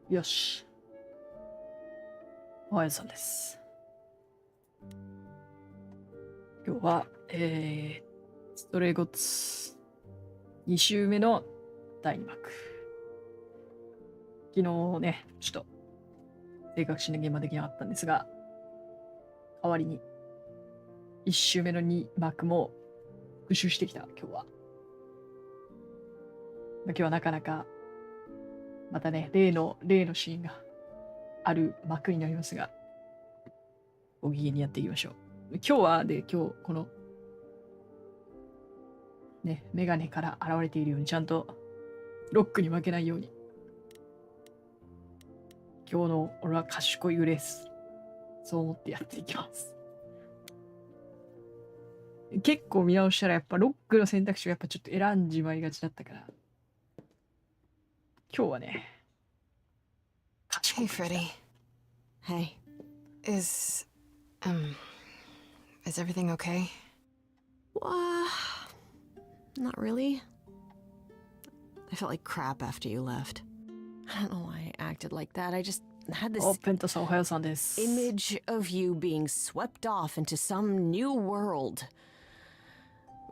よし。おはようさんです。今日は、ストレイゴッツ2週目の第2幕。昨日ね、ちょっと正確しな現場できなかったんですが、代わりに1週目の2幕も復習してきた、今日は。今日はなかなか、またね、例のシーンがある幕になりますが、ご機嫌にやっていきましょう。今日は、この、ね、メガネから現れているように、ちゃんとロックに負けないように、今日の俺は賢いグレース。そう思ってやっていきます。結構見直したらやっぱロックの選択肢をやっぱちょっと選んじまいがちだったから。今日はね。Hey, Freddy. Hey. Is everything okay? Not really. I felt like crap after you left. I don't know why I acted like that. I just had this ペンタさんおはようさんです。 image of you being swept off into some new world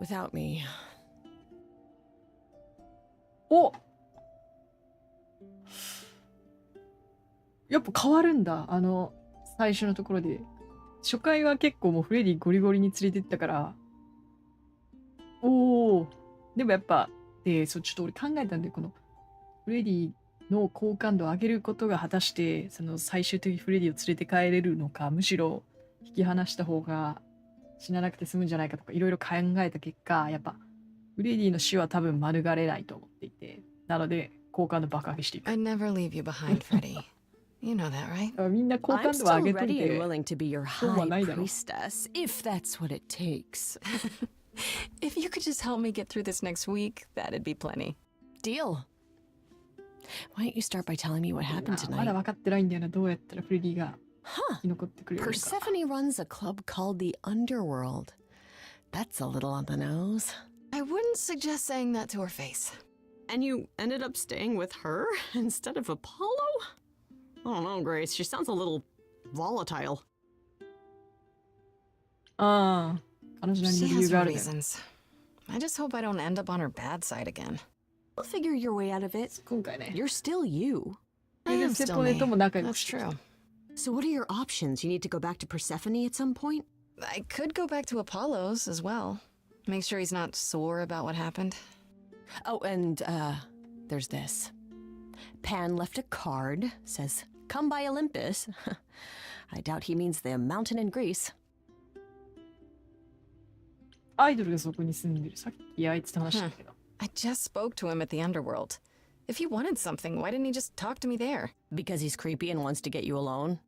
without me. お、やっぱ変わるんだ。最初のところで。初回は結構もうフレディゴリゴリに連れてったから。おお。でもやっぱ、ちょっと俺考えたんで、このフレディの好感度を上げることが果たして、その最終的にフレディを連れて帰れるのか、むしろ引き離した方が死ななくて済むんじゃないかとか、いろいろ考えた結果、やっぱフレディの死は多分免れないと思っていて、なので好感度爆上げしていく。I'd never leave you behind, Freddy. You know that, right? みんな好感 I'm 度は上 still げとい ready て、 and willing to be your そうは high ないだろう。 priestess, if that's what it takes. If you could just help me get through this next week, that'd be plenty. Deal. Why don't you start by telling me what happened まだ tonight? 分かってないんだよな。どうやったらフレディが Huh. 生き残ってくれるのか。 Persephone runs a club called the Underworld. That's a little on the nose. I wouldn't suggest saying that to her face. And you ended up staying with her instead of Apollo? I don't know, Grace. She sounds a little volatile. ああ、彼女なりの She 理由 has があ her るだよ。 reasons. I just hope I don't end up on her bad side again. You'll figure your way out of it. 今回ね、 You're still you. I で am セ still ポネ me. とも仲良く That's してきた。 true. So what are your options? You need to go back to Persephone at some point? I could go back to Apollo's as well. Make sure he's not sore about what happened. Oh, and there's this. Pan left a card. Says, come by Olympus. I doubt he means the mountain in Greece. アイドルがそこに住んでる。さっきあいつと話したけど。 I just spoke to him at the underworld. If he wanted something, why didn't he just talk to me there? Because he's creepy and wants to get you alone.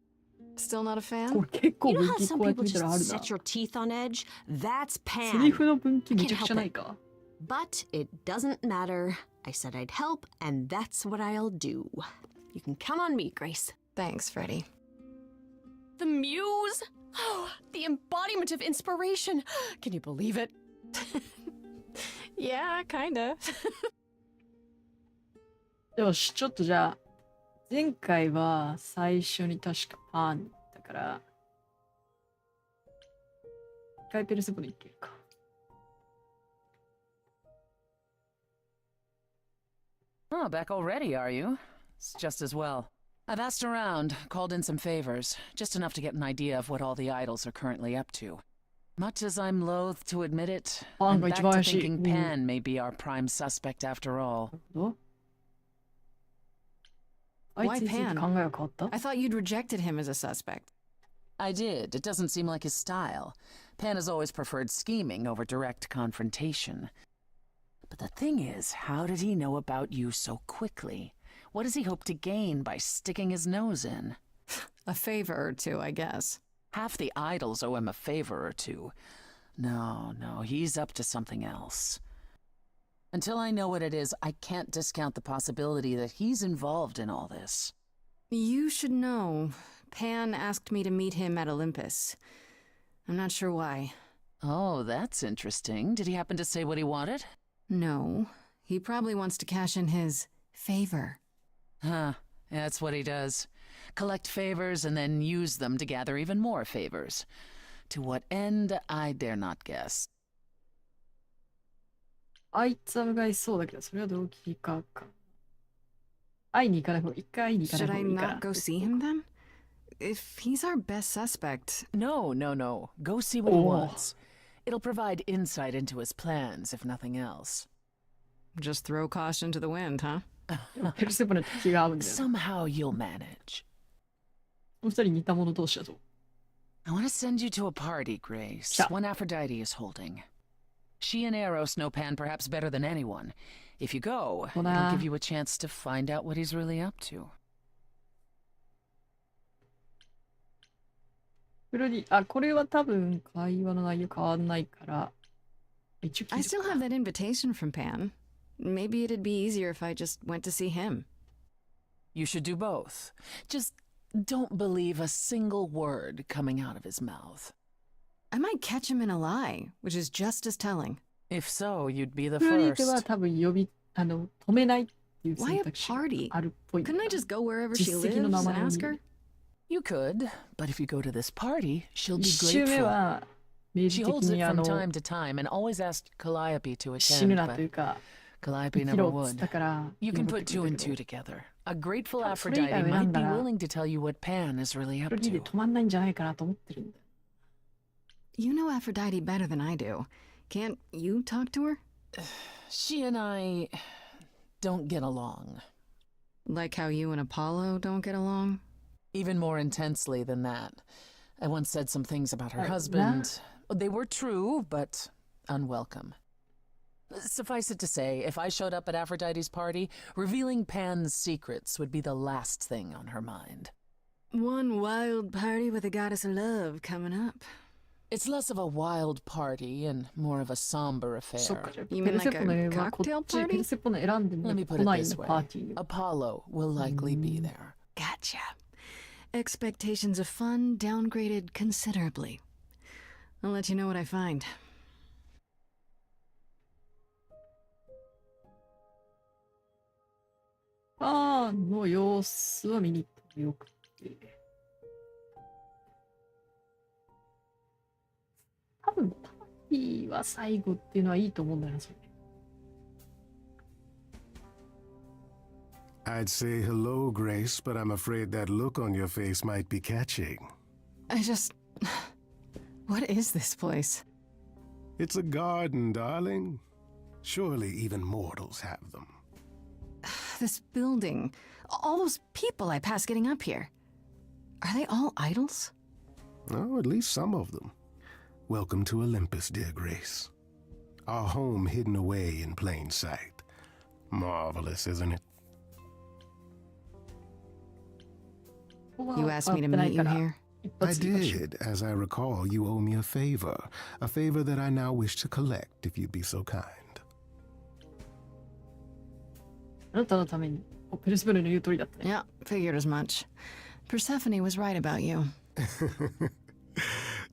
Still not a こ fan? れ結構 You know 分 how 岐 some こうやって people 見たらあ just るな。 set your teeth on edge? That's セリ Pan. フの分岐めちゃくちゃないか。 But it doesn't matter. I said I'd help, and that's what I'll do. You can count on me, Grace. Thanks, Freddy. The muse? Oh, the embodiment of inspiration. Can you believe it? Yeah, kinda. よし、ちょっとじゃあ、前回は最初に確かパンだから、一回ペルセポネいけるか。Oh, back already, are you? It's just as well. I've asked around, called in some favors, just enough to get an idea of what all the idols are currently up to. Much as I'm loath to admit it, I'm back to thinking Pan may be our prime suspect after all. どう？あいつについて考えが変わった？ I thought you'd rejected him as a suspect. I did. It doesn't seem like his style. Pan has always preferred scheming over direct confrontation. But the thing is, how did he know about you so quickly? What does he hope to gain by sticking his nose in? A favor or two, I guess. Half the idols owe him a favor or two. No, he's up to something else. Until I know what it is, I can't discount the possibility that he's involved in all this. You should know. Pan asked me to meet him at Olympus. I'm not sure why. Oh, that's interesting. Did he happen to say what he wanted? No. He probably wants to cash in his favor. Huh. That's what he does. Collect favors and then use them to gather even more favors. To what end, I dare not guess. あいつは向かいそうだけど、それは動機か。会いに行かない方が、一回会いに行かない Should 方 I がいいから。 not go see him then? If he's our best suspect. No. Go see what he Oh. wants. It'll provide insight into his plans, if nothing else. Just throw caution to the wind, huh? ペルセポネと気が合うんだよ。Somehow you'll manage. お二人似た者同士だぞ。I want to send you to a party, Grace. Yeah. One Aphrodite is holding. She and Eros know Pan perhaps better than anyone. If you go, it'll give you a chance to find out what he's really up to. フロディ、これは多分会話の内容変わんないから、一応聞 I いて still have that invitation from Pan. Maybe it'd be easier if I just went to see him. You should do both. Just don't believe a single word coming out of his mouth. I might catch him in a lie, which is just as telling. If so, you'd be the フロディでは first. 多分止めないっていう Why 選 a 択肢が party? あるっぽいんだ Couldn't I just go wherever she 実 lives 績の and 名前 ask に her? You could, but if you go to this party, she'll be 一周目 grateful. は明 She 示的 holds it に from time to time and always asked Calliope to 死ぬ attend, なとい but うか Calliope 生き never ろっつった would. から You can 呼ぶっ put て two 言 and ったけ two ど together. A grateful それ以外 Aphrodite を選ん might だ be ら willing to tell you what Pan is really フ up ロディで to. 止まんないんじゃないかなと思ってるんだよ。 You know Aphrodite better than I do. Can't you talk to her? She and I don't get along. Like how you and Apollo don't get along? Even more intensely than that. I once said some things about her Yeah. husband. They were true, but unwelcome. Suffice it to say, if I showed up at Aphrodite's party, revealing Pan's secrets would be the last thing on her mind. One wild party with a goddess of love coming up. It's less of a wild party and more of a somber そっか、 affair. じゃあ You ペ mean ルセ like ポネ a はこっ cocktail ち、 party? ペルセポネ選んでも Let me 来 put it ない this の way. パーティーに。 Apollo will likely be there. Gotcha. Expectations of fun downgraded considerably. I'll let you know what I find. の様子は見に行ってよくて。多分パーティーは最後っていうのはいいと思うんだよな、それ。I'd say hello, Grace, but I'm afraid that look on your face might be catching. I just... What is this place? It's a garden, darling. Surely even mortals have them. This building. All those people I pass getting up here. Are they all idols? Oh, at least some of them. Welcome to Olympus, dear Grace. Our home hidden away in plain sight. Marvelous, isn't it? You asked me to meet you here? I did. As I recall, you owe me a favor that I now wish to collect, if you'd be so kind. あなたのために、ペルセポネの言う通りだったね。 Yeah, figured as much. Persephone was right about you.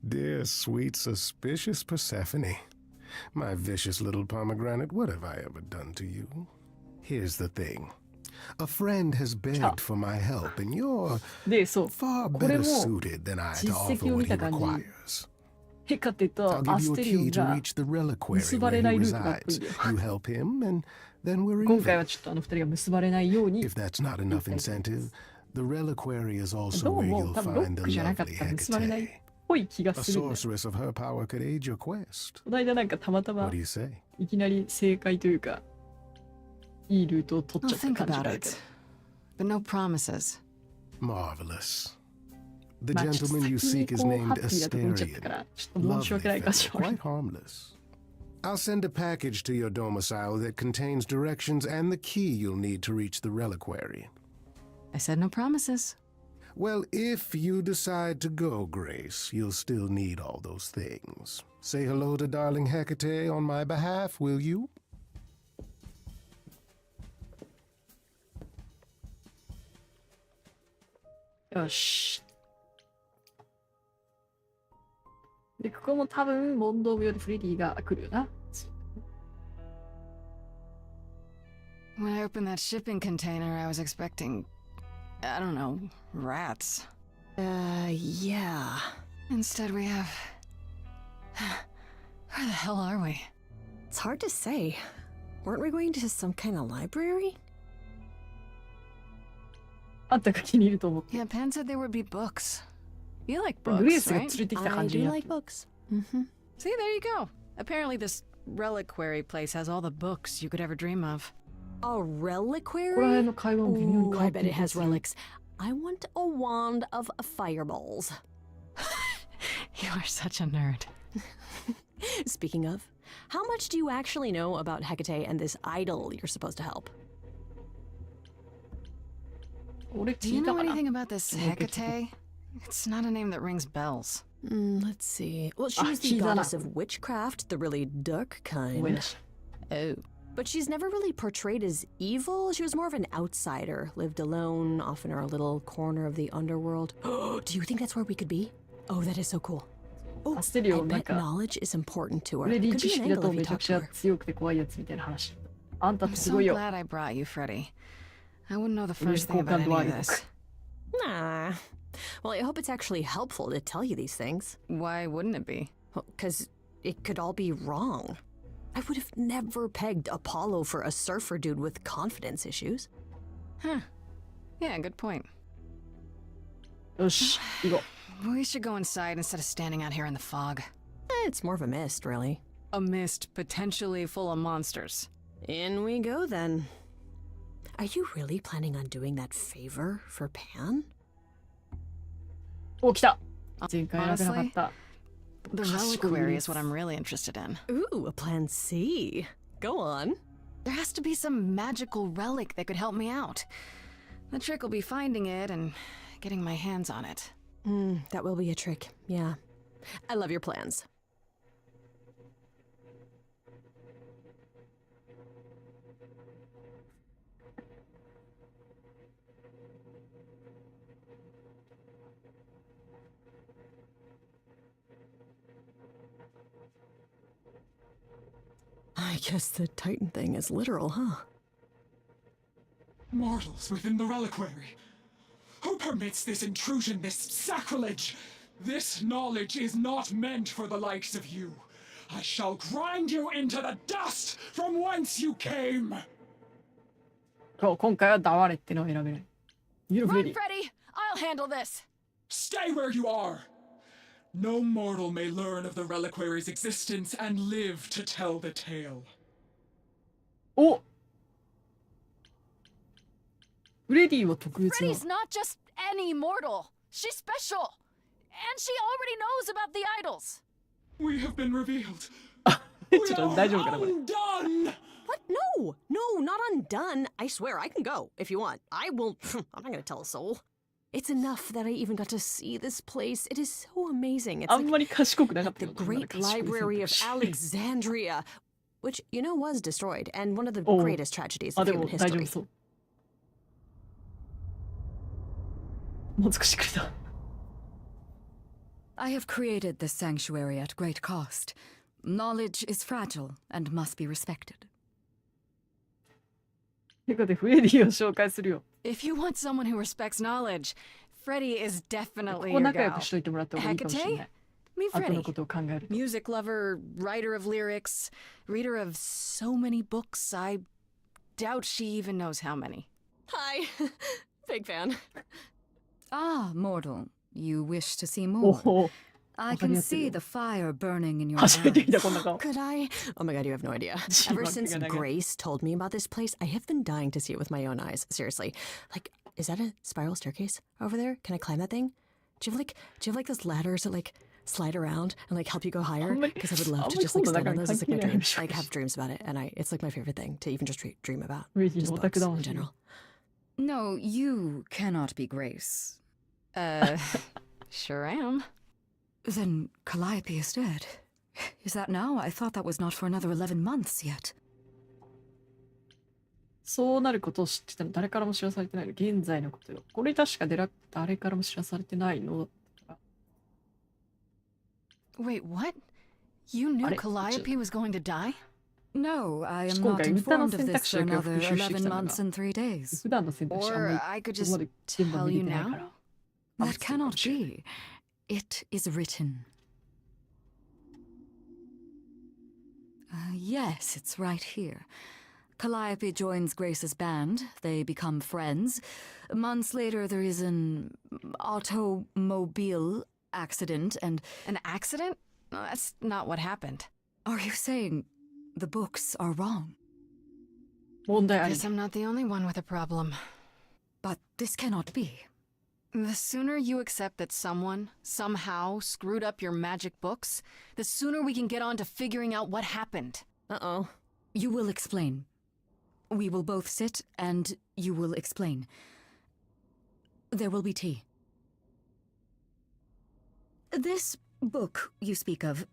Dear, sweet, suspicious Persephone. My vicious little pomegranate, what have I ever done to you? Here's the thing. A friend has begged for my help, and you're で、そう。 far これ better も suited than I to 実 offer 績を what 見 he た感じ、 requires. ヘカテと I'll ア give ス you a テリオン key to が reach the reliquary 結ば where れ he ないルートがあっ resides. たんだよ。 You help him, and then we're 今回 even. はちょっとあの二人が結ばれないように If that's not enough incentive, the reliquary is also どう where も you'll 多分ロ find ッ the クじゃなかっ lovely たら結ばれないっ Hecate. ぽい気が A するんだよ。 sorceress of her power could aid your quest. この間なんかたまたま What do you say? いきなり正解というかいいルートを取っ I'll ちゃった think 感じが about あるけ it. ど。 But no promises. Marvelous. The まあちょっと gentleman you 先に seek is こうハ named ッピーなとこ見ちゃったか Asterion. らちょっと申し Lovely 訳ない感じ fellow, はある quite。harmless. I'll send a package to your domicile that contains directions and the key you'll need to reach the reliquary. I said no promises. Well, if you decide to go, Grace, you'll still need all those things. Say hello to darling Hecate on my behalf, will you? よし。で、ここも多分問答無用でフレディが来るよな。 When I opened that shipping container, I was expecting I don't know, rats. Yeah. Instead we have... Where the hell are we? It's hard to say. Weren't we going to some kind of library? あんたが気に入ると思って。 Yeah, Pan said there would be books. You like グレー books, スが連 right? れてきた I 感じ do になっ like てる。 books. Mm-hmm. See, there you go. Apparently this reliquary place has all the books you could ever dream of. A ここら辺 reliquary? の会話も微妙に Ooh, 変わ I って bet る it 気が has する。 relics. I want a wand of fireballs. You are such a nerd. Speaking of, how much do you actually know about Hecate and this idol you're supposed to help? 俺 Do 聞 you いた know かな anything about this Yeah, good Hecate? It's not a name that rings bells. Let's see. Well, she's the she's on goddess a- of witchcraft, the really dark ごめん kind. なさい。 Oh. But she's never really portrayed as evil. She was more of an outsider, lived alone, off in her little corner of the underworld. Do you think that's where we could be? Oh, that is so cool. Oh, アステリ I オなん bet か knowledge is important to フ her. レディ Could 知 be 識 an だ angle と if you めちゃ talk くち to ゃ her. 強くて怖いやつみたいな話。あんたっ I'm てす so ごいよ。 glad I brought you, Freddy. I wouldn't know the フレデ first ィ thing 好 about 感度 any 上 of げと this. く。Nah. Well, I hope it's actually helpful to tell you these things. Why wouldn't it be? Because it could all be wrong. I would have never pegged Apollo for a surfer dude with confidence issues. Huh. Yeah, good point. よし、行こ We should go inside instead of standing out here in the fog. It's more of a mist, really. A mist potentially full of monsters. In we go, then. Are you really planning on doing that favor for Pan? う。お、来た。前回選べなかった。 The reliquary is what I'm really interested in. Ooh, a plan C. Go on. There has to be some magical relic that could help me out. The trick will be finding it and getting my hands on it. That will be a trick, yeah. I love your plans. I guess the Titan thing is literal, huh? Mortals within the reliquary. Who permits this intrusion, this sacrilege? This knowledge is not meant for the likes of you. I shall grind you into the dust from whence you came. そう、今回は黙れってのを選べない。ユーフレデ Run, ィ。 Freddy! I'll handle this! Stay where you are. No mortal may learn of the reliquary's existence and live to tell the tale. お、フレディは特別な。 Freddy's not just any mortal. She's special. And she already knows about the idols. We have been revealed. ちょっと大丈夫かなこれ。 Undone! What? No! No, not undone. I swear, I can go if you want. I will. I'm not gonna tell a soul. It's enough that I even got to see this place. It is so amazing. It's あん like まり賢くなかった the よ。こんな Great 賢い Library of 選択肢 Alexandria, which, you know, was destroyed, and one of the Oh. greatest tragedies あ、 of で human も大丈夫 history. そう。もう少しくれた。 I have created this sanctuary at great cost. Knowledge is fragile and must be respected. ということで、フレディを紹介するよ。 If you want someone who respects knowledge, Freddy is こ definitely こ your 仲良 gal. くしといてもらった方がいいかもしれない。 Meet 後の Freddy. ことを考えると。 Music lover, writer of lyrics, reader of so many books, I doubt she even knows how many. Hi. Big fan. Ah, mortal, you wish to see お more. お、 I わかり can 合ってる see よ。 the fire burning in your 初めて見た eyes. こんな顔。 Could I? Oh my god, you have no idea. 自 Ever 分 since が長い。 Grace told me about this place, I have been dying to see it with my own eyes. Seriously. Like, is that a spiral staircase over there? Can I climb that thing? Do you have like those ladders that like slide around and like help you go higher? あんまり、 Because I would あ love ん to まり just 本 like の stand 中 on に those 関 as 係 like ない my よ dream. ね。 Like have dreams about it, and it's like my favorite thing to even just dream about. フレディ Just のオタク books だもん in し。 general. No, you cannot be Grace. Sure am. Then Calliope is dead. Is that now? I thought that was not for another 11 months yet. そうなることを知ってたの誰からも知らされてないの。現在のことよ。これ確か誰からも知らされてないの。 Wait, what? You knew あれ Calliope was going to die? No, I am 今 not 回歌の informed of 選 this 択肢 for だけを another 復習してき 11 たの months が and 3 days. 普段の選択肢はあんま Or り I could ここま just で全部 tell 見 you れてないか now. ら。 That cannot be. It is written. Yes, it's right here. Calliope joins Grace's band. They become friends. Months later, there is an automobile accident, and An accident? No, that's not what happened. are you saying the books are wrong? 問題あり。 Guess I'm not the only one with a problem. But this cannot be. The sooner you accept that someone, somehow, screwed up your magic books, the sooner we can get on to figuring out what happened. Uh-oh. You will explain. We will both sit, and you will explain. There will be tea. This book you speak of,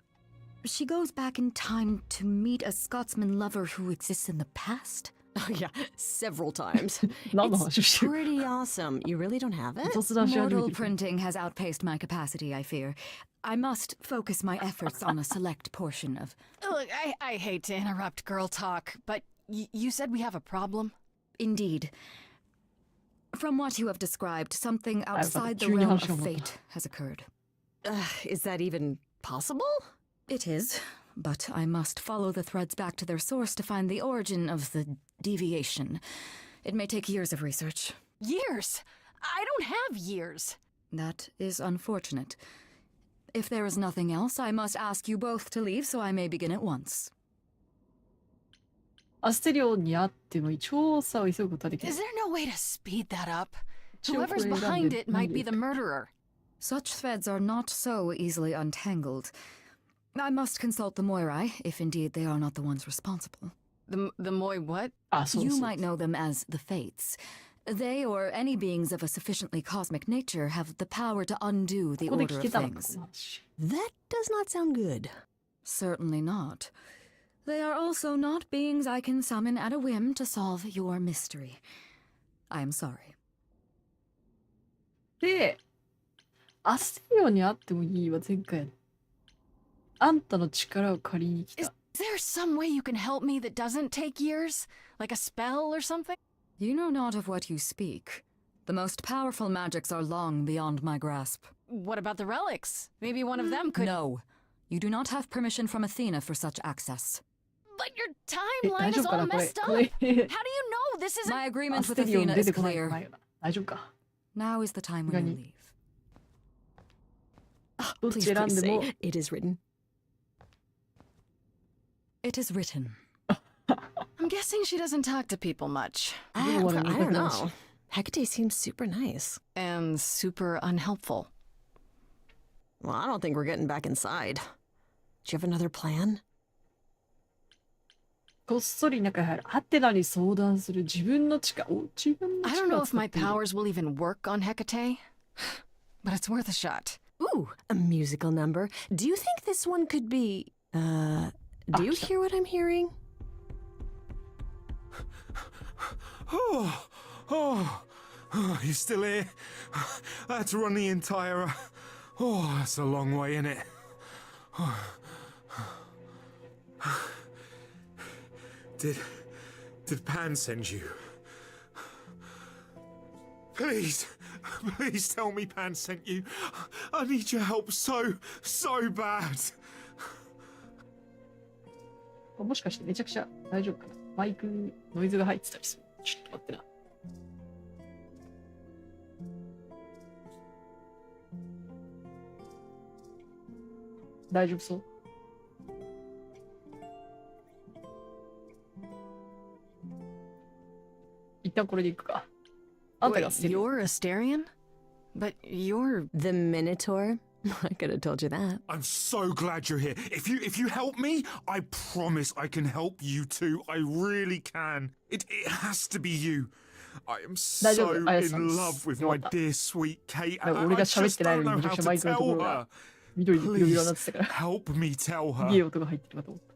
she goes back in time to meet a Scotsman lover who exists in the past? Oh, yeah, several times. 何の It's 話をしてる pretty awesome. You really don't have it? 雑談し始めて Mortal る。 printing has outpaced my capacity, I fear. I must focus my efforts on a select portion of... Look, I hate to interrupt girl talk, but you said we have a problem? Indeed. From what you have described, something outside the 急に realm 話が of 戻った fate has occurred. Is that even possible? It is, but I must follow the threads back to their source to find the origin of the deviation. It may take years of research. Years? I don't have years. That is unfortunate. If there is nothing else, I must ask you both to leave so I may begin at once. アステリオにあっても調査を急ぐことはできない Is。there no way to speed that up? 一応こ Whoever's れ選ん behind で it might be the murderer. Such threads are not so easily untangled. I must consult the Moirai, if indeed they are not the ones responsible. The Moy what? あ、そう You そう。 might know them as the Fates. They or any beings of a sufficiently cosmic nature have the power to undo the ここで order 聞 of けたのか、こ things. の話。 That does not sound good. Certainly not. They are also not beings I can summon at a whim to solve your mystery. I am sorry. で、アステリオにあってもいいわ、前回。あんたの力を借りに来 Is た。 there some way you can help me that doesn't take years? Like a spell or something? You know not of what you speak. The most powerful magics are long beyond my grasp. What about the relics? Maybe one of them could. No. You do not have permission from Athena for such access. But your え、 timeline 大丈 is 夫か all なこれ。 messed こ up. れ How do you know this isn't? My ア agreement ス with テリオ Athena 出 is てこない clear. ないよな。大丈夫か。 Now is the time when you Gani. leave. どっ Please, ち選ん please でも say it is written. It is written. I'm guessing she doesn't talk to people much. I don't wanna don't make that know. Hecate seems super nice. And super unhelpful. Well, I don't think we're getting back inside. Do you have another plan? こっそり中に入る。アテナに相談する自分の力。お、自分の I don't 力 know を if 使 my っている。 powers will even work on Hecate, but it's worth a shot. Ooh, a musical number. Do you think this one could be... do you hear what I'm hearing? Oh, you're still here? I had to run the entire... Oh, that's a long way, isn't it? Did Pan send you? Please, please tell me Pan sent you. I need your help so bad. もしかしてめちゃくちゃ大丈夫かな。マイクノイズが入ってたりする。ちょっと待ってな。大丈夫そう。一旦これでいくか。あんた Wait, が捨てる。 you're Asterion? But you're... The Minotaur? I could have told you that. I'm so glad you're here. If you help me, I promise I can help you too. I really can. It has to be you. I am so in love with my dear sweet Kate. And I just don't know how to tell her. 緑でビロビロにな Please ってたから。 help me tell いい her. 音が入ってるかと思った。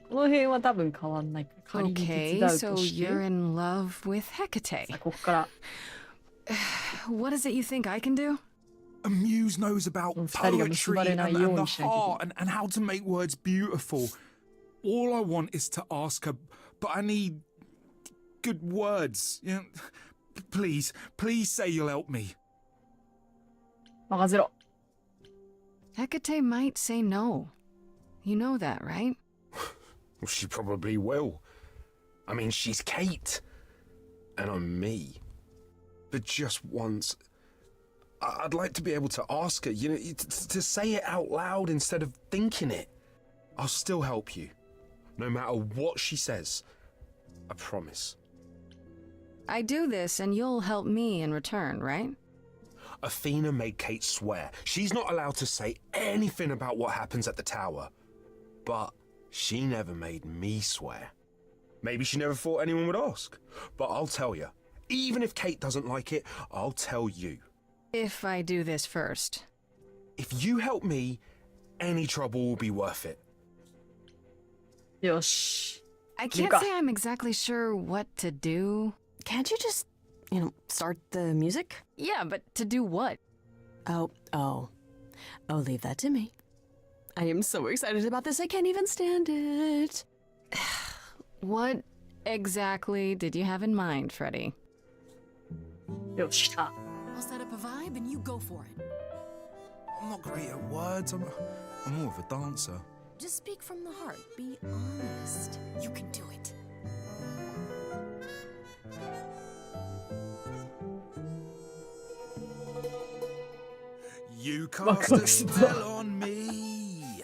この辺は多分変わんないから。仮に手 Okay, 伝う so として you're in love with さ Hecate. あここから What is it you think I can do? A muse knows about poetry and the heart and how to make words beautiful. All I want is to ask her, but I need good words. You know, please say you'll help me. 任せろ。 Hecate might say no. You know that, right? Well, she probably will. I mean, she's Kate. And I'm me. But just once, I'd like to be able to ask her, you know, to say it out loud instead of thinking it. I'll still help you. No matter what she says. I promise. I do this and you'll help me in return, right? Athena made Kate swear she's not allowed to say anything about what happens at the tower. But she never made me swear. Maybe she never thought anyone would ask. But I'll tell you. Even if Kate doesn't like it, I'll tell you. If I do this first. If you help me, any trouble will be worth it. よし。 I can't say I'm exactly sure what to do. Can't you just, start the music? Yeah, but to do what? Oh, leave that to me. I am so excited about this, I can't even stand it. What exactly did you have in mind, Freddy? よっしゃ。 I'll set up a vibe and you go for it. I'm not great at words. I'm more of a dancer. Just speak from the heart. Be honest. You can do it. You cast a spell on me.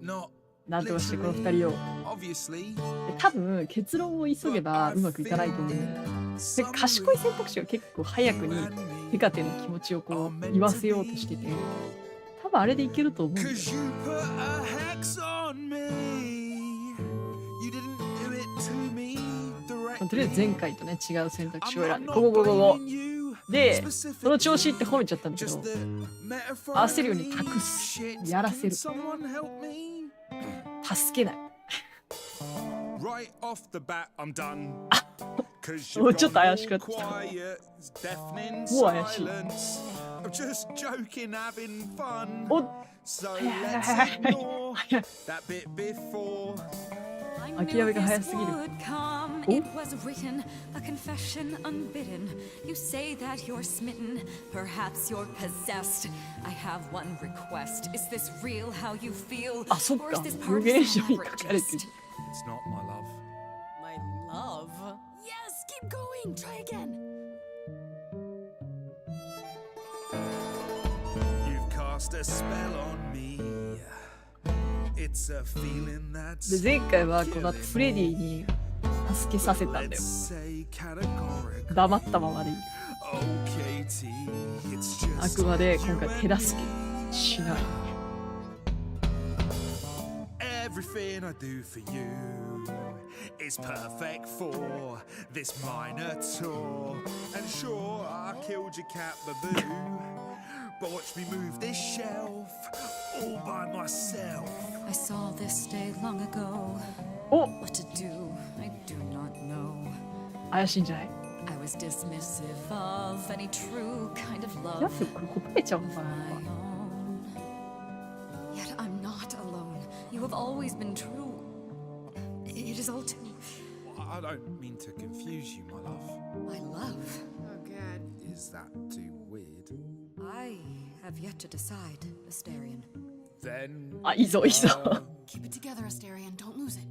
Not なんとかしてこの二人を。 obviously. 多分結論を急げばうまくいかないと思う。で賢い選択肢は結構早くにヘカテの気持ちをこう言わせようとしてて、多分あれでいけると思うんだよ。 'Cause you put a hex on me. You didn't do it to me directly. とりあえず前回とね違う選択肢を選んで、こで、その調子って褒めちゃったんだけど、合わせるように託す、やらせる、助けない。Right off the bat, I'm done. もうちょっと怪しくなってきた。もう怪しい。I'm just joking, having fun. おっ、 So let's ignore that bit before. 諦めが早すぎる。 It was written, a confession unbidden. You say that you're smitten, perhaps you're possessed. I have one request. Is this real how you feel? あ、そっ Or か。 is this 予 part 言 of 書 some に書かれてる。 It's not my love. My love? Yes, keep going. Try again. You've cast a spell on me. It's a feeling that's で前回はこの後フレディに助けさせたんだよ。 let's say categorical. 黙ったままでいい。 Oh, Katie, it's あ just くまで今回手助けしない。 everything I do for you is perfect for this minor tour. And sure, I killed your cat Baboo, but watch me move this shelf all by myself. I saw this day long ago. お、 What to do, I do not know. 怪しいんじゃない？ I was dismissive of any true kind of や love. っぱこれ答えちゃうのかな。 My own. Yet I'm not alone. You have always been true. It is all too. I don't mean to confuse you, my love. My love. Oh, God. Is that too weird? I have yet to decide, Asterion. Then あ、いいぞいいぞ。 Keep it together, Asterion. Don't lose it.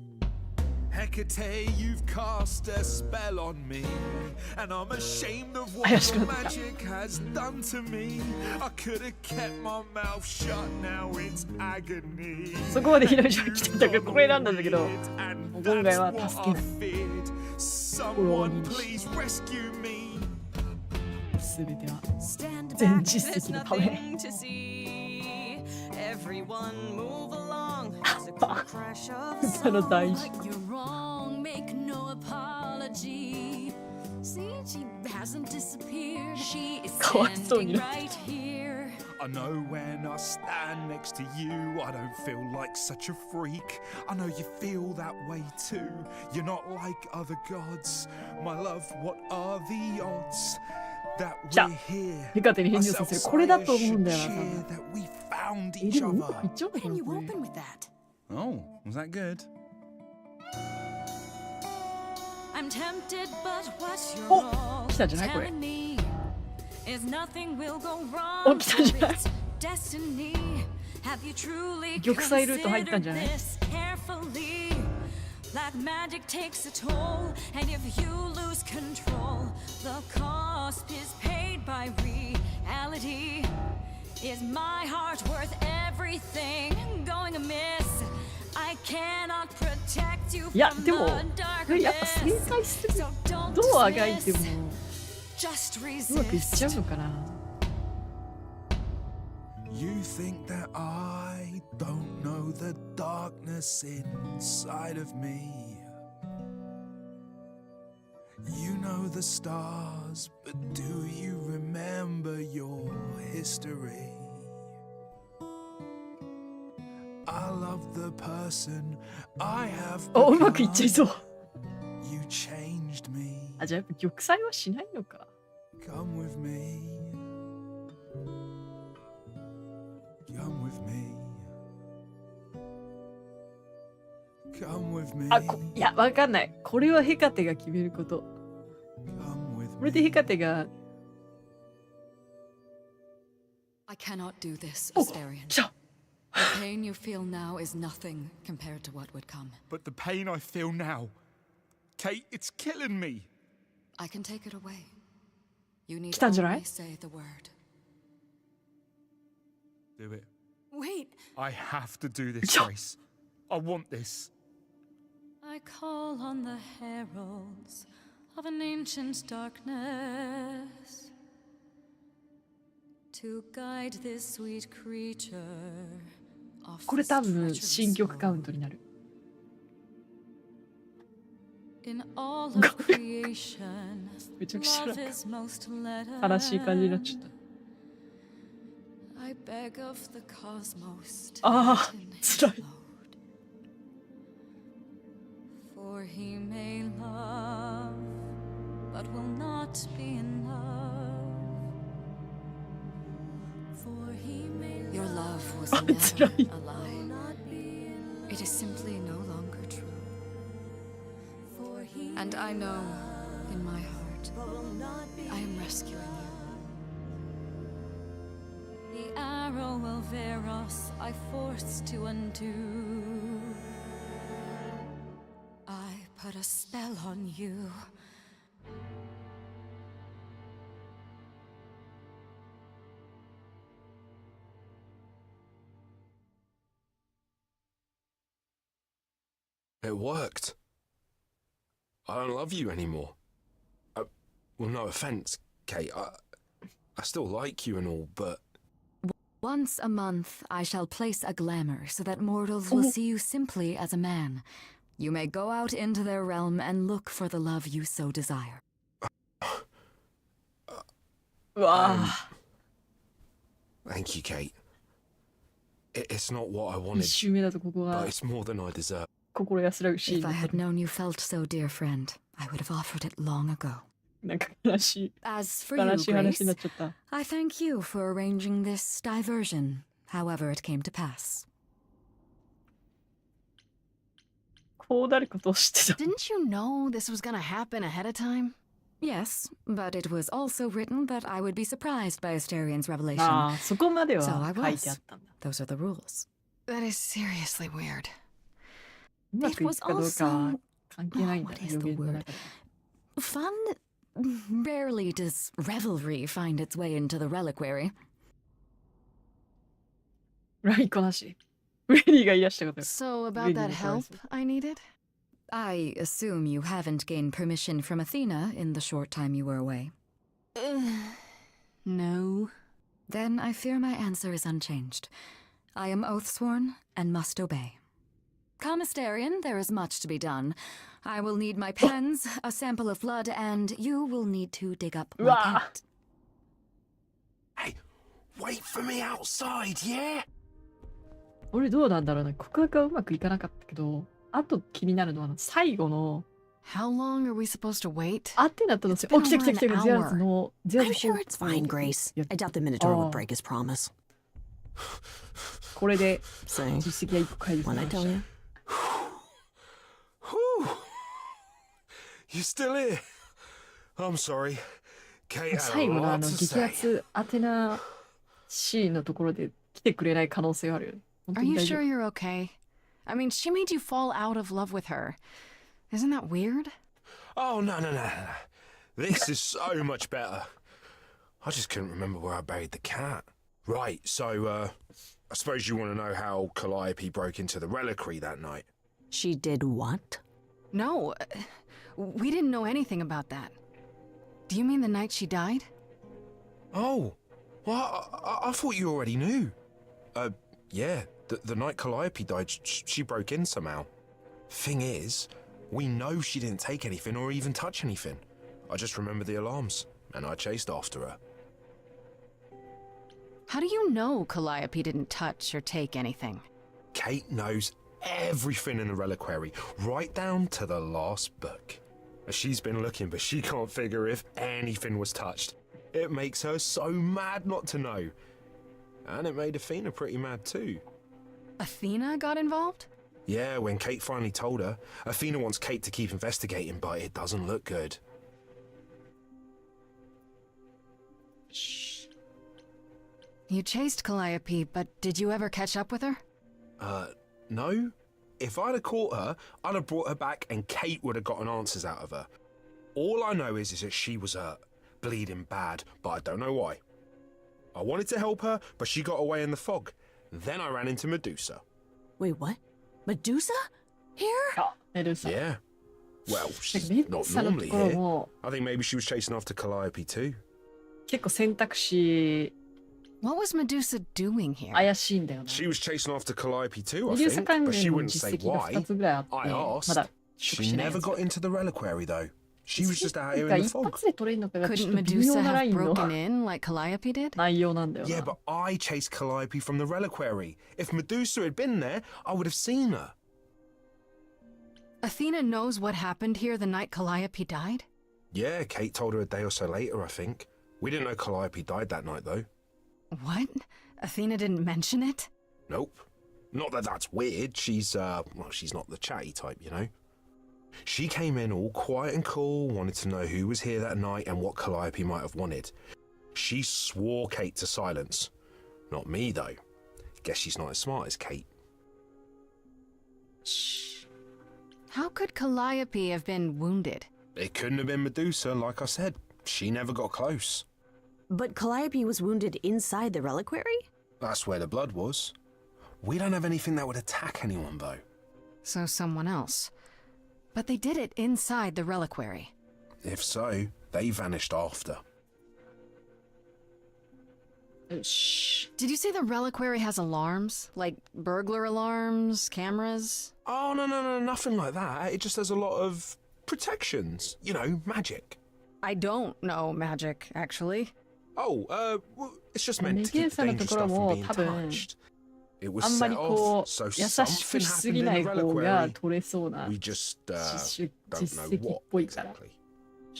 Hecate, you've cast a spell on me, and I'm ashamed of what 怪しく your なってきた。 magic has done to me. I could have kept my mouth shut, now it's agony. そこまでひろみちゃん来てたからこれ選んだんだけど、 And 今回は that's 助け what な I い。 feared. Someone please rescue me. すべては Stand 全 back, 実 there's 績のため。 nothing to see. Everyone move along. It's a quick crash of 歌の大事。 You're wrong, make no apology. See, she hasn't disappeared. She is かわいそうに standing なって right here. I know when I stand next to you, I don't feel like such a freak. I know you feel that way too. You're not like other gods. My love, what are the odds じゃあヘカテに返事をさせる。これだと思うんだよな。でもうまくいっちゃうのか Can な you これ。 open with that? Oh, was that good? I'm tempted, but what's your お role? 来たんじゃないこれ。 Telling me is nothing will go お wrong. 来たんじゃない It's destiny. Have you truly 玉砕ルート入ったん considered じゃない this carefully? Black magic takes a toll, and if you lose control, the cost is paid by reality. Is my heart worth everything going amiss? I cannot protect you いや from でも the これやっぱ darkness. 正解する So don't どうあがいても just うまくいっちゃう resist. のかな。 You think that I don't know the darkness inside of me. You know the stars, but do you remember your history? I love the person I have おうまくいっちゃい become. そう。 You changed me. あ、じゃあやっぱ玉砕はしないのか。 Come with me. Come with me. Come with me. あ、いや、わかんない。これはヘカテが決めること。 Come with これでヘカテが、 I cannot do this, お、 Asterion. 来た。 The pain you feel now is nothing compared to what would come. But the pain I feel now, Kate, it's killing me. I can take it away. You need 来たんじゃない only say the word. Do it. Wait! I have to do this, Yeah. Grace. I want this. I call on the heralds of an ancient darkness to guide this sweet creature off これ this 多分 treacherous 新曲カウン road. トになる。 In all of creation, めちゃくちゃなん love か is most led. 悲しい感じになっちゃった。 I beg of the cosmos to ああ、 lighten 辛 his い。 load. For he may love, but will not be in love. For he may Your love was Oh, it's never right. a lie. It is simply no longer true. And I know, in my heart, I am rescuing you. The arrow of Eros I forced to undo. I put a spell on you. It worked. I don't love you anymore. Well, no offense, Kate. I still like you and all, but Once a month, I shall place a glamour so that mortals will see you simply as a man. You may go out into their realm and look for the love you so desire. うわあ、 thank you, Kate. It's not what I 一 wanted, 周目だとここ but が it's more than I deserve. 心安らぐシーン If だ I った had known you felt so, dear friend, I would have offered it long ago. なんか悲し As for い、 you, 悲しい話にな Grace, っちゃった。 I thank you for arranging this diversion, however it came to pass. こうなることを知ってた。 Didn't you know this was gonna happen ahead of time? Yes, but it was also written that I would be surprised by Asterian's revelation. ああ、そこまで So は I 書いてあ was. ったんだ。 Those are the rules. That is seriously weird. うまくいくかどうかは関係ないんだ What ね、 is 予 the 言の word? 中で。 Fun? Rarely does revelry find its way into the reliquary. ラインこなし。フレディが言い出したことよ。 So, about that help I needed? I assume you haven't gained permission from Athena in the short time you were away. No. Then I fear my answer is unchanged. I am oath-sworn and must obey. Come, Asterion, there is much to be done. I will need my pens, a sample of blood, and you will need to dig up my Wah. cat. Hey, wait for me outside, yeah? 俺どうなんだろうな。告白はうまくいかなかったけど、あと気になるのは最後の How long are we supposed to wait? アテナとの、It's been 来た来た over 来た an ゼア hour. スの、ゼア I'm ス sure it's fine, Grace. I doubt the Minotaur would break his promise. これで Say, 実績が1個回復し when I まし tell た。 you. Whew. You still here? I'm sorry. Kate had 最 a 後の lot 激 to say. アツアテナシーンのところで来てくれない可能性はあるよ。本当 Are に you 大丈 sure 夫。 you're okay? I mean, she made you fall out of love with her. Isn't that weird? Oh, no. This is so much better. I just couldn't remember where I buried the cat. Right, so, I suppose you want to know how Calliope broke into the reliquary that night. She did what? No, we didn't know anything about that. Do you mean the night she died? Oh, well, I thought you already knew. Yeah, the night Calliope died, she broke in somehow. Thing is, we know she didn't take anything or even touch anything. I just remember the alarms, and I chased after her. How do you know Calliope didn't touch or take anything? Kate knows everything in the reliquary, right down to the last book. She's been looking, but she can't figure if anything was touched. It makes her so mad not to know. And it made Athena pretty mad too. Athena got involved? Yeah, when Kate finally told her, Athena wants Kate to keep investigating, but it doesn't look good. You chased Calliope, but did you ever catch up with her? No. If I'd have caught her, I'd have brought her back and Kate would have gotten answers out of her. All I know is that she was hurt, bleeding bad, but I don't know why. I wanted to help her, but she got away in the fog. Then I ran into Medusa. Wait, what? Medusa? Here? あ、メドゥサ。 Yeah. Well, she's メドゥ not サのと normally ころ here. も I think maybe she was chasing after Calliope too. 結構選択肢 What was Medusa doing here? 怪しいんだよな。 She was chasing after Calliope too, I メデューサ think, 関 but she 連の wouldn't 実 say 績が why. 2つぐらいあって、 I ま asked. だ職 She しないや never つ。 got into the reliquary though. She was just out here in が the 一 fog. 発で取れるのかがちょ Couldn't っと微妙 Medusa なラ have インの broken in like Calliope did? 内容なんだよ Yeah, な。 but I chased Calliope from the reliquary. If Medusa had been there, I would have seen her. Athena knows what happened here the night Calliope died? Yeah, Kate told her a day or so later, I think. We didn't know Calliope died that night, though. What? Athena didn't mention it? Nope. Not that that's weird. She's not the chatty type, you know. She came in all quiet and cool, wanted to know who was here that night and what Calliope might have wanted. She swore Kate to silence. Not me, though. Guess she's not as smart as Kate. How could Calliope have been wounded? It couldn't have been Medusa, like I said. She never got close. But Calliope was wounded inside the reliquary? That's where the blood was. We don't have anything that would attack anyone, though. So someone else. But they did it inside the reliquary. If so, they vanished after. よし。 Did you say the reliquary has alarms? Like burglar alarms, cameras? Oh, no, nothing like that. It just has a lot of protections. You know, magic. I don't know magic, actually. Oh, well, it's just meant to メデュー keep サの dangerous ところ stuff from も being 多分 touched. It was あんま set りこ off, う so 優しく something しす happened ぎ in な the い方が reliquary. 取れそうな We just 実 don't 実 know 績っ what ぽいから exactly.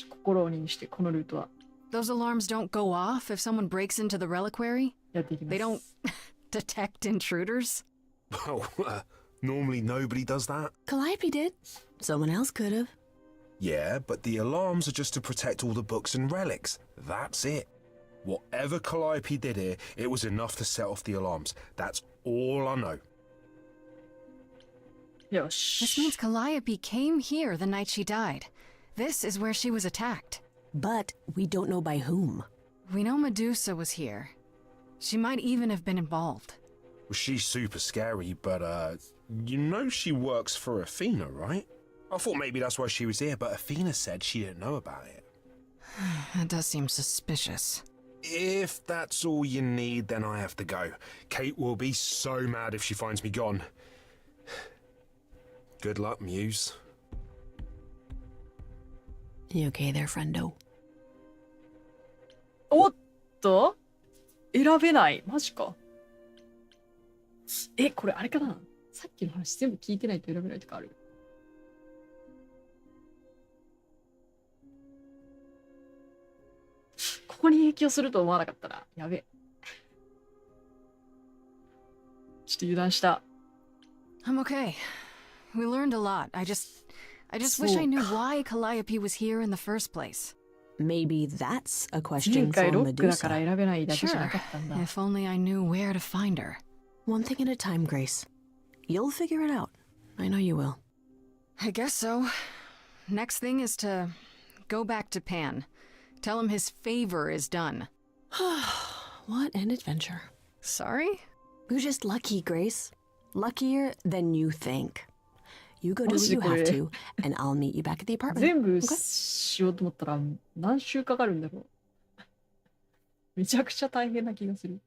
心にしてこのルートは Those alarms don't go off if someone breaks into the reliquary? やっていきます。 They don't detect intruders? Well, normally nobody does that. Calliope did. Someone else could have. Yeah, but the alarms are just to protect all the books and relics. That's it. Whatever Calliope did here, it was enough to set off the alarms. That's all I know. よ This し。 means Calliope came here the night she died. This is where she was attacked. But we don't know by whom. We know Medusa was here. She might even have been involved. Well, she's super scary, but, you know she works for Athena, right? I thought maybe that's why she was here, but Athena said she didn't know about it. That does seem suspicious. If that's all you need, then I have to go. Kate will be so mad if she finds me gone. Good luck, Muse. You okay there, friendo? おっと選べない。マジか。え、これあれかな、さっきの話全部聞いてないと選べないとかある。こに影響すると思わなかったな。やべ。ちょっと油断した。I'm okay. We learned a lot. I just wish I knew why Calliope was here in the first place. Maybe that's a 前 question 回 for ロックだから Medusa. 選べないだけじゃな Sure. かったんだ。 If only I knew where to find her. One thing at a time, Grace. You'll figure it out. I know you will. I guess so. Next thing is to go back to Pan. Tell him his favor is done. What an adventure. Sorry? You're just lucky, Grace. Luckier than you think. You go do what you have to, and I'll meet you back at the apartment. 全部 Okay? しようと思ったら何週かかるんだろう。めちゃくちゃ大変な気がする。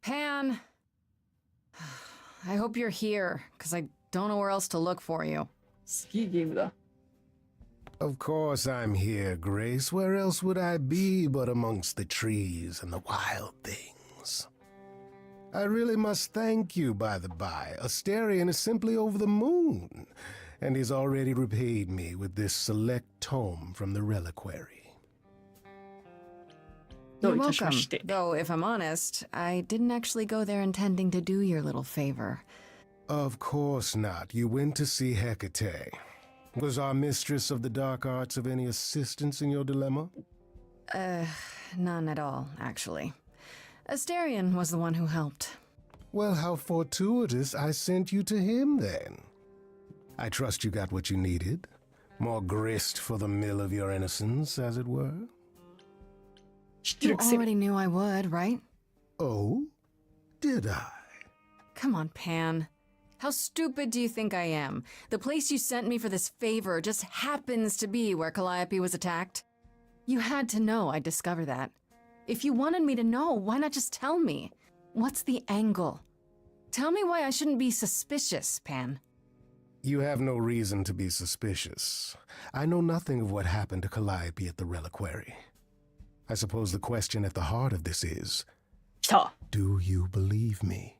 Pan! I hope you're here, because I don't know where else to look for you. すげえゲームだ。Of course I'm here, Grace. Where else would I be but amongst the trees and the wild things? I really must thank you, by the by. Asterion is simply over the moon, and he's already repaid me with this select tome from the reliquary. Oh, You're it's a welcome. shtick. Though, if I'm honest, I didn't actually go there intending to do your little favor. Of course not. You went to see Hecate. Was our mistress of the dark arts of any assistance in your dilemma? None at all, actually. Asterion was the one who helped. Well, how fortuitous I sent you to him, then. I trust you got what you needed. More grist for the mill of your innocence, as it were. You already knew I would, right? Oh? Did I? Come on, Pan. How stupid do you think I am? The place you sent me for this favor just happens to be where Calliope was attacked. You had to know I'd discover that. If you wanted me to know, why not just tell me? What's the angle? Tell me why I shouldn't be suspicious, Pan. You have no reason to be suspicious. I know nothing of what happened to Calliope at the reliquary. I suppose the question at the heart of this is, 来た。 do you believe me?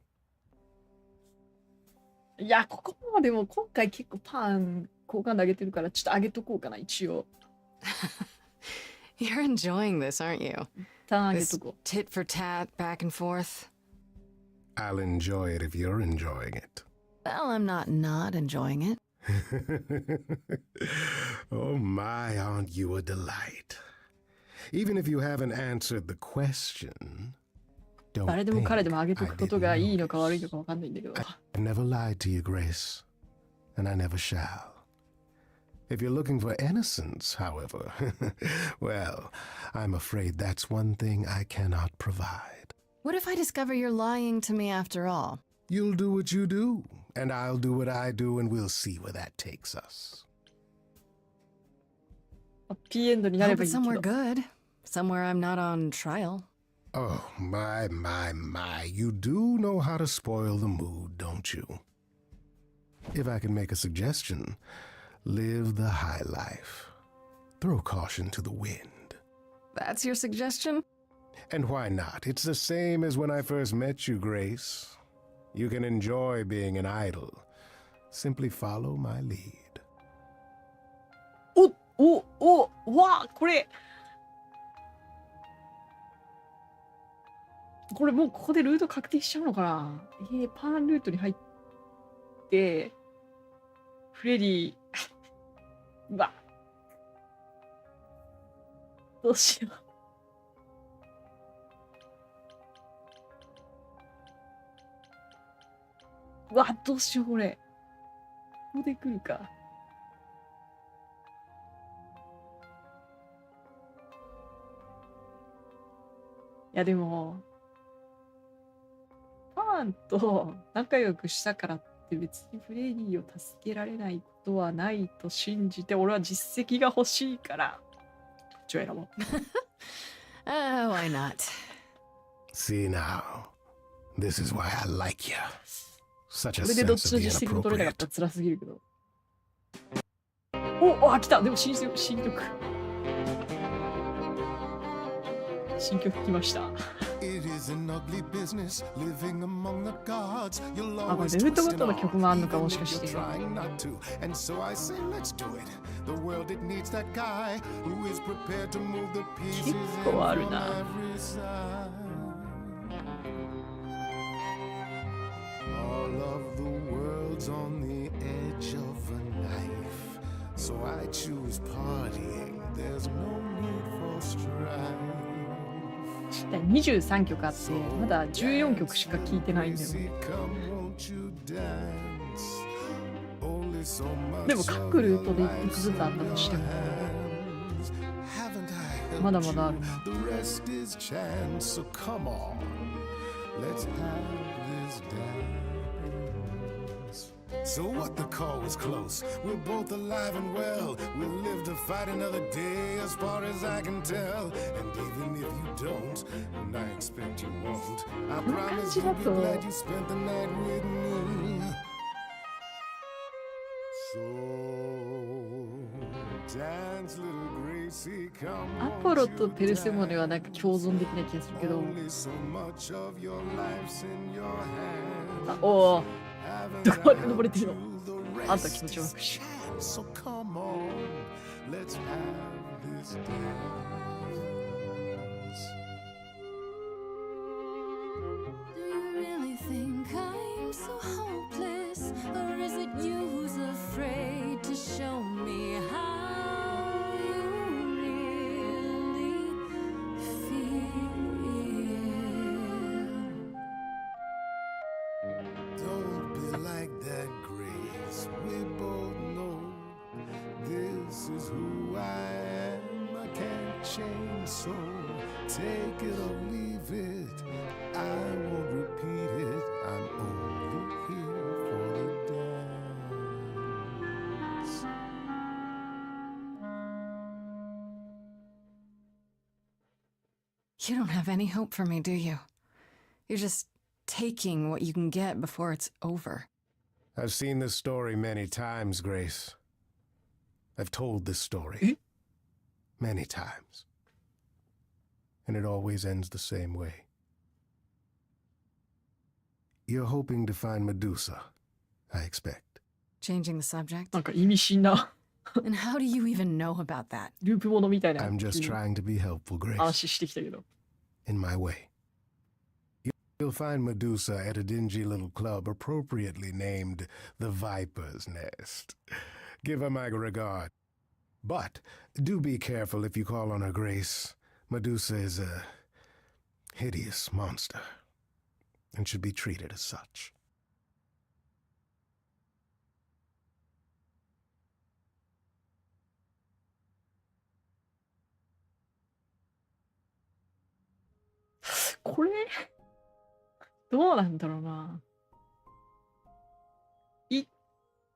いや、ここまでも今回結構パン好感度上げてるからちょっと上げとこうかな、一応。You're enjoying this, aren't you? 一旦上げ This とこう。 tit for tat, back and forth. I'll enjoy it if you're enjoying it. Well, I'm not enjoying it. Oh my, aren't you a delight? Even if you haven't answered the question, don't 誰でも think 彼でも上げと I くこと didn't がいい know. のか悪いのかわかんないんだけど。 I never lied to you, Grace, and I never shall. If you're looking for innocence, however, well, I'm afraid that's one thing I cannot provide. What if I discover you're lying to me after all? You'll do what you do, and I'll do what I do, and we'll see where that takes us. ハッピーエンドになれ Hope ばいい it's け somewhere ど。 good. Somewhere I'm not on trial. Oh, my. You do know how to spoil the mood, don't you? If I can make a suggestion, live the high life. Throw caution to the wind. That's your suggestion? And why not? It's the same as when I first met you, Grace. You can enjoy being an idol. Simply follow my lead. わあ、これもうここでルート確定しちゃうのかな。パーンルートに入ってフレディうわどうしよう。うわどうしようこれ。ここで来るか。いやでもパーンと仲良くしたからって別にフレディを助けられないことはないと信じて、俺は実績が欲しいからちょ選ぼう。Why not? See now, this is why I like you. Such a これでどっち sense の of the 実績も取れなかった inappropriate. ら辛すぎるけど。来た。でも新曲来ました。It is an ugly business living among the gods. You'll あ、これ always デブット twist ゴッ and ドの曲もあんのか all, も even しか if し you're て。 trying not to. And so I say, let's do it. The world, it needs that guy who is prepared to move the pieces in 結構ある from な。 every side. All of the world's on the edge of a knife. So I choose partying. There's no need for strife. 23曲あって、まだ14曲しか聴いてないんだよ。でも各ルートで1曲ずつあったとしても、まだまだあるな。So what, the call was close. We're both alive and well. We'll live to fight another day, as far as I can tell. And even if you don't, and I expect you won't, I promise you'll be glad you spent the night with me. So dance, little Gracie, come アポロとペルセモネはなんか共存できない気がするけど。 Only so much of your life's in your hands. あ、おお。どこまで登れてるの？あんた気持ちよくし。So come on, let's have this dance. Do you really think I'm so hopeless? Or is it you who's afraid to show me how you really feel? Don't be like that, Grace. We both know this is who I am. I can't change, so take it or leave it. I won't repeat it. I'm only here for the dance. You don't have any hope for me, do you? You're just taking what you can get before it's over. I've seen this story many times, Grace. I've told this story many times. And it always ends the same way. You're hoping to find Medusa, I expect. Changing the subject? なんか意味深な And how do you even know about that? ループものみたいな I'm just trying to be helpful, Grace. 話してきたけど。 In my way. You'll find Medusa at a dingy little club appropriately named the Viper's Nest. Give her my regard. But do be careful if you call on her, Grace. Medusa is a hideous monster and should be treated as such.これどうなんだろうな。一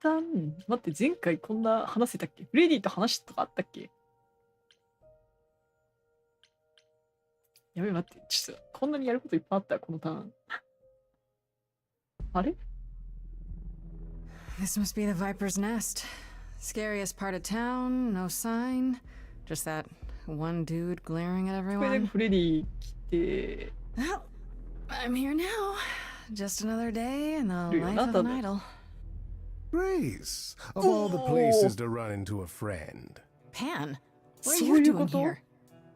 旦、待って、前回こんな話せたっけ？フレディと話とかあったっけ？やべえ、待って、ちょっと、こんなにやることいっぱいあった、このターン。あれ？ This must be the Viper's Nest. Scariest part of town, no sign. Just that one dude glaring at これで everyone. フレディ来て、 Well, I'm here now. Just another day in the Dude, life not of an the- idol. Grace, of all the places to run into a friend, Pan, what are そう you いう doing こと？ here?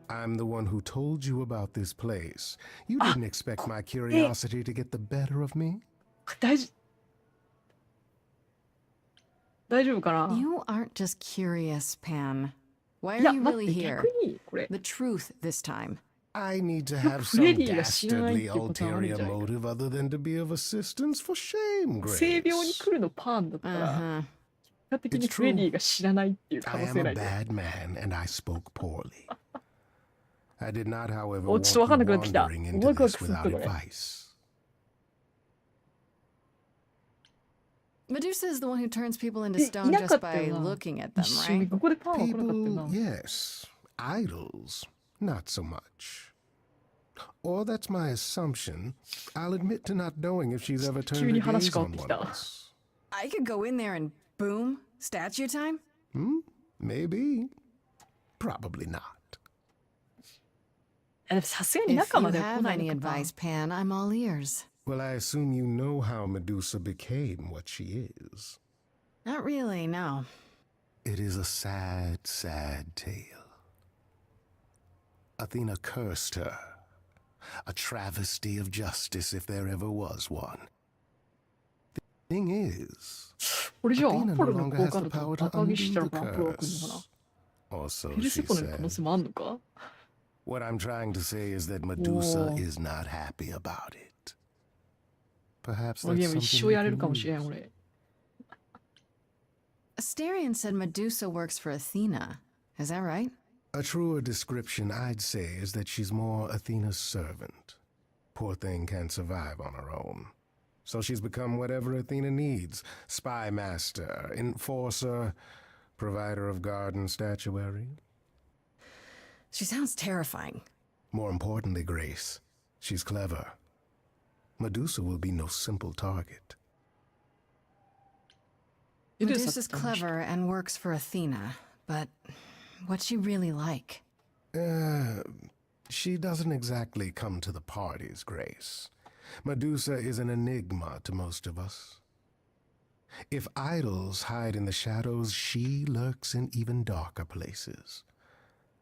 I'm the one who told you about this place. You didn't expect my curiosity to get the better of me? 大丈夫かな？ You aren't just curious, Pan. Why い are や、 you 待っ really て、 here? 逆に、これ。 The truth this time. I need to Look, have some Freddy が知らないって dastardly ことはあるん ulterior じゃないか。 motive other than to be of assistance. For shame, 性病に Grace. 来るのパンだったら、 Uh-huh. 結果的にフレディが知らないっていう可 I 能 am 性 a ないで。 bad man, and I spoke poorly. I did not, however, お、 want ちょっとわかんなくなってきた。 wandering into ワクワ this クする without とこれ。 advice. Medusa is the one who turns people into い stone なか just ったよ by な。 looking at them, 一瞬で right? ここでパンは来なかったよ People, な。 yes. Idols, not so much. Or that's my assumption. I'll admit to not knowing if she's ever 急 turned に her 話 gaze 変わっ on てき one た。 of us. I could go in there and boom, statue time? Maybe. Probably not. さすがに If 中 you までは来 have ない any のかな。 advice, Pan, I'm all ears. Well, I assume you know how Medusa became what she is. Not really, no. It is a sad, sad tale. Athena cursed her. A travesty of justice if there ever was one. The thing is, これじゃあ、ア Athena ポ no ロの longer 好 has 感 the 度 power と to 高木したら undo ア the ポロが来るのかな。 curse. Or so ペル she セポネの可能 said. 性もあんのか。 What I'm trying to say is that Medusa Whoa. is not happy about it. Perhaps このゲー that's ム一 something 生 you やれ can るかもしれん、 use. 俺。Asterion said Medusa works for Athena. Is that right? A truer description, I'd say, is that she's more Athena's servant. Poor thing can't survive on her own. So she's become whatever Athena needs. Spy master, enforcer, provider of garden statuary. She sounds terrifying. More importantly, Grace, she's clever. Medusa will be no simple target. Medusa's clever and works for Athena, but what's she really like? She doesn't exactly come to the parties, Grace. Medusa is an enigma to most of us. If idols hide in the shadows, she lurks in even darker places.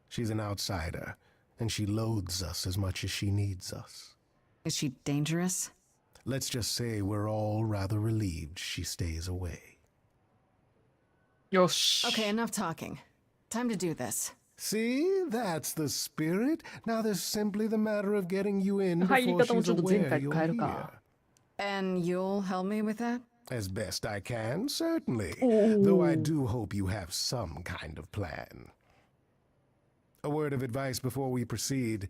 She's an outsider, and she loathes us as much as she needs us. Is she dangerous? Let's just say we're all rather relieved she stays away. よし。 Okay, enough talking. Time to do this. See, that's the spirit. Now there's simply the matter of getting you in 入り before 方も she's ちょっと前 aware 回 you're 変える here. か。 And you'll help me with that? As best I can, certainly. Ooh. Though I do hope you have some kind of plan. A word of advice before we proceed.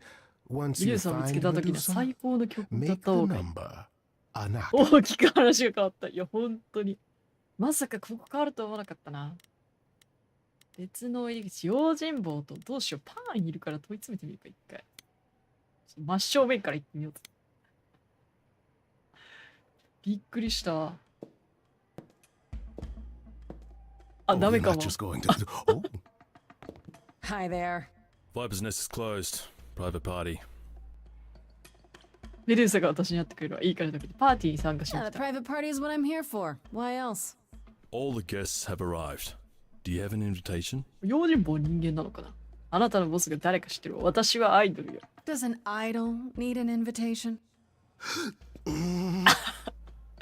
Once ミ you ルさん見つけ find た時に Medusa, 最高の曲歌っ make た the 方がいい。 number a knock. 大きく話が変わった。いや、本当に。まさかここ変わるとは思わなかったな。別の入り口、用心棒とどうしよう。パンいるから問い詰めてみるか、一回。真正面から行ってみようと。びっくりした。あ、 Oh, ダメ you're か not も。 just going to... Oh, Hi there. Viper's Nest is closed. Private party. メルーサが私に会ってくれるわ。いいからだけど、パーティーに参加しに Yeah, 来 the た。 private party is what I'm here for. Why else? All the guests have arrived. Do you have an invitation? 用心棒人間なのかな。あなたのボスが誰か知ってる。私はアイドルよ。Does an idol need an invitation?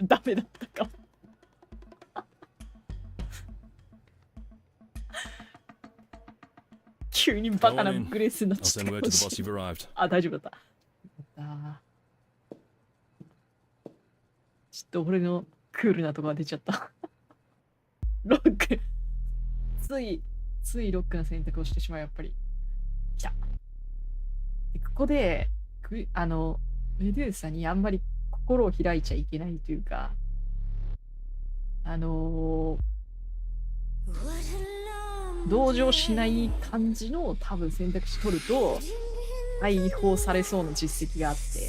ダメだったかも。急にバカなグレースになっ I'll ちゃっ send た word か to も the し boss れない。 you've arrived. あ、大丈夫だった。ちょっと俺のクールなとこが出ちゃった。ロック。ついロックな選択をしてしまう、やっぱり。来た。でここで、メデューサにあんまり心を開いちゃいけないというか、同情しない感じの多分選択肢取ると解放されそうな実績があって、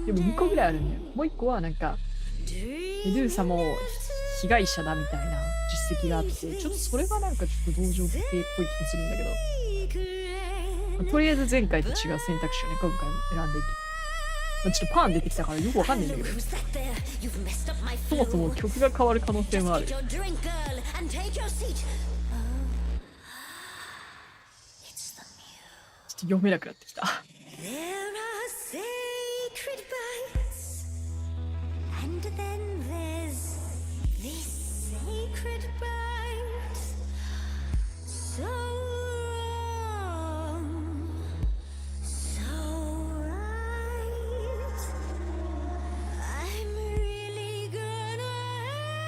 でも2個ぐらいあるんだよ。もう1個はなんかメドゥーサも被害者だみたいな実績があって、ちょっとそれはなんかちょっと同情系っぽい気もするんだけど、とりあえず前回と違う選択肢をね今回も選んでいく。ちょっとパン出てきたからよくわかんないんだけど、そもそも曲が変わる可能性もある。ちょっと読めなくなってきた。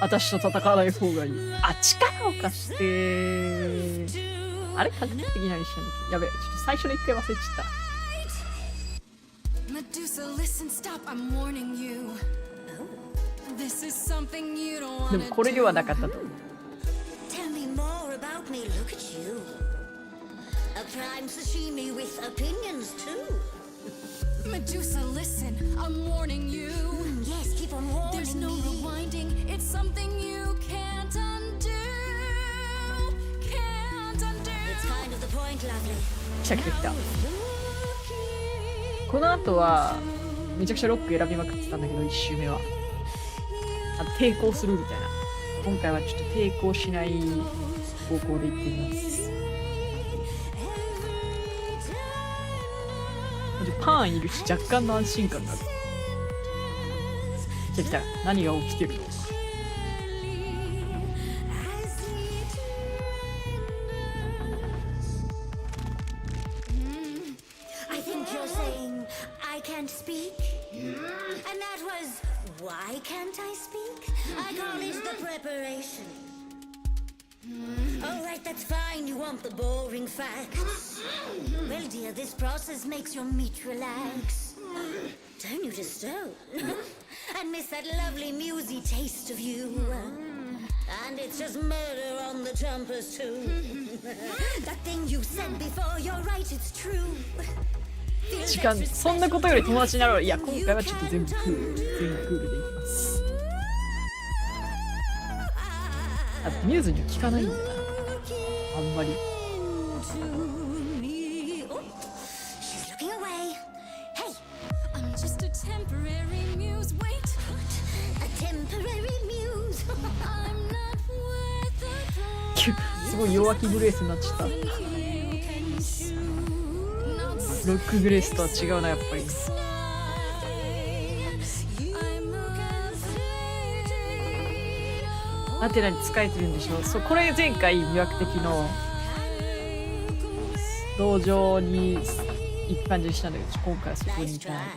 私と戦わない方がいい。あ、力を貸して。あれ、確定的に何したんだっけ。やべえ、ちょっと最初の一回忘れちゃった。Medusa, listen, stop, I'm warning you. This is something you don't want to do. でもこれではなかったと。Tell me more about me, look at you. A prime sashimi with opinions too. Medusa, listen, I'm warning you. Yes, keep on warning There's no me. rewinding, it's something you can't undo. Can't undo. It's kind of the point, lovely. 来た来た来た。この後はめちゃくちゃロック選びまくってたんだけど、1周目は抵抗するみたいな。今回はちょっと抵抗しない方向でいってみます。パンいるし若干の安心感がある。来た。何が起きてるの？I think you're saying I can't speak, and that was why can't I speak? I call it the preparation. All right, that's fine. You want the boring facts? Well, dear, this process makes your meat relax. Turn you to stone and miss that lovely musy taste of you. And it's just murder on the jumpers too. That thing you said before, you're right, it's true. 時間、そんなことより友達になろう。いや、今回はちょっと全部クールでいきます。ミューズには聞かないんだな、あんまり。すごい弱気グレースになっちゃった。ロックグレースとは違うな、やっぱり。アテナに使えてるんでしょ。そう、これ前回魅惑的の道場に行く感じにしたんだけど、今回はそこに行かない。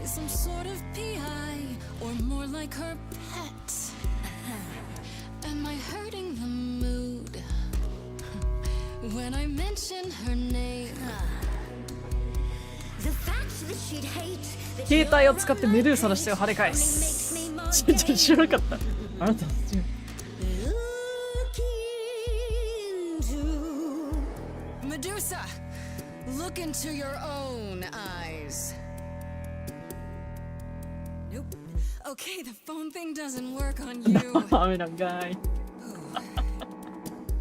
Some sort of PI, or more like her pet. Am I hurting the mood when I mention her name? The fact that she'd hate that 携帯を使ってメドゥーサの視線を跳ね返す。知らなかった。あなたたち。Medusa, look into your own eyes. Nope. Okay, the phone thing doesn't work on you. ダメなんかい。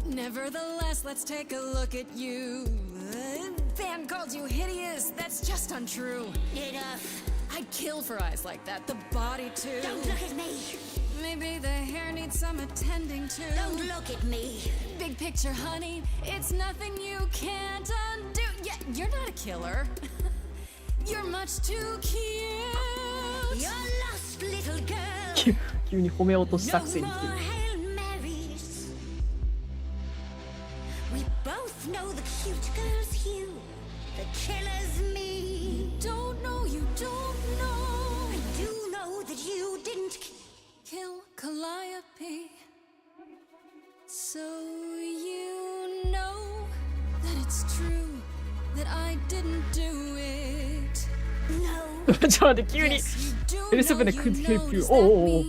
Nevertheless, let's take a look at you. Fan called you hideous. That's just untrue. Enough. I'd kill for eyes like that. The body too. Don't look at me. Maybe the hair needs some attending to. Don't look at me. Big picture, honey. It's nothing you can't undo. Yeah, you're not a killer. You're much too cute. You're lost, little girl. 急に褒め落とし作戦に来てる。 We both know the cute girl's you. The killer's me. Don't know, you don't know. I do know that you didn't kill Calliope. So you know that it's true that I didn't do it. No. ちょっと待って、急にエルセブンでクリップ。おお。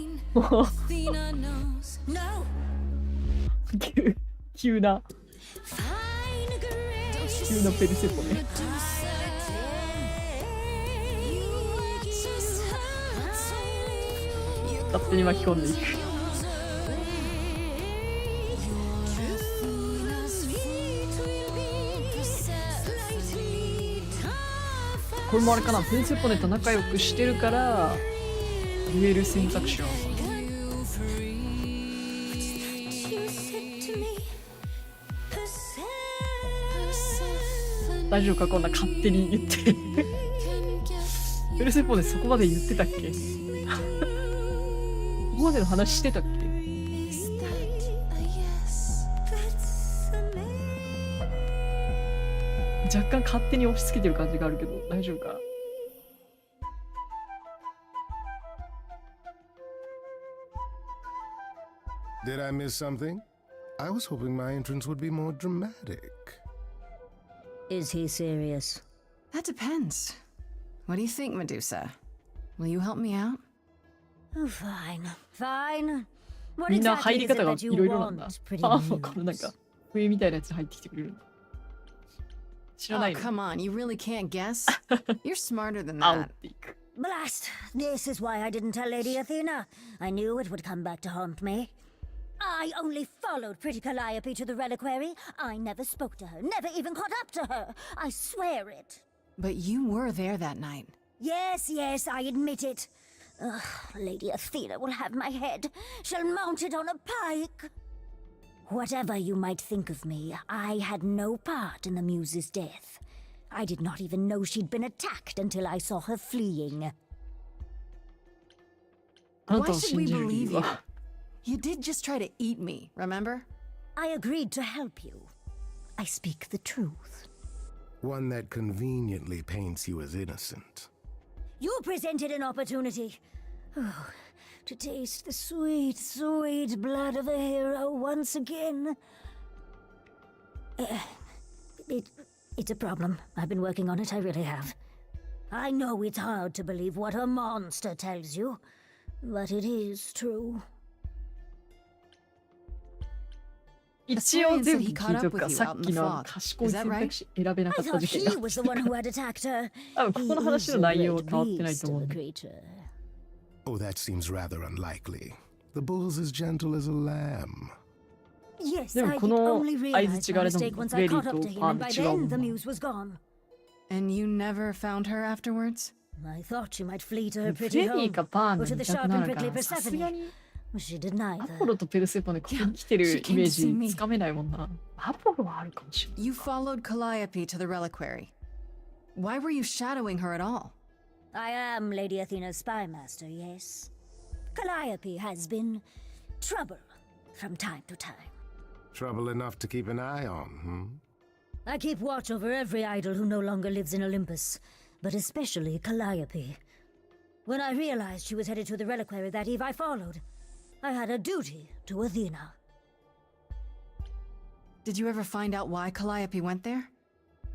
急なペルセポネ。勝手に巻き込んでいく。これもあれかな、ペルセポネと仲良くしてるから言える選択肢は大丈夫か、こんな勝手に言ってペルセポネそこまで言ってたっけここまでの話してたっけ。若干勝手に押し付けてる感じがあるけど大丈夫か。Did I miss something? I was hoping my entrance would be more dramatic. Is he serious? That depends. What do you think, Medusa? Will you help me out? Oh, fine. Fine. What みんな入 exactly り is it 方が that い you ろいろなんだ。 want, pretty あ、 muse? これなんか冬みたいなやつ入ってきてくれるんだ。知らない Oh, の come on. You really can't guess? You're smarter than 煽っ that. ていく。 Blast! This is why I didn't tell Lady Athena. I knew it would come back to haunt me. I only followed pretty Calliope to the reliquary. I never spoke to her, never even caught up to her. I swear it. But you were there that night. Yes, yes, I admit it. Ugh, Lady Athena will have my head. She'll mount it on a pike. Whatever you might think of me, I had no part in the Muse's death. I did not even know she'd been attacked until I saw her fleeing. あなた Why を should 信 we じる理 believe 由 you? は。You did just try to eat me, remember? I agreed to help you. I speak the truth. One that conveniently paints you as innocent. You presented an opportunity. Oh, to taste the sweet, sweet blood of a hero once again. It's a problem. I've been working on it, I really have. I know it's hard to believe what a monster tells you, but it is true. 一応全部聞いとくか。さっきの賢い選択肢選べなか I った thought 事件 he が。 was the one who had attacked her. 多分ここの話の内容は変わってないと思うんで。 Oh, that seems rather unlikely. The bull's as gentle as a lamb. Yes, でも I この only 相 realized 槌 my があれだも mistake ん。 once レ I ディ caught up と to him, パ and ン by 違うも then ん the な。 muse was gone. And you never found her afterwards? I thought she might flee to her フ pretty レディ home, かパン or に to the 見たく sharp な and るか prickly ら、さすが Persephone. に She did ア neither. ポロとペルセポネここに来てる she イ came メー to see ジ me. つかめないもんな。アポロはあるかもしれない。 You followed Calliope to the reliquary. Why were you shadowing her at all? I am Lady Athena's spy master, yes. Calliope has been trouble from time to time. Trouble enough to keep an eye on, I keep watch over every idol who no longer lives in Olympus, but especially Calliope. When I realized she was headed to the reliquary that eve, I followed. I had a duty to Athena. Did you ever find out why Calliope went there?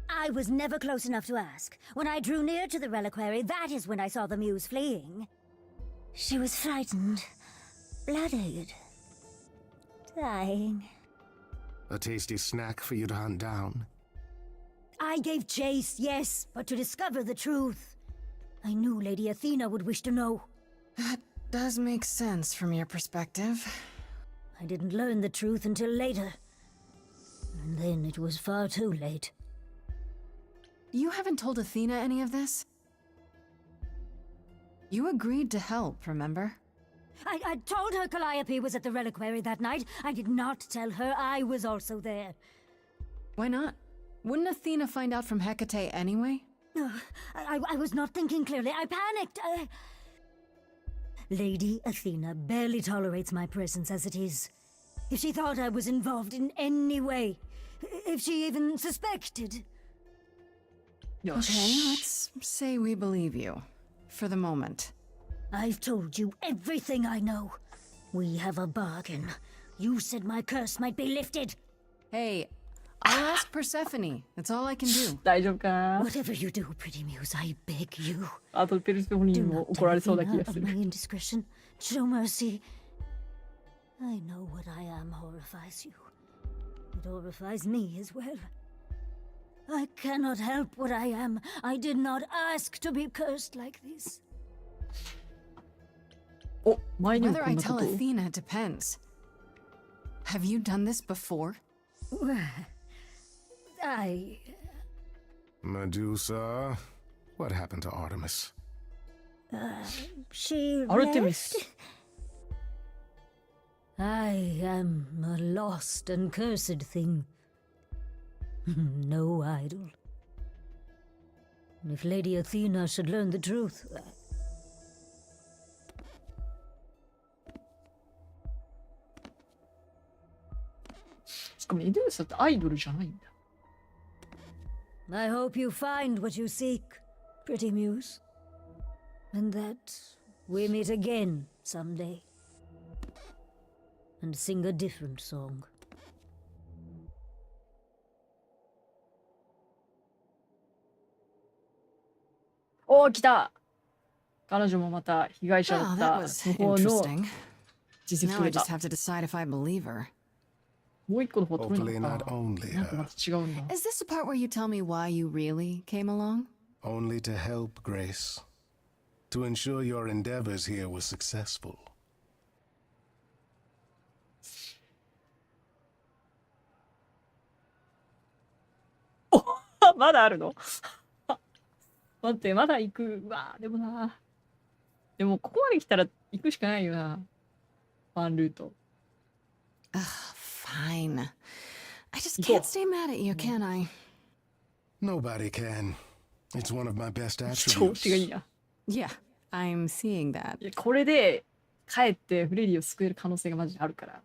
I was never close enough to ask. When I drew near to the reliquary, that is when I saw the muse fleeing. She was frightened, bloodied, dying. A tasty snack for you to hunt down. I gave chase, yes, but to discover the truth. I knew Lady Athena would wish to know. That does make sense from your perspective. I didn't learn the truth until later. And then it was far too late. You haven't told Athena any of this? You agreed to help, remember? I told her Calliope was at the reliquary that night. I did not tell her I was also there. Why not? Wouldn't Athena find out from Hecate anyway? I was not thinking clearly. I panicked. Lady Athena barely tolerates my presence as it is. If she thought I was involved in any way, if she even suspected... Okay, let's say we believe you. For the moment. I've told you everything I know. We have a bargain. You said my curse might be lifted. Hey, I'll ask Persephone. That's all I can do. 大丈夫か Whatever you do, pretty muse, I beg you. あとペルセポネに Do も not 怒ら tell れそうな気 Athena がす of る。 my indiscretion. Show mercy. I know what I am horrifies you. It horrifies me as well. I cannot help what I am. I did not ask to be cursed like this. お、前にも Whether こ I んなこ tell とを。 Athena depends. Have you done this before? I... Medusa, what happened to Artemis? She Artemis. left? I am a lost and cursed thing. No idol. If Lady Athena should learn the truth... しかもメデューサってアイドルじゃないんだ。 I hope you find what you seek, pretty muse. And that we meet again someday. And sing a different song. おー、来た。彼女もまた被害者だ Oh, った that was 向こうの interesting. 実績 Now 取 I れた just。have to decide if I believe her. もう一個の方取る Hopefully の not かな。 only なんかま her. た違うんだ。 Is this the part where you tell me why you really came along? Only to help, Grace. To ensure your endeavors here were successful. まだあるの待って、まだ行く。うわでもな。でも、ここまで来たら行くしかないよな。ファンルート。Fine. I just can't stay mad at you, can I? Nobody can. It's one of my best 調子がいい attributes. な。Yeah, I'm seeing that. いやこれで帰ってフレディを救える可能性がマジであるから。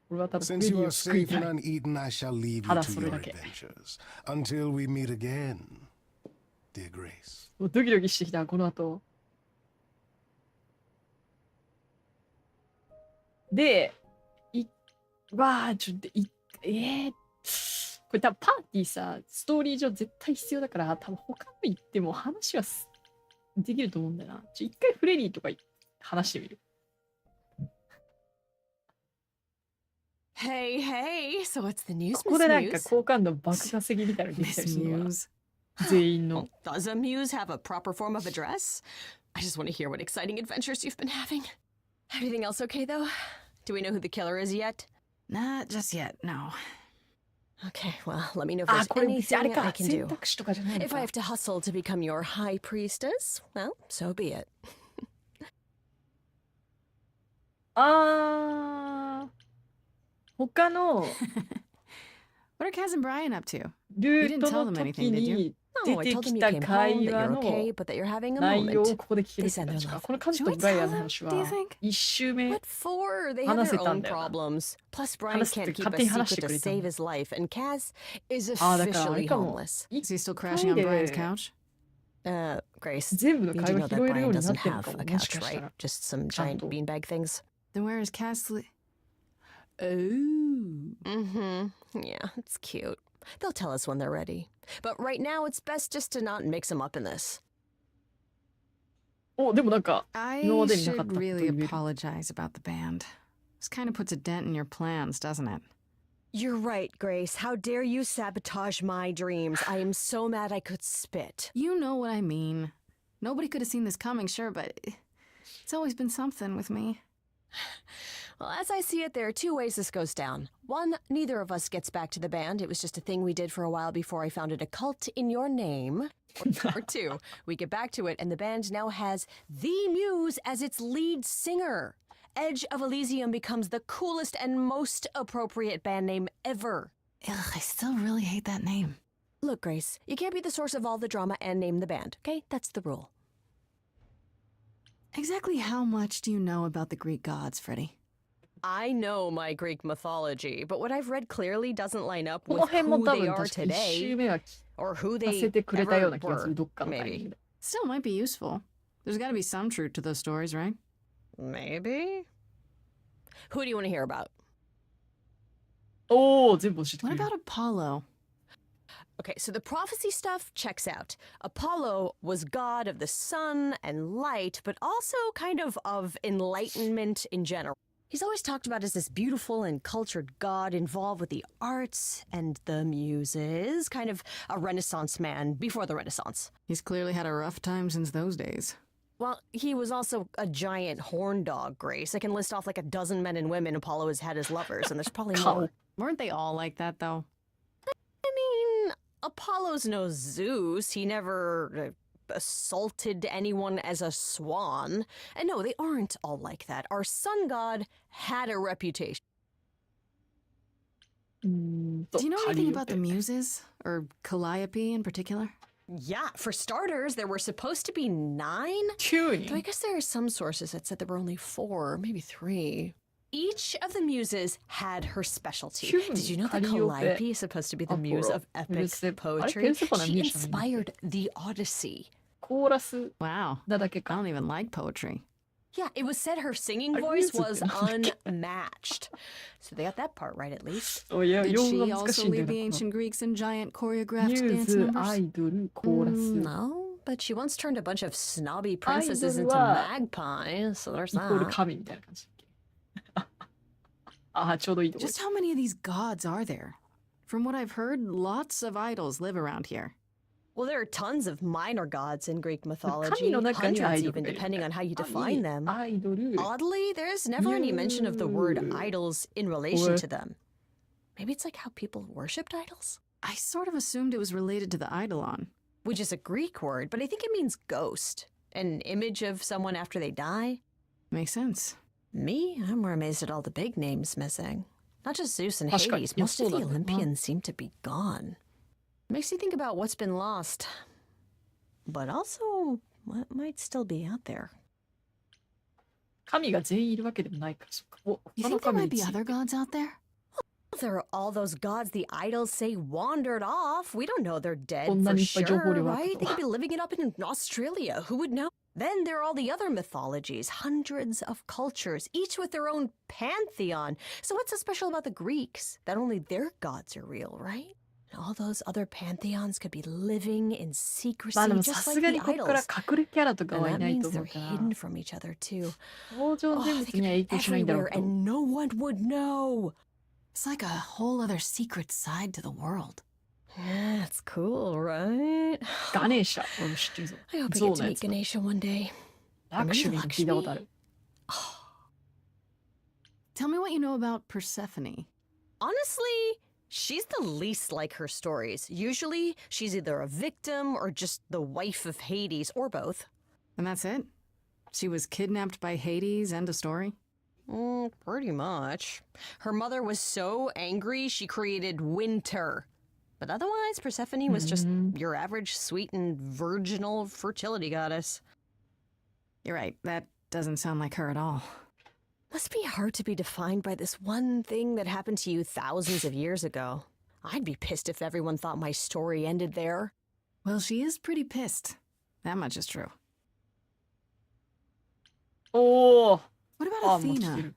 俺は多分フレ Since デ you ィ are を救い safe たい。 and uneaten, I shall leave you ただ to それ your だけ。 adventures. Until we meet again, dear Grace. もうドキドキしてきた、この後。で、ちょっと、これ多分パーティーさ、ストーリー上絶対必要だから、多分他の行っても話はできると思うんだよな。一回フレディとか話してみる。Hey, hey, so what's the news, ここで Miss なんか Muse? 好感度爆稼ぎみたいなのできた Miss りするのかな。 Muse. 全員の。 Does a muse have a proper form of address? I just want to hear what exciting adventures you've been having. Everything else okay, though? Do we know who the killer is yet? Not just yet, no. Okay, well, let me know if あ、 there's これあれ anything か、 I can 選 do. 択肢とかじゃないの If I か have。to hustle to become your high priestess, well, so be it. 他の What are Kaz and Brian up to? ル You ー didn't ト tell の them 時 anything, did you? に No, 出 I て told them き you た came 会 home, that 話 you're の okay, but that you're having a 内容を moment. ここで聞ける They って said 感 they're じか。 love. このカジ Should と we ブライア tell ンの them, 話 do you は think? 一周目 What for? They have 話せ their たん own だよな。 problems. Plus, Brian 話すって can't keep 勝 a 手に話し secret てく to れたん save だ。 his life, and Kaz is ああ、だからあれ officially かも。 homeless. 一 Is he still 回 crashing on Brian's で couch? Grace, 全部の you 会 do 話 know 拾 that えるよう Brian にな doesn't ってるの have か a も。もし couch, かした right? ら。 Just some ちゃん giant と。 beanbag things. Then where is Kaz sleep? Oh. Yeah, it's cute. They'll tell us when they're ready. But right now, it's best just to not mix them up in this. お、でもなんか、 I 今までになかった should こと言 really える。 apologize about the band. This kind of puts a dent in your plans, doesn't it? You're right, Grace. How dare you sabotage my dreams? I am so mad I could spit. You know what I mean. Nobody could have seen this coming, sure, but it's always been something with me. Well, as I see it, there are two ways this goes down. One, neither of us gets back to the band. It was just a thing we did for a while before I founded a cult in your name. Or two, we get back to it and the band now has the Muse as its lead singer. Edge of Elysium becomes the coolest and most appropriate band name ever. Ugh, I still really hate that name. Look, Grace, you can't be the source of all the drama and name the band, okay? That's the rule. Exactly how much do you know about the Greek gods, Freddie? I know my Greek mythology, but what I've read clearly doesn't line up こ with の辺も who 多 they 分 are 確か一周 today 目は or who 聞か they せてくれたよう ever な気がする。 were, どっかのタイミン maybe. グで。 Still might be useful. There's gotta be some truth to those stories, right? Maybe? Who do you want to hear about? おー、全部教えてく What れる。 about Apollo? Okay, so the prophecy stuff checks out. Apollo was god of the sun and light, but also kind of enlightenment in general. He's always talked about as this beautiful and cultured god involved with the arts and the muses, kind of a Renaissance man before the Renaissance. He's clearly had a rough time since those days. Well, he was also a giant horn dog, Grace. I can list off like a dozen men and women Apollo has had as lovers, and there's probably more. Weren't they all like that, though? I mean, Apollo's no Zeus. He never assaulted anyone as a swan. And no, they aren't all like that. Our sun god had a reputation. Do you know anything about the muses? Or Calliope in particular? Yeah, for starters, there were supposed to be 9. 9 Though I guess there are some sources that said there were only 4, maybe 3. Each of the muses had her specialty. Did you know that Calliope is supposed to be the muse of epic poetry? She inspired the Odyssey. コーラス Wow. なだけ I か。 don't even like poetry. Yeah, it was said her singing voice was unmatched. So they got that part right at least. おいや、 Did 用 she 語が難 also しいんだよ lead the な。 ancient Greeks in giant choreographed ミュー dance ズ、ア numbers? イドル、コーラス。 No, but she once turned a bunch of snobby princesses into Idolは magpies, so there's イコール that. 神みたいな感じ。ああ、ちょうどいいところ。 Just how many of these gods are there? From what I've heard, lots of idols live around here. Well, there are tons of minor gods in Greek 神 mythology, の中にアイ hundreds ドル even, がいる depending on how you define them. アイドル。 Oddly, there's never any mention of the word idols in relation to them. Maybe it's like how people worshipped idols? I sort of assumed it was related to the eidolon. Which is a Greek word, but I think it means ghost. An image of someone after they die. Makes sense. Me, I'm more amazed at all the big names missing. Not just Zeus and 確かに。 Hades, most of the そうだね。 Olympians seem to be gone. Makes you think about what's been lost. But also, what might still be out there. 神が全員いるわけでもないから、そっか。お、 You 他の think there 神 might に be ついて other gods out there? There are all those gods the idols say wandered off. We don't know they're dead こんな for にいっぱい情報 sure, 量があった right? と They は。 could be living it up in Australia. Who would know? Then there are all the other mythologies, hundreds of cultures, each with their own pantheon. So what's so special about the Greeks? That only their gods are real, right? And all those other pantheons could be living in secrecy, まあでもさ just す like が the にここから idols. 隠れキャラとか And はい that ないと means 思 they're うから、 hidden from each other too. 登場人 Oh, 物 they could には be 影響しないんだろ everywhere うと。 and no one would know. It's like a whole other secret side to the world. That's cool, right? ガネーシャ。俺も知ってるぞ。 I hope I 象 get の to や meet つ。 Ganesha one day. ラクシュミー聞いたことある。 Tell me what you know about Persephone. Honestly, she's the least like her stories. Usually, she's either a victim or just the wife of Hades, or both. And that's it? She was kidnapped by Hades, end of story? Pretty much. Her mother was so angry, she created winter. But otherwise, Persephone was just your average sweet and virginal fertility goddess. You're right, that doesn't sound like her at all. Must be hard to be defined by this one thing that happened to you thousands of years ago. I'd be pissed if everyone thought my story ended there. Well, she is pretty pissed. That much is true. おー。 What about あ、もう知って Athena? る。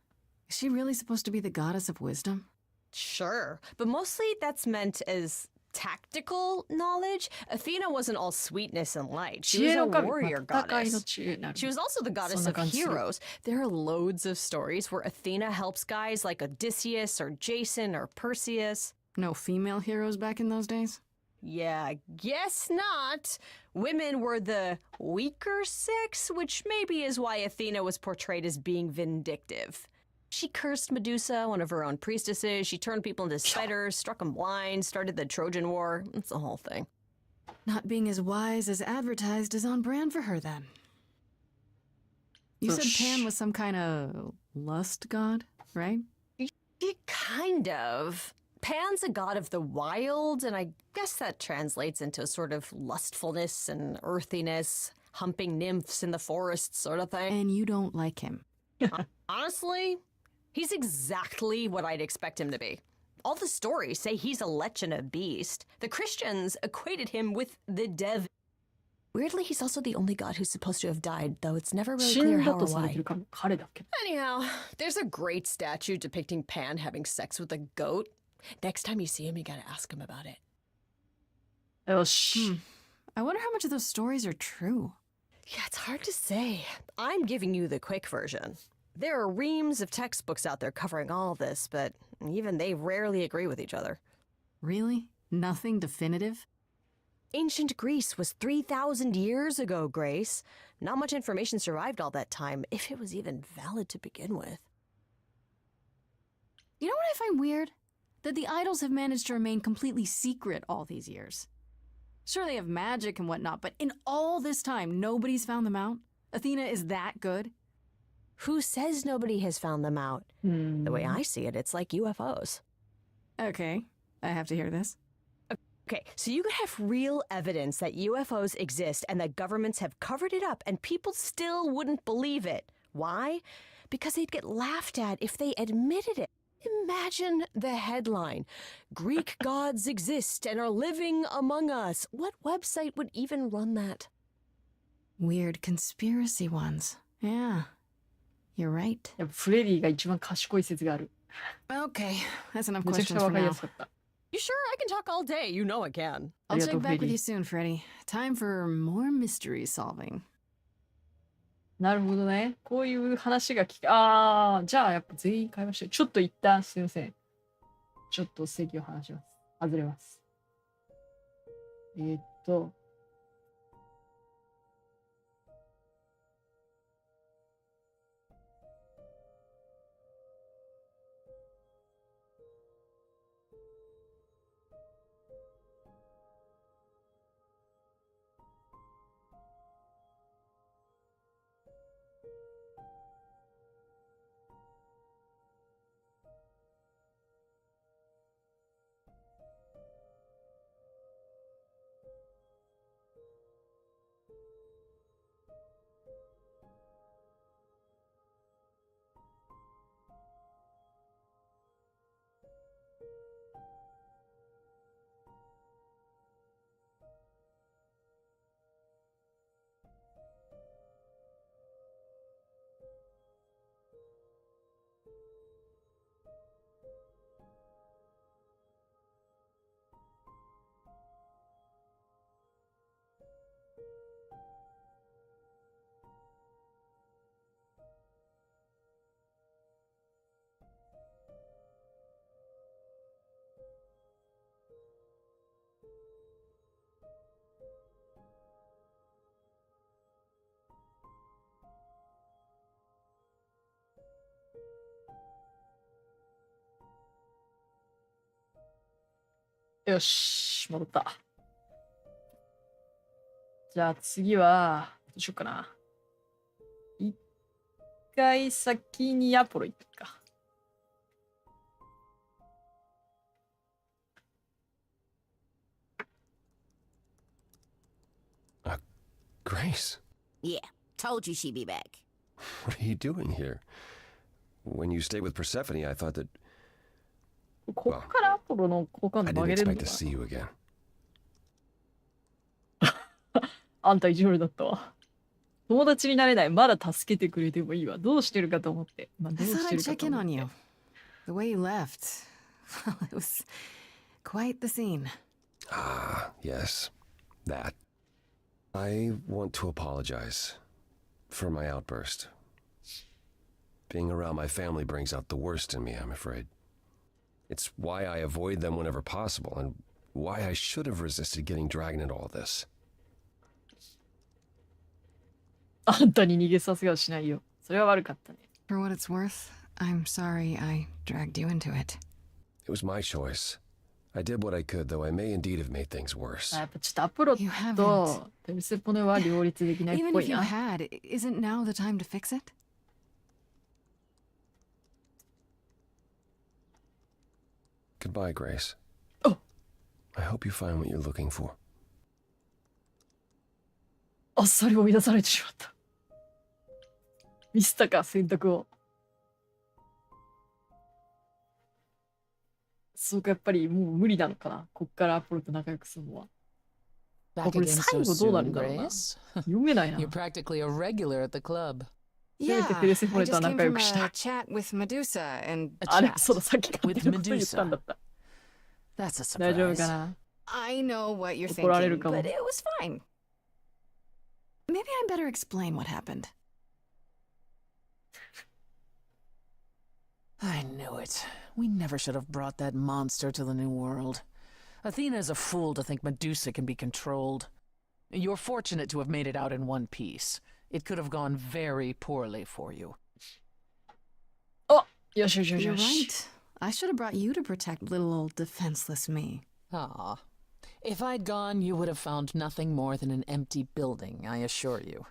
Is she really supposed to be the goddess of wisdom? Sure, but mostly that's meant as tactical knowledge. Athena wasn't all sweetness and light. She 知 was 恵 a の神。 warrior まあ戦いの goddess. 知恵になる。 She was also the goddess そんな of 感じする。 heroes. There are loads of stories where Athena helps guys like Odysseus or Jason or Perseus. No female heroes back in those days? Yeah, guess not. Women were the weaker sex, which maybe is why Athena was portrayed as being vindictive. She cursed Medusa, one of her own priestesses. She turned people into spiders, struck them blind, started the Trojan War. It's the whole thing. Not being as wise as advertised is on brand for her then. You So said Pan was some kind of lust god, right? Kind of. Pan's a god of the wild, and I guess that translates into a sort of lustfulness and earthiness, humping nymphs in the forest sort of thing. And you don't like him. Honestly, he's exactly what I'd expect him to be. All the stories say he's a lech and a beast. The Christians equated him with the devil. Weirdly, he's also the only god who's supposed to have died, though it's never really 死 clear んだ how と or されて why. る彼だけど。 Anyhow, there's a great statue depicting Pan having sex with a goat. Next time you see him, you gotta ask him about it. よし。 I wonder how much of those stories are true. Yeah, it's hard to say. I'm giving you the quick version. There are reams of textbooks out there covering all this, but even they rarely agree with each other. Really? Nothing definitive? Ancient Greece was 3,000 years ago, Grace. Not much information survived all that time, if it was even valid to begin with. You know what I find weird? That the idols have managed to remain completely secret all these years. Sure, they have magic and whatnot, but in all this time, nobody's found them out? Athena is that good? Who says nobody has found them out? The way I see it, it's like UFOs. Okay, I have to hear this. Okay, so you could have real evidence that UFOs exist and that governments have covered it up and people still wouldn't believe it. Why? Because they'd get laughed at if they admitted it. Imagine the headline. Greek gods exist and are living among us. What website would even run that? Weird conspiracy ones. Yeah, you're right. やっぱフレディが一番賢い説がある。 Okay, that's enough めちゃくちゃ questions わ for かり now. やすかった。 You sure? I can talk all day. You know I can. I'll check back with Freddy. you soon, Freddy. Time for more mystery solving. なるほどね。こういう話がああ、じゃあやっぱ全員会話してる。ちょっと一旦すいません。ちょっと席を離します。外れます。よし、戻った。じゃあ次は、どうしようかな。一回先にアポロ行くか。Grace? Yeah, told you she'd be back. What are you doing here? When you stayed with Persephone, I thought that... こっからアポロの好感 I 度上 didn't げれる expect の to か see you again. あんた意地悪だったわ。友達になれない。まだ助けてくれてもいいわ。どうしてるかと思って。まあ、ど I う thought して I'd るか check と in 思っ on て。you. The way you left. Well, it was quite the scene. Ah, yes. That. I want to apologize for my outburst. Being around my family brings out the worst in me, I'm afraid. It's why I avoid them whenever possible, and why I should have resisted getting dragged into all this. あんたに逃げさせはしないよ。それは悪かったね。For what it's worth, I'm sorry I dragged you into it. It was my choice. I did what I could, though I may indeed have made things worse. やっぱちょっとアポロ You haven't. とペルセポネは両立できないっ Even ぽ if い you な。 had, isn't now the time to fix it? Goodbye, Grace. Oh. I hope you find what you're looking for. あっさり追い出されてしまった。ミスったか、選択を。そうか、やっぱりもう無理なのかな。こっからアポロと仲良くするのは。あ、 Back これ again 最 so 後どうなる soon, んだろうな。 Grace. 読めないな。 You're practically a regular at the club. Yeah, Persephone I と just は came 仲良 from くした a。chat with Medusa and... A あれ、 chat そうだ、さっき勝 with 手なこと言ったんだった。 That's a 大丈夫 surprise. かな。 I know what you're 怒られる thinking, かも。 but it was fine. Maybe I better explain what happened. I knew it. We never should have brought that monster to the New World. Athena is a fool to think Medusa can be controlled. You're fortunate to have made it out in one piece. It could have gone very poorly for you. あ、よしよしよし You're よし。 right. I should have brought you to protect little old defenseless me. Ah. If I'd gone, you would have found nothing more than an empty building, I assure you.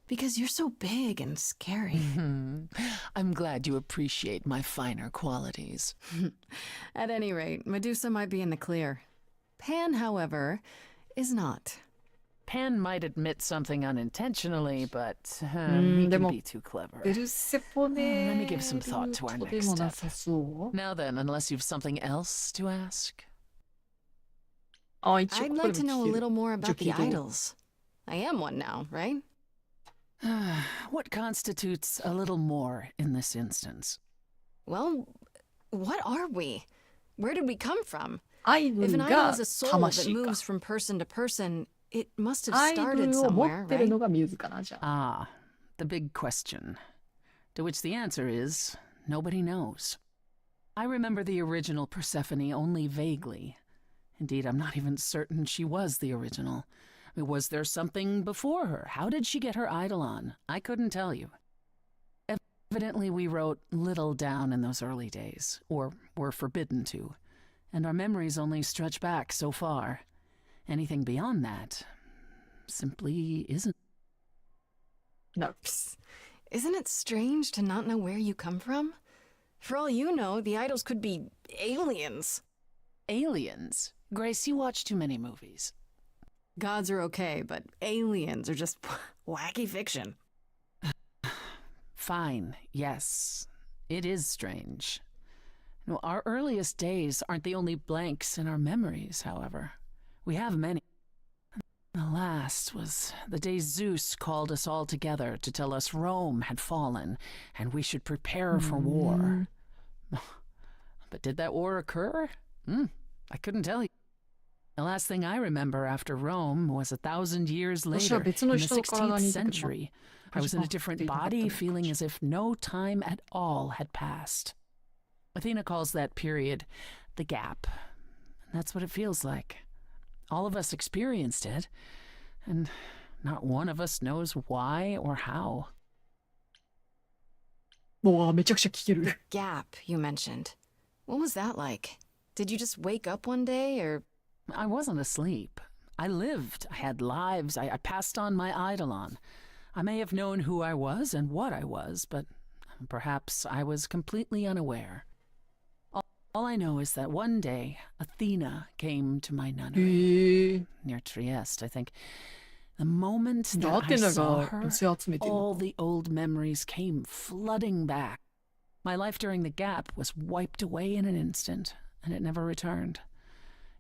Because you're so big and scary. I'm glad you appreciate my finer qualities. At any rate, Medusa might be in the clear. Pan, however, is not. Pan might admit something unintentionally, but he で can も be too clever. ペルセポネ Let me give some thought to our ルートで next もな step. さそう。 Now then, unless you've something else to ask. あ、一応 I'd ここ like で to も know 聞 a ける。 little more 一応 about the 聞いておこう。 idols. I am one now, right? What constitutes a little more in this instance? Well, what are we? Where did we come from? アイド If ル an idol が is a soul that 魂か。 moves from person to person, it must have アイド started ルを持 somewhere, ってる right? のがミューズかな、じゃあ。 Ah, the big question. To which the answer is, nobody knows. I remember the original Persephone only vaguely. Indeed, I'm not even certain she was the original. I mean, was there something before her? How did she get her eidolon? I couldn't tell you. Evidently, we wrote little down in those early days, or were forbidden to, and our memories only stretch back so far. Anything beyond that simply isn't. No. Isn't it strange to not know where you come from? For all you know, the idols could be aliens. Aliens? Grace, you watch too many movies. Gods are okay, but aliens are just wacky fiction. Fine, yes. It is strange. No, our earliest days aren't the only blanks in our memories, however. We have many. The last was the day Zeus called us all together to tell us Rome had fallen and we should prepare for war. But did that war occur? I couldn't tell you. The last thing I remember after Rome was 1,000 years later, in the 16th century. I was in a different body, feeling as if no time at all had passed. Athena calls that period the gap. And that's what it feels like. All of us experienced it, and not one of us knows why or how. The gap you mentioned. What was that like? Did you just wake up one day, or...? I wasn't asleep. I lived. I had lives. I passed on my eidolon. I may have known who I was and what I was, but perhaps I was completely unaware. All I know is that one day, Athena came to my nunnery, near Trieste, I think. The moment that I saw her, all the old memories came flooding back. My life during the gap was wiped away in an instant, and it never returned.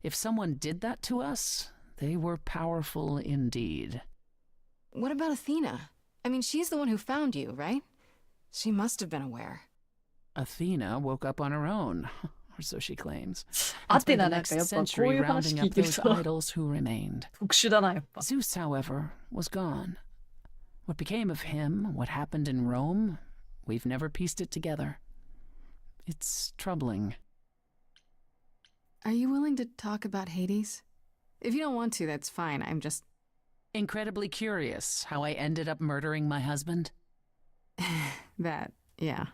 If someone did that to us, they were powerful indeed. What about Athena? I mean, she's the one who found you, right? She must have been aware. Athena woke up on her own, or so she claims. And spent the next century rounding up those idols who remained. Zeus, however, was gone. What became of him, what happened in Rome, we've never pieced it together. It's troubling. Are you willing to talk about Hades? If you don't want to, that's fine. I'm just... Incredibly curious how I ended up murdering my husband. That, yeah.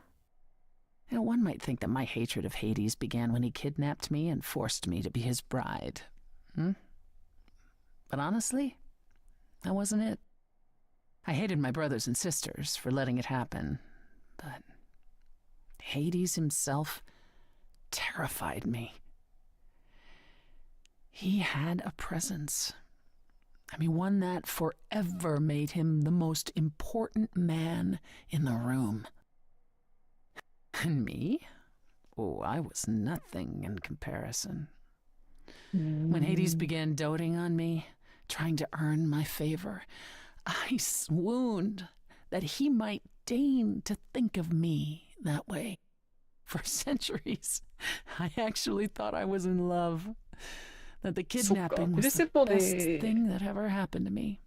You know, one might think that my hatred of Hades began when he kidnapped me and forced me to be his bride. But honestly, that wasn't it. I hated my brothers and sisters for letting it happen, but Hades himself terrified me. He had a presence. I mean, one that forever made him the most important man in the room. And me? Oh, I was nothing in comparison. When Hades began doting on me, trying to earn my favor, I swooned that he might deign to think of me that way. For centuries, I actually thought I was in love. That the kidnapping was the best thing that ever happened to me.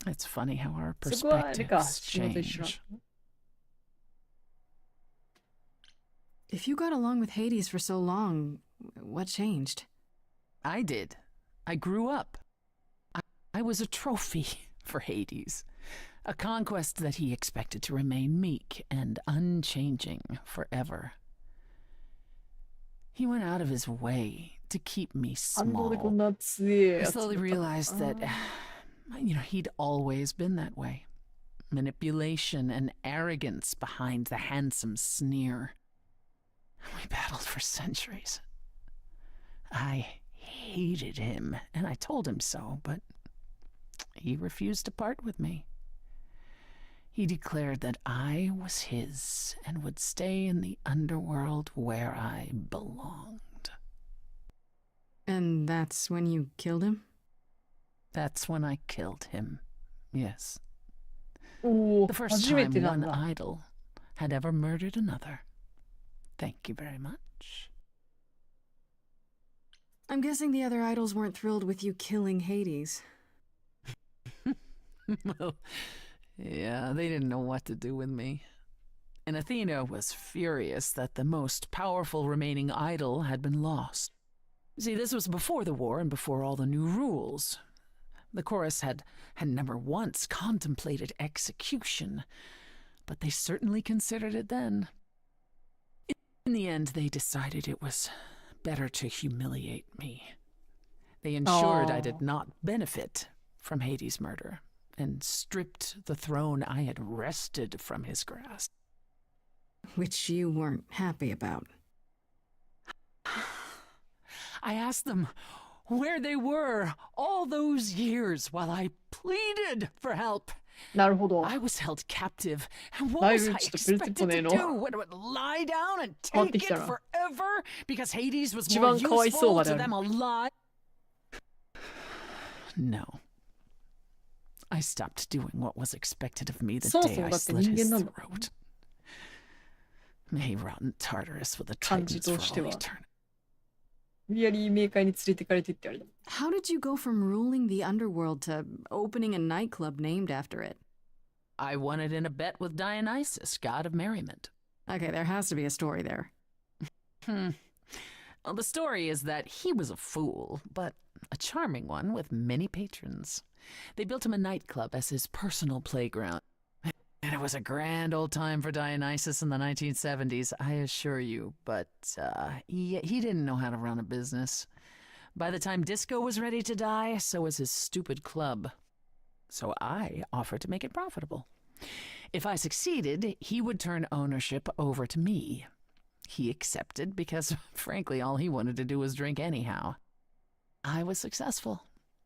It's funny how our perspectives change. If you got along with Hades for so long, what changed? I did. I grew up. I was a trophy for Hades. A conquest that he expected to remain meek and unchanging forever. He went out of his way to keep me small. I slowly realized that, he'd always been that way. Manipulation and arrogance behind the handsome sneer. We battled for centuries. I hated him, and I told him so, but he refused to part with me. He declared that I was his and would stay in the underworld where I belonged. And that's when you killed him? That's when I killed him, yes. The first time one idol had ever murdered another. Thank you very much. I'm guessing the other idols weren't thrilled with you killing Hades. Well, yeah, they didn't know what to do with me. And Athena was furious that the most powerful remaining idol had been lost. See, this was before the war and before all the new rules. The chorus had never once contemplated execution, but they certainly considered it then. In the end, they decided it was better to humiliate me. They ensured I did not benefit from Hades' murder and stripped the throne I had wrested from his grasp. Which you weren't happy about. I asked them where they were all those years while I pleaded for help. なるほど。 I was held captive. And what was I expected to do? What, lie down and take it forever? Because Hades was more useful to them alive? No. I stopped doing what was expected of me the day I slit his throat. May rotten Tartarus with the Titans for all eternity. 無理やり冥界に連れてかれてってあれだ。 How did you go from ruling the underworld to opening a nightclub named after it? I won it in a bet with Dionysus, god of merriment. Okay, there has to be a story there. Well, the story is that he was a fool, but a charming one with many patrons. They built him a nightclub as his personal playground. And it was a grand old time for Dionysus in the 1970s, I assure you. But he didn't know how to run a business. By the time disco was ready to die, so was his stupid club. So I offered to make it profitable. If I succeeded, he would turn ownership over to me. He accepted because, frankly, all he wanted to do was drink anyhow. I was successful.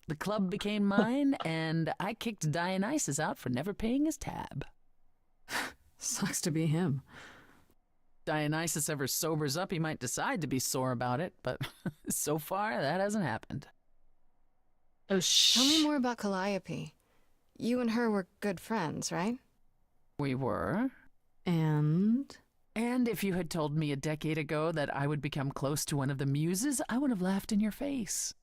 The club became mine, and I kicked Dionysus out for never paying his tab. Sucks to be him. Dionysus ever sobers up, he might decide to be sore about it, but so far, that hasn't happened. Oh, Tell me more about Calliope. You and her were good friends, right? We were. And if you had told me a decade ago that I would become close to one of the muses, I would have laughed in your face.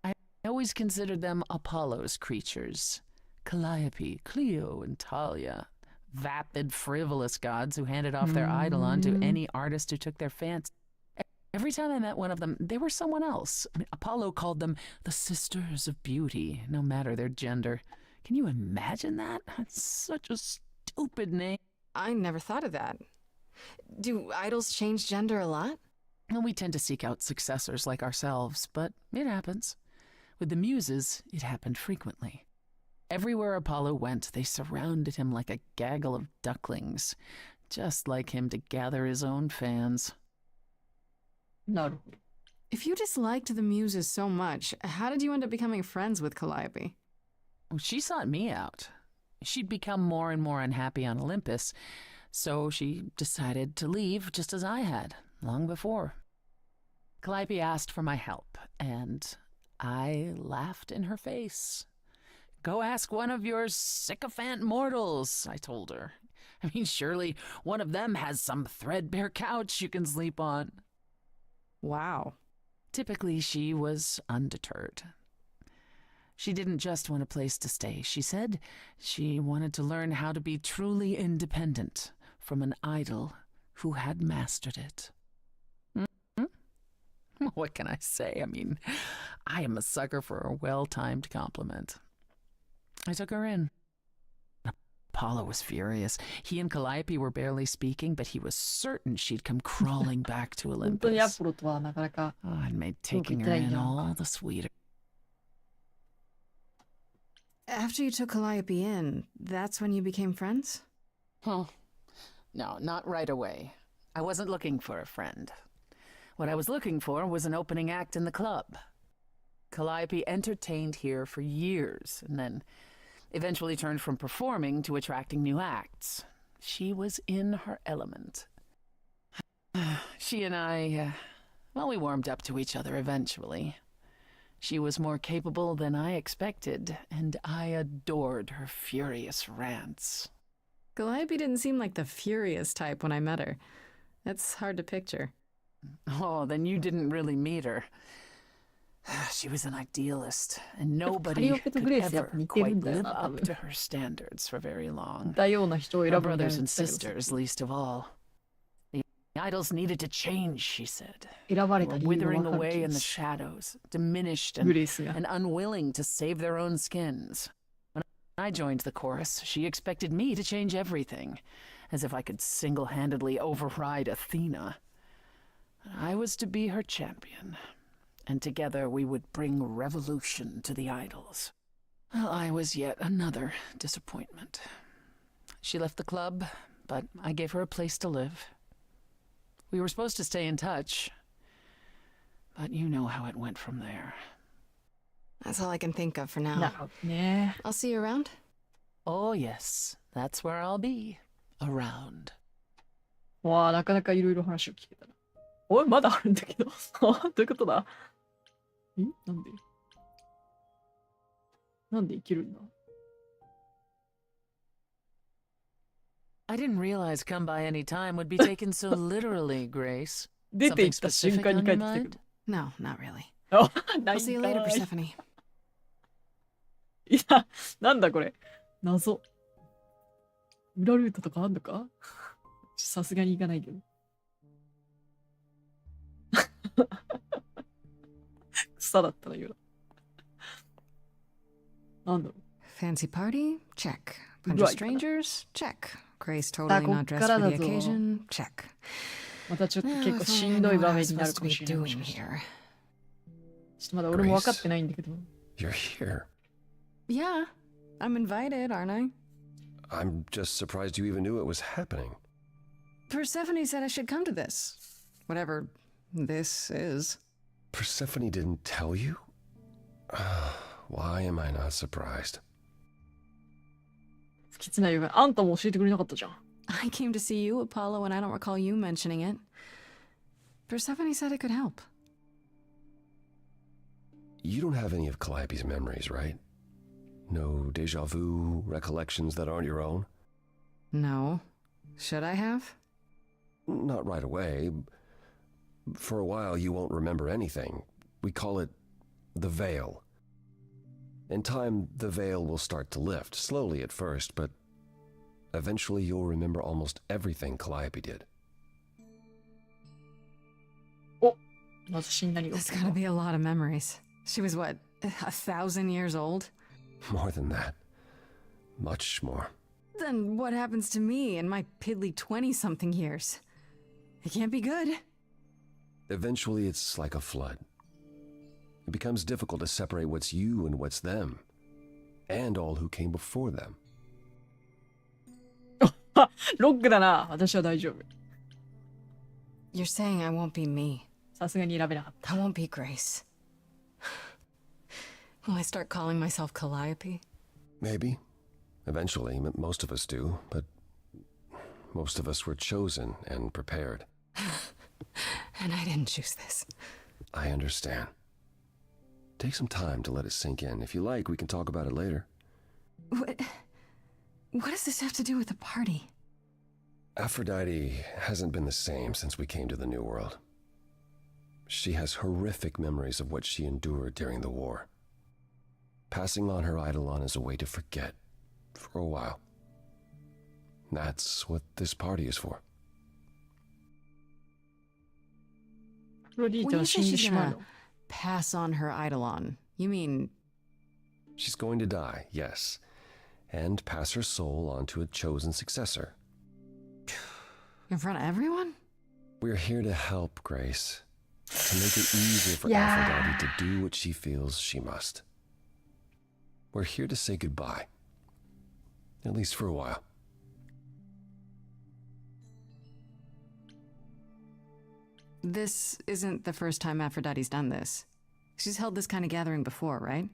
I always considered them Apollo's creatures. Calliope, Clio, and Talia. Vapid, frivolous gods who handed off their idol on to any artist who took their fancy. Every time I met one of them, they were someone else. I mean, Apollo called them the Sisters of Beauty, no matter their gender. Can you imagine that? That's such a stupid name. I never thought of that. Do idols change gender a lot? Well, we tend to seek out successors like ourselves, but it happens. With the muses, it happened frequently. Everywhere Apollo went, they surrounded him like a gaggle of ducklings, just like him to gather his own fans. No. If you disliked the muses so much, how did you end up becoming friends with Calliope? Well, she sought me out. She'd become more and more unhappy on Olympus, so she decided to leave just as I had, long before. Calliope asked for my help, and I laughed in her face. Go ask one of your sycophant mortals, I told her. I mean, surely one of them has some threadbare couch you can sleep on. Wow. Typically, she was undeterred. She didn't just want a place to stay. She said she wanted to learn how to be truly independent from an idol who had mastered it. What can I say? I mean, I am a sucker for a well-timed compliment. I took her in. Apollo was furious. He and Calliope were barely speaking, but he was certain she'd come crawling back to Olympus. Oh, it made taking her in all the sweeter. After you took Calliope in, that's when you became friends? Oh, no, not right away. I wasn't looking for a friend. What I was looking for was an opening act in the club. Calliope entertained here for years, and then eventually turned from performing to attracting new acts. She was in her element. She and I, we warmed up to each other eventually. She was more capable than I expected, and I adored her furious rants. Calliope didn't seem like the furious type when I met her. That's hard to picture. Oh, then you didn't really meet her. She was an idealist, and nobody カリオペとグ could レースやっぱ ever 似てるん quite だよ live な、多 up 分。 to her standards for very long. 似たような人を選 Her ぶみたいな brothers の and 言ってたけど sisters least of all. The idols needed to change, she said. 選ば They れた were 理由が withering わかる away 気 in が the す shadows, diminished る。グ and, レースが。 and unwilling to save their own skins. When I joined the chorus, she expected me to change everything, as if I could single-handedly override Athena. I was to be her champion, and together we would bring revolution to the idols. Well, I was yet another disappointment. She left the club, but I gave her a place to live. We were supposed to stay in touch, but you know how it went from there. That's all I can think of for な now. るほどね。 I'll see you around. Oh, yes, that's where I'll be. Around. わあ、なかなかいろいろ話を聞けたな。おい、まだあるんだけど。どういうことだ？なんでなんで生きるんだ？ I didn't realize come by any time would be taken so literally, Grace. 出て行 Something った瞬 specific 間に on 帰 your ってきたけ mind? ど。 No, not really. あ、ない I'll see you んか later, い。 Persephone. いや、なんだこれ。謎。裏ルートとかあんのか？さすがに行かないけど。草だったな、今。なんだろう。 Fancy party? Check. Bunch of Right. strangers? Check. Grace totally not dressed for the occasion? Check. またちょっと Well, 結構 if し only ん I どい knew 場 what I 面 was になる supposed か to も be しれない。もし doing かしてちょ here. っとまだ俺も分かってないんだけど。 You're here. Yeah, I'm invited, aren't I? I'm just surprised you even knew it was happening. Persephone said I should come to this. Whatever this is. Persephone didn't tell you? Why am I not surprised? 不吉な予言。あんたも教えてくれなかったじゃん。 I came to see you, Apollo, and I don't recall you mentioning it. Persephone said it could help. You don't have any of Calliope's memories, right? No deja vu, recollections that aren't your own? No. Should I have? Not right away. For a while, you won't remember anything. We call it the veil. In time, the veil will start to lift, slowly at first, but eventually you'll remember almost everything Calliope did. 謎死んだりが That's gotta be a lot of memories. She was what, 1,000 years old? More than that. Much more. Then what happens to me in my piddly 20-something years? It can't be good. Eventually, it's like a flood. It becomes difficult to separate what's you and what's them, and all who came before them. ロックだな。私は大丈夫。 You're saying I won't be me. さすがに選べなかった。 I won't be Grace. Will I start calling myself Calliope? Maybe. Eventually, most of us do, but most of us were chosen and prepared. And I didn't choose this. I understand. Take some time to let it sink in. If you like, we can talk about it later. What does this have to do with the party? Aphrodite hasn't been the same since we came to the New World. She has horrific memories of what she endured during the war. Passing on her eidolon is a way to forget, for a while. That's what this party is for. アフロディー When テ you は say 死んで she's しまう gonna の。 pass on her eidolon, you mean She's going to die, yes, and pass her soul on to a chosen successor. in front of everyone? We're here to help Grace, to make it easier for Yeah. Aphrodite to do what she feels she must. We're here to say goodbye, at least for a while. This isn't the first time Aphrodite's done this. She's held this kind of gathering before, right?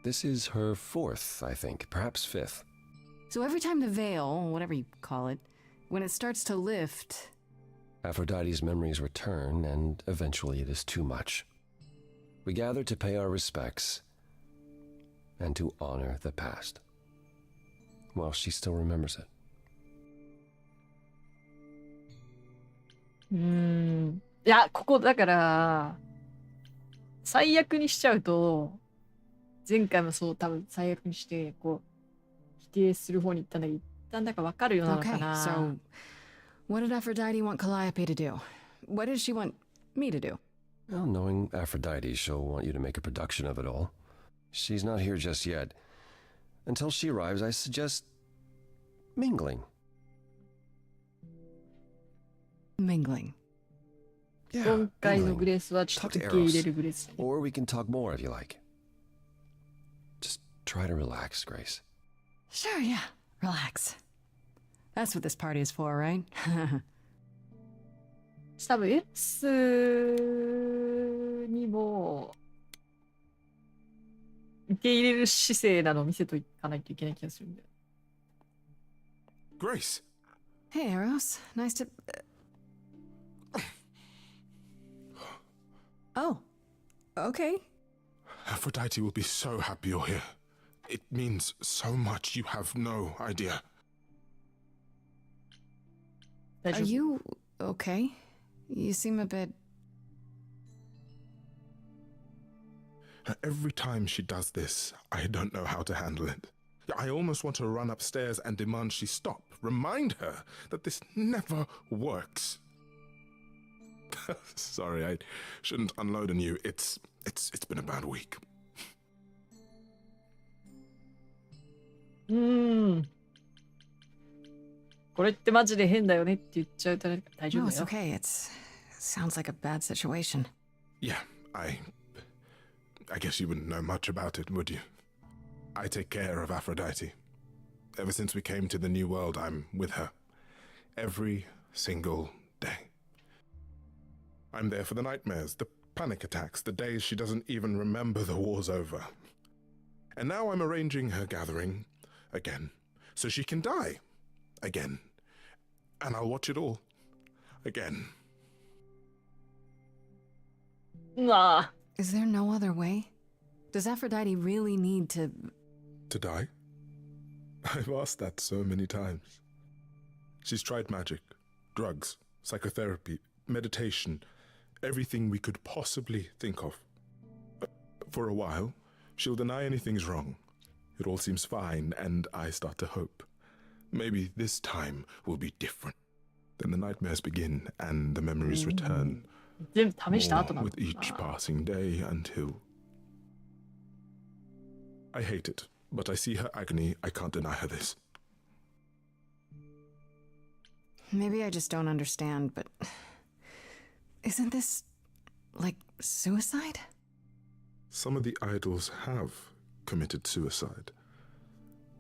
This is her fourth, I think, perhaps fifth. So every time the veil, whatever you call it, when it starts to lift, Aphrodite's memories return, and eventually it is too much. We gather to pay our respects and to honor the past, while she still remembers it. いや、ここだから、最悪にしちゃうと、前回もそう多分最悪にして、こう、否定する方に行ったんだけど、一旦なんか分かるようなのか Okay, な。 so what did Aphrodite want Calliope to do? What does she want me to do? Well, knowing Aphrodite, she'll want you to make a production of it all. She's not here just yet. Until she arrives, I suggest mingling. Mingling. Yeah, 今回の mingling. グレースはちょっ Talk と to 受け入れ Eros. るグレース。 Or we can talk more if you like. Just try to relax, Grace. Sure, yeah. Relax. That's what this party is for, right? 多分エロスにも受け入れる姿勢なのを見せといかないといけない気がするんだよ。Grace! Hey, Eros. Nice to... Oh. Okay. Aphrodite will be so happy you're here. It means so much you have no idea. Are you okay? You seem a bit... Every time she does this, I don't know how to handle it. I almost want to run upstairs and demand she stop. Remind her that this never works. Sorry, I shouldn't unload on you. It's been a bad week. これってマジで変だよねって言っちゃうと大丈 No, 夫 it's だよ。okay. It sounds like a bad situation. Yeah, I guess you wouldn't know much about it, would you? I take care of Aphrodite. Ever since we came to the New World, I'm with her. Every single day. I'm there for the nightmares, the panic attacks, the days she doesn't even remember the war's over. And now I'm arranging her gathering again, so she can die again. And I'll watch it all again. うわ Is there no other way? Does Aphrodite really need to... To die? I've asked that so many times. She's tried magic, drugs, psychotherapy, meditation, everything we could possibly think of. For a while, she'll deny anything's wrong. It all seems fine, and I start to hope. Maybe this time will be different. Then the nightmares begin, and the memories return. 全部試した後な More の with each passing day until... I hate it, but I see her agony. I can't deny her this. Maybe I just don't understand, but... Isn't this... like suicide? Some of the idols have committed suicide.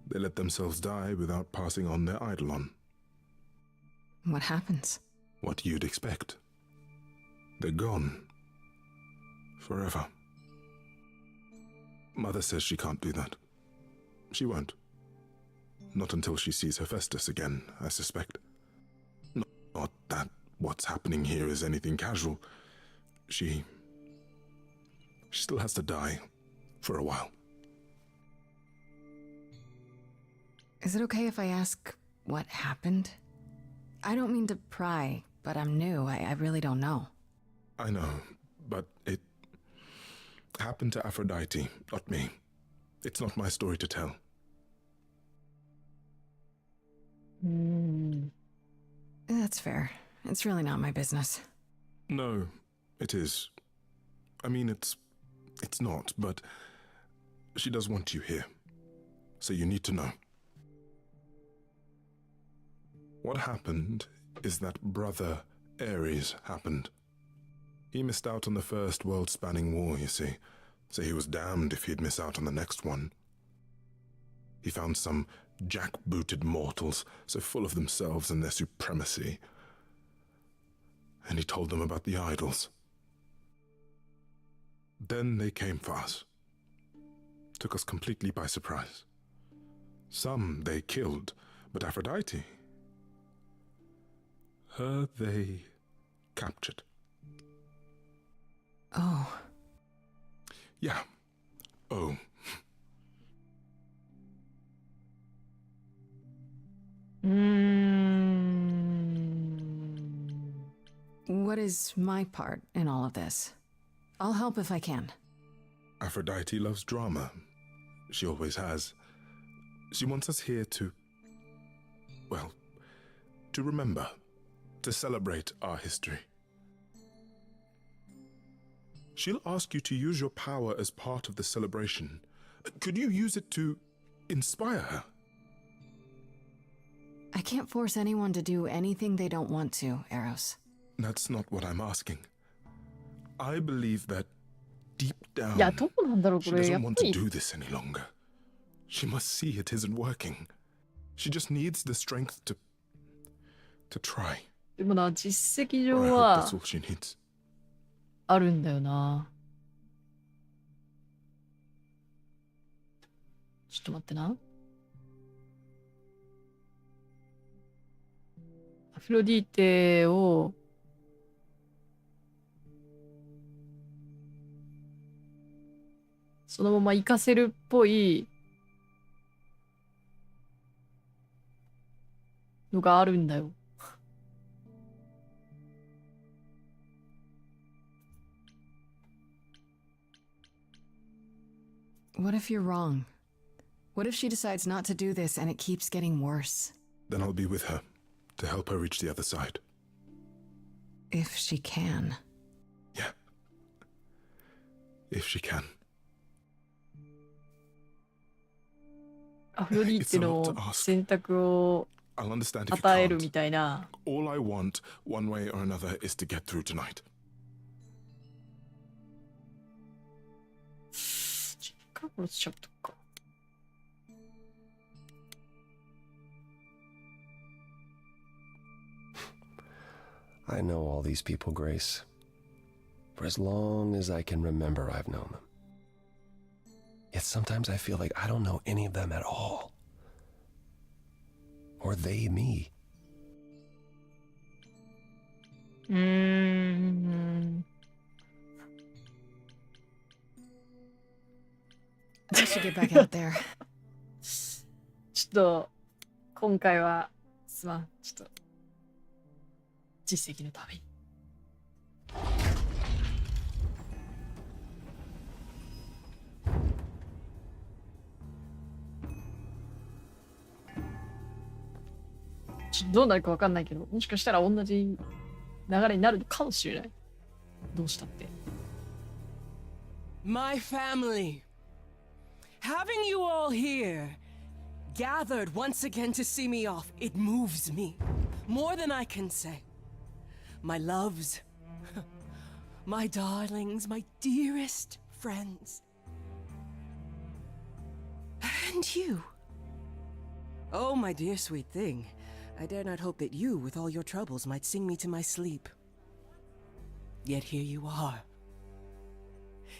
They let themselves die without passing on their eidolon. What happens? What you'd expect. They're gone. Forever. Mother says she can't do that. She won't. Not until she sees Hephaestus again, I suspect. Not that what's happening here is anything casual. She still has to die for a while. Is it okay if I ask what happened? I don't mean to pry, but I'm new. I really don't know. I know, but it happened to Aphrodite, not me. It's not my story to tell. That's fair. It's really not my business. No, it is. I mean, it's not, but she does want you here. So you need to know. What happened is that Brother Ares happened. He missed out on the first world-spanning war, you see, so he was damned if he'd miss out on the next one. He found some jackbooted mortals, so full of themselves and their supremacy, and he told them about the idols. Then they came for us. Took us completely by surprise. Some they killed, but Aphrodite, her they captured. Oh. Yeah. Oh. What is my part in all of this? I'll help if I can. Aphrodite loves drama. She always has. She wants us here to, well, to remember, to celebrate our history. She'll ask you to use your power as part of the celebration. Could you use it to inspire her? I can't force anyone to do anything they don't want to, Eros. That's not what I'm asking. I believe that deep down, いや、どうなんだろう、こ she れ。や doesn't っ want ぱ to り do this any longer. She must see it isn't working. She just needs the strength to try. でもな、実績 Or 上 I hope は that's all she needs. あるんだよな。ちょっと待ってな。アフロディーテをそのまま活かせるっぽいのがあるんだよ。What if you're wrong? What if she decides not to do this and it keeps getting worse? Then I'll be with her to help her reach the other side. If she can. Yeah. If she can. アフロディーテの選択を I'll understand if you 与える can't. みたいな。 All I want, one way or another, is to get through tonight. 殺しちゃったか。I know all these people, Grace. For as long as I can remember, I've known them. Yet sometimes I feel like I don't know any of them at all. Or they me. I should get back out there. ちょっと今回はすまん。ちょっと実績のために。ちょっとどうなるかわかんないけど、もしかしたら同じ流れになるかもしれない。どうしたって。My family. Having you all here, gathered once again to see me off, it moves me. More than I can say. My loves, my darlings, my dearest friends. And you. Oh, my dear sweet thing. I dare not hope that you, with all your troubles, might sing me to my sleep. Yet here you are.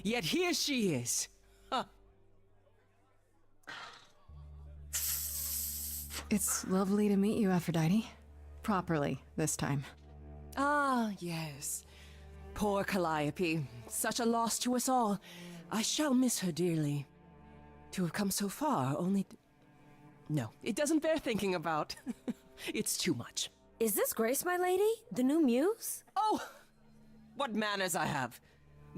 Yet here she is. Huh. It's lovely to meet you, Aphrodite. Properly, this time. Ah, yes. Poor Calliope. Such a loss to us all. I shall miss her dearly. To have come so far, only... No, it doesn't bear thinking about. It's too much. Is this Grace, my lady? The new muse? Oh! What manners I have.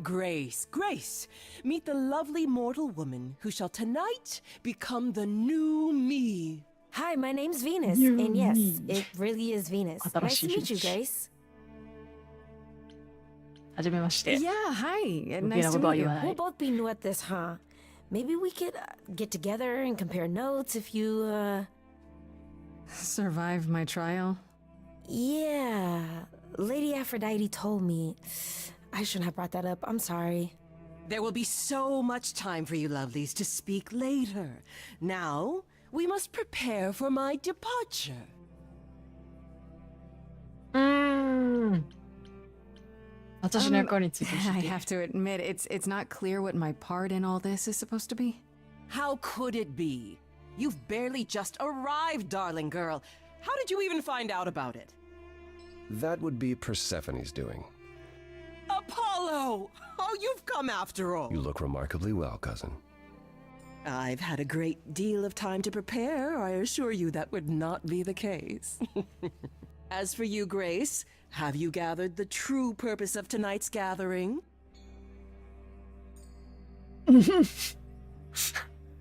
Grace, Grace. Meet the lovely mortal woman who shall tonight become the new me. Hi, my name's Venus. New and yes, me. it really is Venus. Nice to meet you, Grace. はじめまして。 Yeah, hi. 余計 Nice な to ことは meet 言 you. わな We'll い。 both be new at this, huh? Maybe we could get together and compare notes if you, Survived my trial? Yeah. Lady Aphrodite told me. I shouldn't have brought that up. I'm sorry. There will be so much time for you lovelies to speak later. Now, we must prepare for my departure. 私の役割について教 I えて。 have to admit, it's not clear what my part in all this is supposed to be. How could it be? You've barely just arrived, darling girl. How did you even find out about it? That would be Persephone's doing. Apollo! Oh, you've come after all. You look remarkably well, cousin. I've had a great deal of time to prepare. I assure you that would not be the case. As for you, Grace, have you gathered the true purpose of tonight's gathering?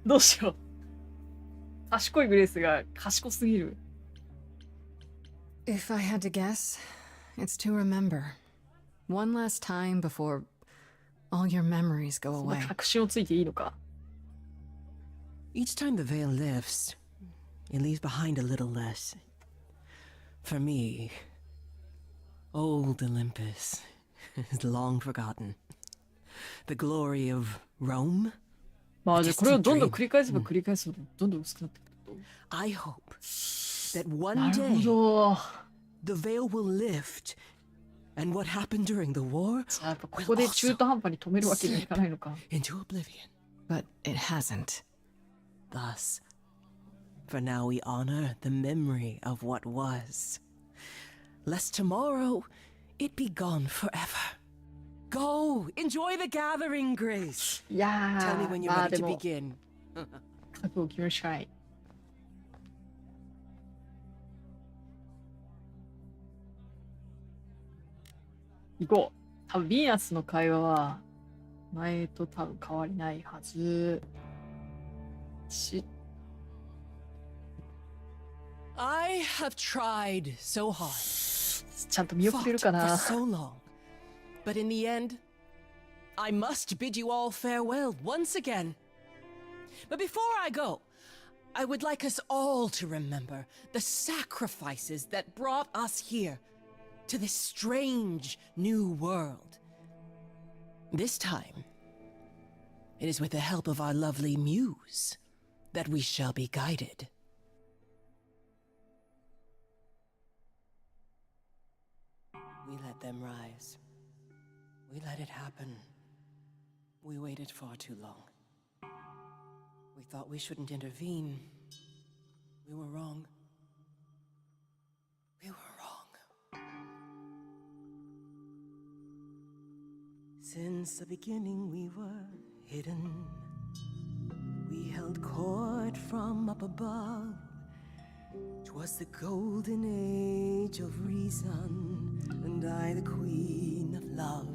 どうしよう。賢いグレースが賢すぎる。If I had to guess, it's to remember. One last time before all your memories go そんな away. 確信をついていいのか。Each time the veil lifts, it leaves behind a little less. For me, old Olympus is long forgotten. The glory of Rome? まあじゃあこれをどんどん繰り返せば繰り返すほどどんどん薄くなってくると。I hope that one なるほ day ど。 the veil will lift, and what happened during the war やっぱここで中途半端に止めるわけにはいかないのか。 into oblivion. But it hasn't. Thus, for now we honor the memory of what was, lest tomorrow it be gone forever. Go, enjoy the gathering, Grace. いや Tell me when ー、 you're まあ ready で to も begin. 覚悟を決めるしかない。行こう。多分ヴィーナスの会話は前と多分変わりないはず。I have tried so hard. ちゃんと見送れるか For な。 so long. But in the end, I must bid you all farewell once again. But before I go, I would like us all to remember the sacrifices that brought us here to this strange new world. This time, it is with the help of our lovely muse that we shall be guided. We let them rise. We let it happen. We waited far too long. We thought we shouldn't intervene. We were wrong. We were wrong. Since the beginning we were hidden. We held court from up above. 'Twas the golden age of reason, and I the queen of love.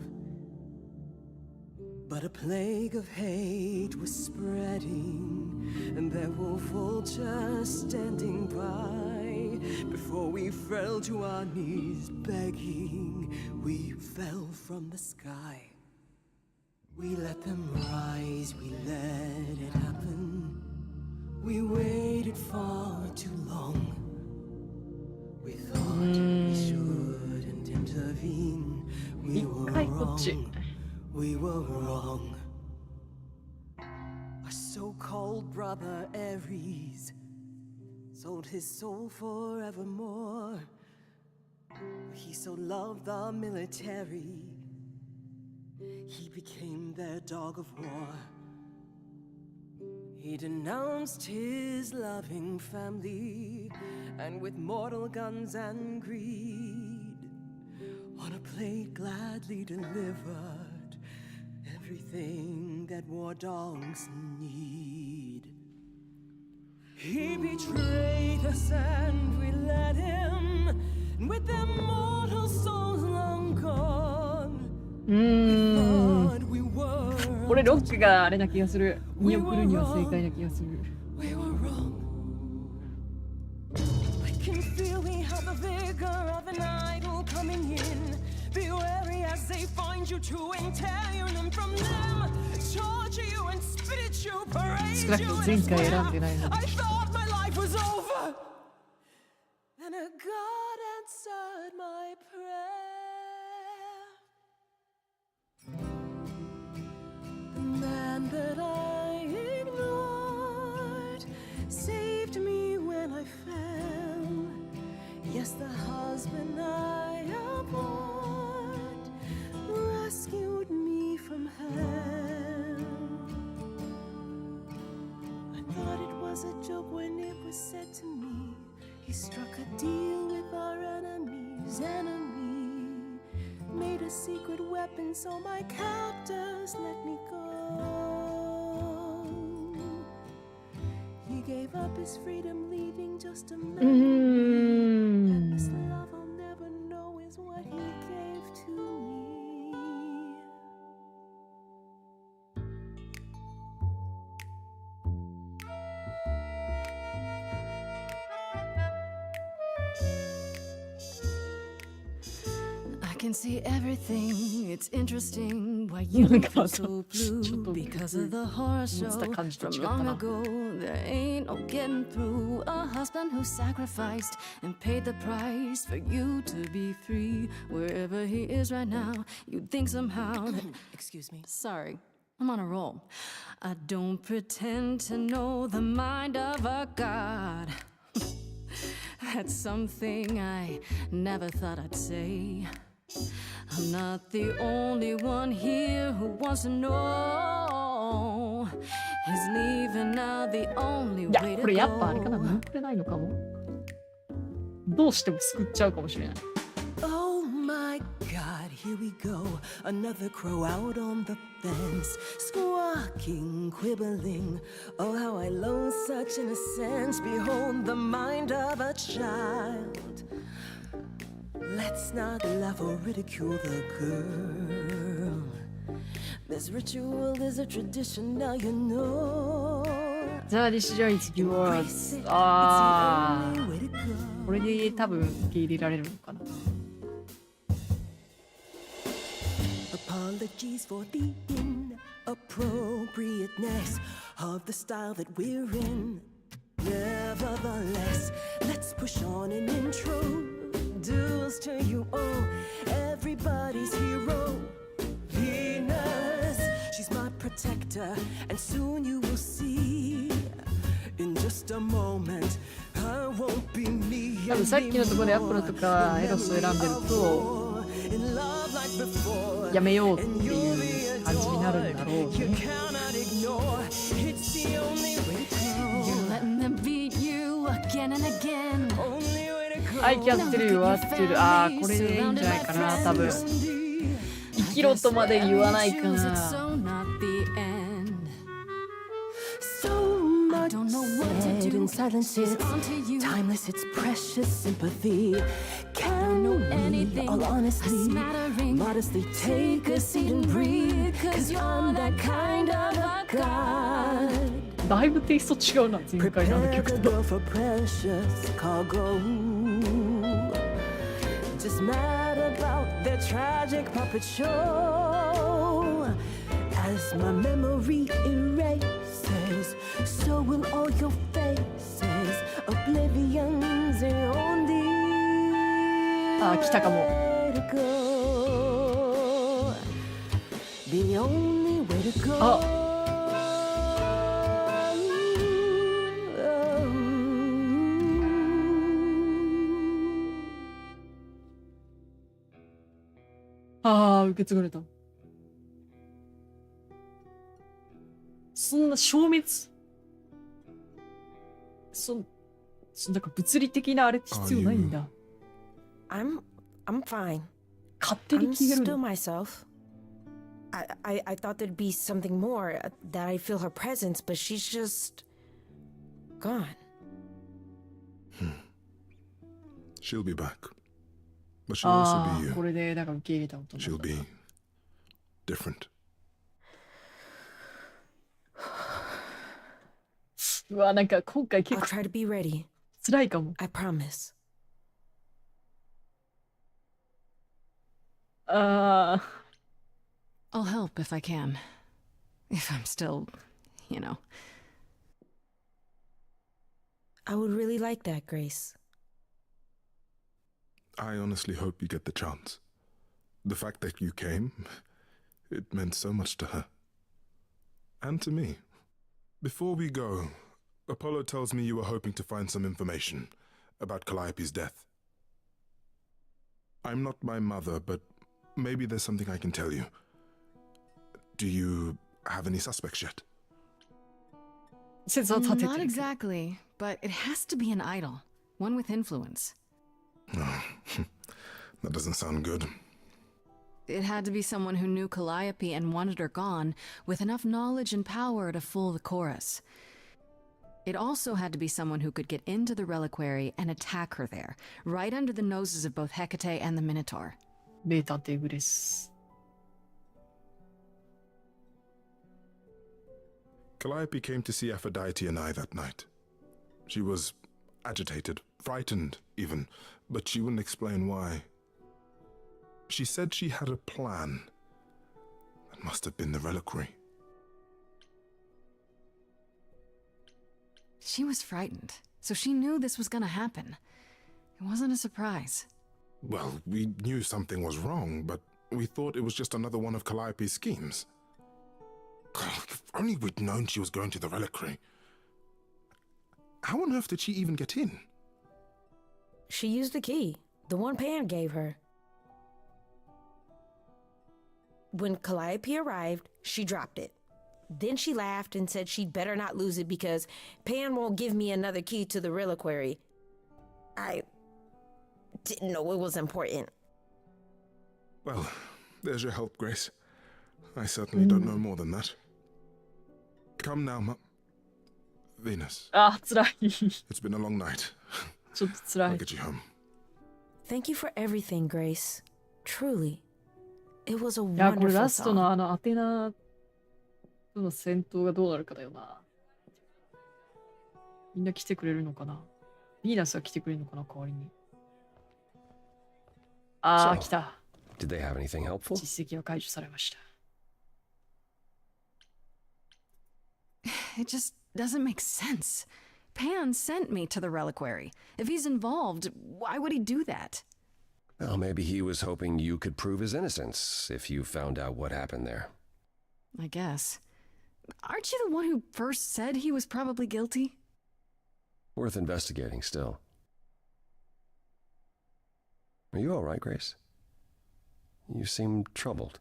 But a plague of hate was spreading, and there were vultures standing by. Before we fell to our knees begging, we fell from the sky. We let them rise, we let it happen. We waited far too long. We thought we shouldn't intervene. We were wrong. We were wrong. Our so-called brother Ares sold his soul forevermore. He so loved the military. He became their dog of war. He denounced his loving family, and with mortal guns and greed, on a plate gladly delivered everything that war dogs need. He betrayed us and we let him, and with their mortal souls long gone, we thought we were 俺ロックがあれな気がする。見送るには正解な気がする。 We were wrong. I can feel we have the vigor of an idol coming in. Be wary as they find you too and tear you limb from them. Charge you and spit at you, parade you and swear. I thought my life was over. Then a God answered my prayer. The man that I ignored saved me when I fell. Yes, the husband I abhorred rescued me from hell. I thought it was a joke when it was said to me. He struck a deal with our enemy's enemy. Made a secret weapon so my captors let me go. He gave up his freedom, leaving just a memory. And this love I'll never know is what he gave to me. can see everything. It's interesting why you are so blue. Because of the horror show from long ago. There ain't no getting through. A husband who sacrificed and paid the price for you to be free. Wherever he is right now, you'd think somehow that... Excuse me. Sorry, I'm on a roll. I don't pretend to know the mind of a god. That's something I never thought I'd say. I'm not the only one here who wants to know. Is leaving now the only way to go. これやっぱあれかな、眠れないのかも。どうしても救っちゃうかもしれない。Oh my God, here we go. Another crow out on the fence, squawking, quibbling. Oh, how I loathe such innocence. Behold the mind of a child. Let's not laugh or ridicule the girl. This ritual is a tradition, now you know. The decision is yours. ああ、これで多分受け入れられるのかな。Apologies for the inappropriateness of the style that we're in. Nevertheless, let's push on and introduce to you all everybody's hero, Venus. She's my protector, and soon you will see. In just a moment, I won't be me. 多分さっきのところでアポロとかエロスを選んでるとやめようっていう感じになるんだろうね。愛キャってるよってる。ああ、これでいいんじゃないかな、多分。生きろとまで言わないかな。I don't know what to do. In silence, it's timeless, it's precious sympathy. Can't know anything. All honestly, modestly take a seat and breathe. Cause I'm that kind of a god. だいぶテイスト違うな、前回の曲と。For precious cargo. Just mad about their tragic puppet show. As my memory erases, so will all your faces. Oblivion's the only way to go. The only way to go. ああ、受け継がれた。そんな消滅なんか物理的なあれって必要ないんだ。I'm fine. 勝手に消える I'm still の。 myself. I thought there'd be something more, that I'd feel her presence, but she's just gone. She'll be back. But she'll also あ be あ、 you. これでなんか受け入れたことにな She'll った。 be different. うわ、なんか今回 I'll 結構 try to be ready. 辛いかも。 I promise. ああ。 I'll help if I can. If I'm still, you know. I would really like that, Grace. I honestly hope you get the chance. The fact that you came, it meant so much to her. And to me. Before we go, Apollo tells me you were hoping to find some information about Calliope's death. I'm not my mother, but maybe there's something I can tell you. Do you have any suspects yet? Not exactly, but it has to be an idol. One with influence. Oh, that doesn't sound good. It had to be someone who knew Calliope and wanted her gone, with enough knowledge and power to fool the chorus. It also had to be someone who could get into the reliquary and attack her there, right under the noses of both Hecate and the Minotaur. 名探偵グレス。 Calliope came to see Aphrodite and I that night. She was agitated, frightened even, but she wouldn't explain why. She said she had a plan. That must have been the reliquary. She was frightened, so she knew this was gonna happen. It wasn't a surprise. Well, we knew something was wrong, but we thought it was just another one of Calliope's schemes. If only we'd known she was going to the reliquary. How on earth did she even get in? She used the key, the one Pan gave her. When Calliope arrived, she dropped it. Then she laughed and said she'd better not lose it because Pan won't give me another key to the reliquary. I didn't know it was important. Well, there's your help, Grace. I certainly don't know more than that. Come now, Venus. Ah, 辛い。 It's been a long night. ちょっと辛 I'll い。 get you home. Thank you for everything, Grace. Truly. It was a いや、これ wonderful ラストの song. アテナとの戦闘がどうなるかだよな。みんな来てくれるのかな。ヴィーナスは来てくれるのかな、代わりに。ああ、 So, 来た。 Did they have anything helpful? 実績は解除されました。 It just doesn't make sense. Pan sent me to the reliquary. If he's involved, why would he do that? Well, maybe he was hoping you could prove his innocence if you found out what happened there. I guess. Aren't you the one who first said he was probably guilty? Worth investigating still. Are you all right, Grace? You seem troubled.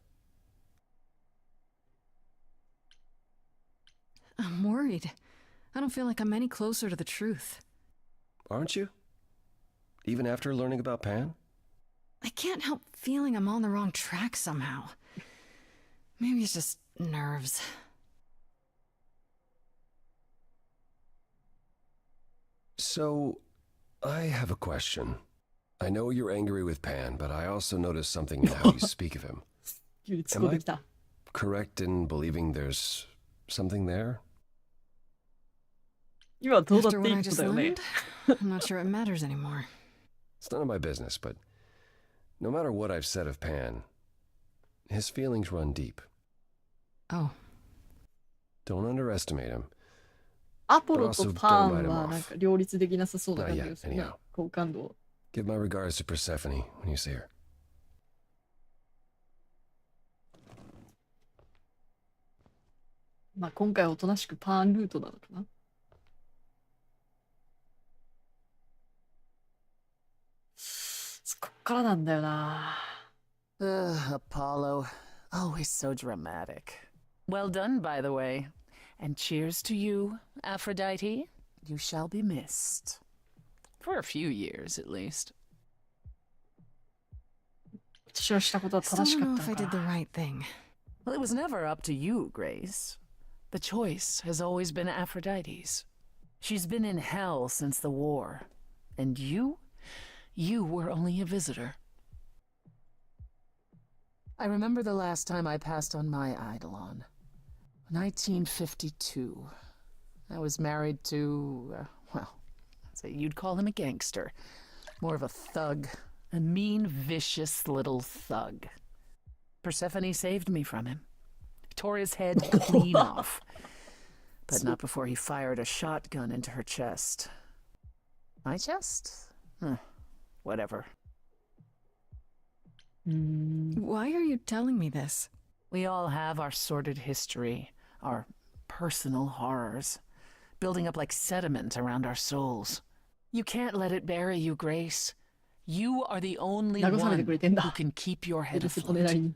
I'm worried. I don't feel like I'm any closer to the truth. Aren't you? Even after learning about Pan? I can't help feeling I'm on the wrong track somehow. Maybe it's just nerves. So, I have a question. I know you're angry with Pan, but I also noticed something in how you speak of him. Am I correct in believing there's something there? 今はどうだっ After てい what い I こと just だよね。 learned, I'm not sure it matters anymore. It's none of my business, but no matter what I've said of Pan, his feelings run deep. Oh. Don't underestimate him. アポロとパンはなんか両立できなさそうな感じがするね。 anyhow. 好感度。 Give my regards to Persephone when you see her. まあ今回はおとなしくパーンルートなのかな。こっからなんだよな。 Apollo. Always so dramatic. Well done, by the way. And cheers to you, Aphrodite. You shall be missed. For a few years, at least. 私はしたことは Still 正し don't か know っ if た I の did the か。 right thing. Well, it was never up to you, Grace. The choice has always been Aphrodite's. She's been in hell since the war. And you were only a visitor. I remember the last time I passed on my Eidolon. 1952. I was married to, well, I'd say you'd call him a gangster. More of a thug. A mean, vicious little thug. Persephone saved me from him. Tore his head clean off. But not before he fired a shotgun into her chest. My chest? Whatever. Why are you telling me this? We all have our sordid history, our personal horrors, building up like sediment around our souls. You can't let it bury you, Grace. You are the only 慰め one てくれてんだ。 who can keep your ペ head ルセポネな afloat. りに。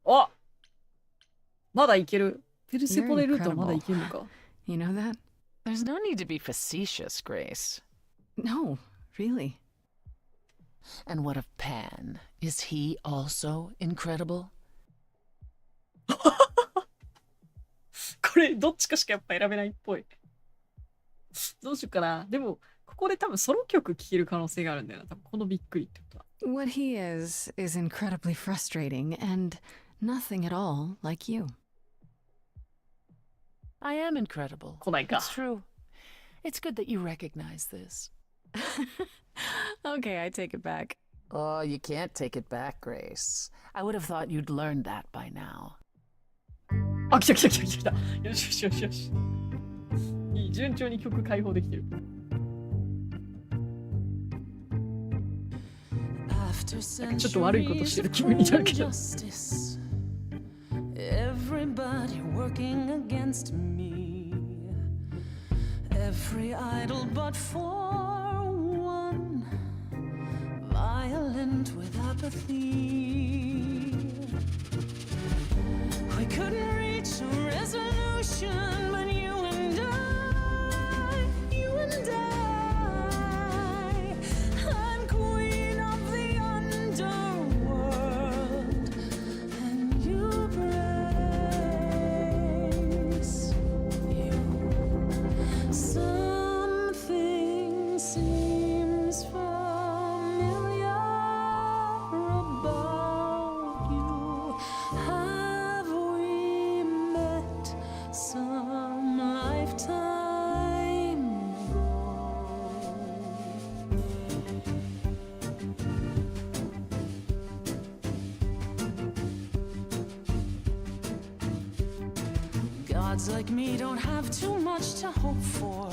あ、まだいける。ペルセポネルートはまだいけるのか。 You know that? There's no need to be facetious, Grace. No, really. And what of Pan? Is he also incredible? これどっちかしかやっぱ選べないっぽい。どうしようかな。でもここで多分ソロ曲聴ける可能性があるんだよな。多分このびっくりってことは。 What he is incredibly frustrating and nothing at all like you. I am incredible. 来ないか。 It's true. It's good that you recognize this. Okay, I take it back. Oh, you can't take it back, Grace. I would have thought you'd learned that by now. あ、来た来た来た来た。よしよしよしよし。いい、順調に曲解放できてる。ちょっと悪いことしてる気分になるけど。Everybody working against me. Every idol but for one. Violent with apathy. We couldn't reach a resolution, but you and I, I'm queen of the underworld, and you Grace, you. Something seems familiar about you. Have we met some lifetime ago? Gods like me don't have too much to hope for.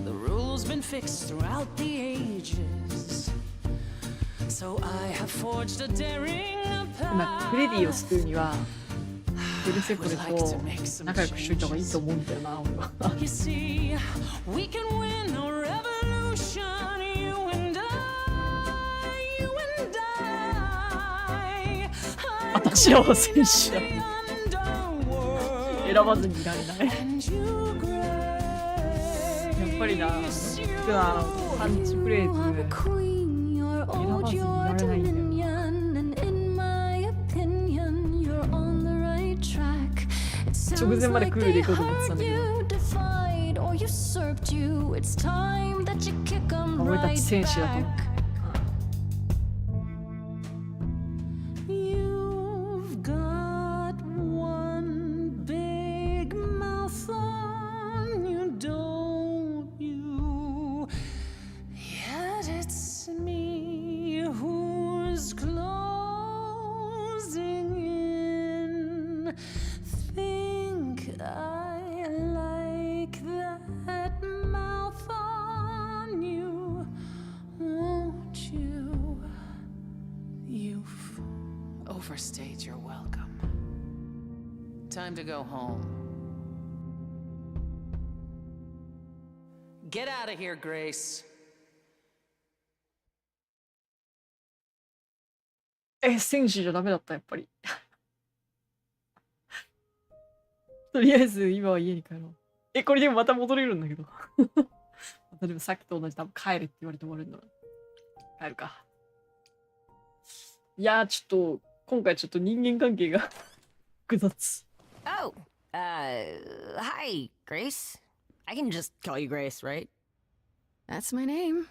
The rules been fixed throughout the ages. So I have forged a daring まあ、フレディを救うには、ブルセコレと仲良くしといた方がいいと思うんだよな、俺は。You see, we can win a revolution, you and I. 私らは戦士だ。選ばずにいられない。やっぱりな、パンチフレーズ選ばずにいられないんだよ。直前までクールでいこうと思ってたんだけど。俺たち戦士だと思う。You've got one big mouth on you, don't you? Yet it's me who's closing in. Think I like that mouth on you, won't you? You've overstayed your welcome. Time to go home. Get out of here, Grace. 戦士じゃダメだった、やっぱり。とりあえず今は家に帰ろう。これでもまた戻れるんだけど。またでもさっきと同じ、多分帰れって言われて終わるんだな。帰るか。いやー、ちょっと、今回ちょっと人間関係が複雑。Oh, hi, Grace. I can just call you Grace, right? That's my name.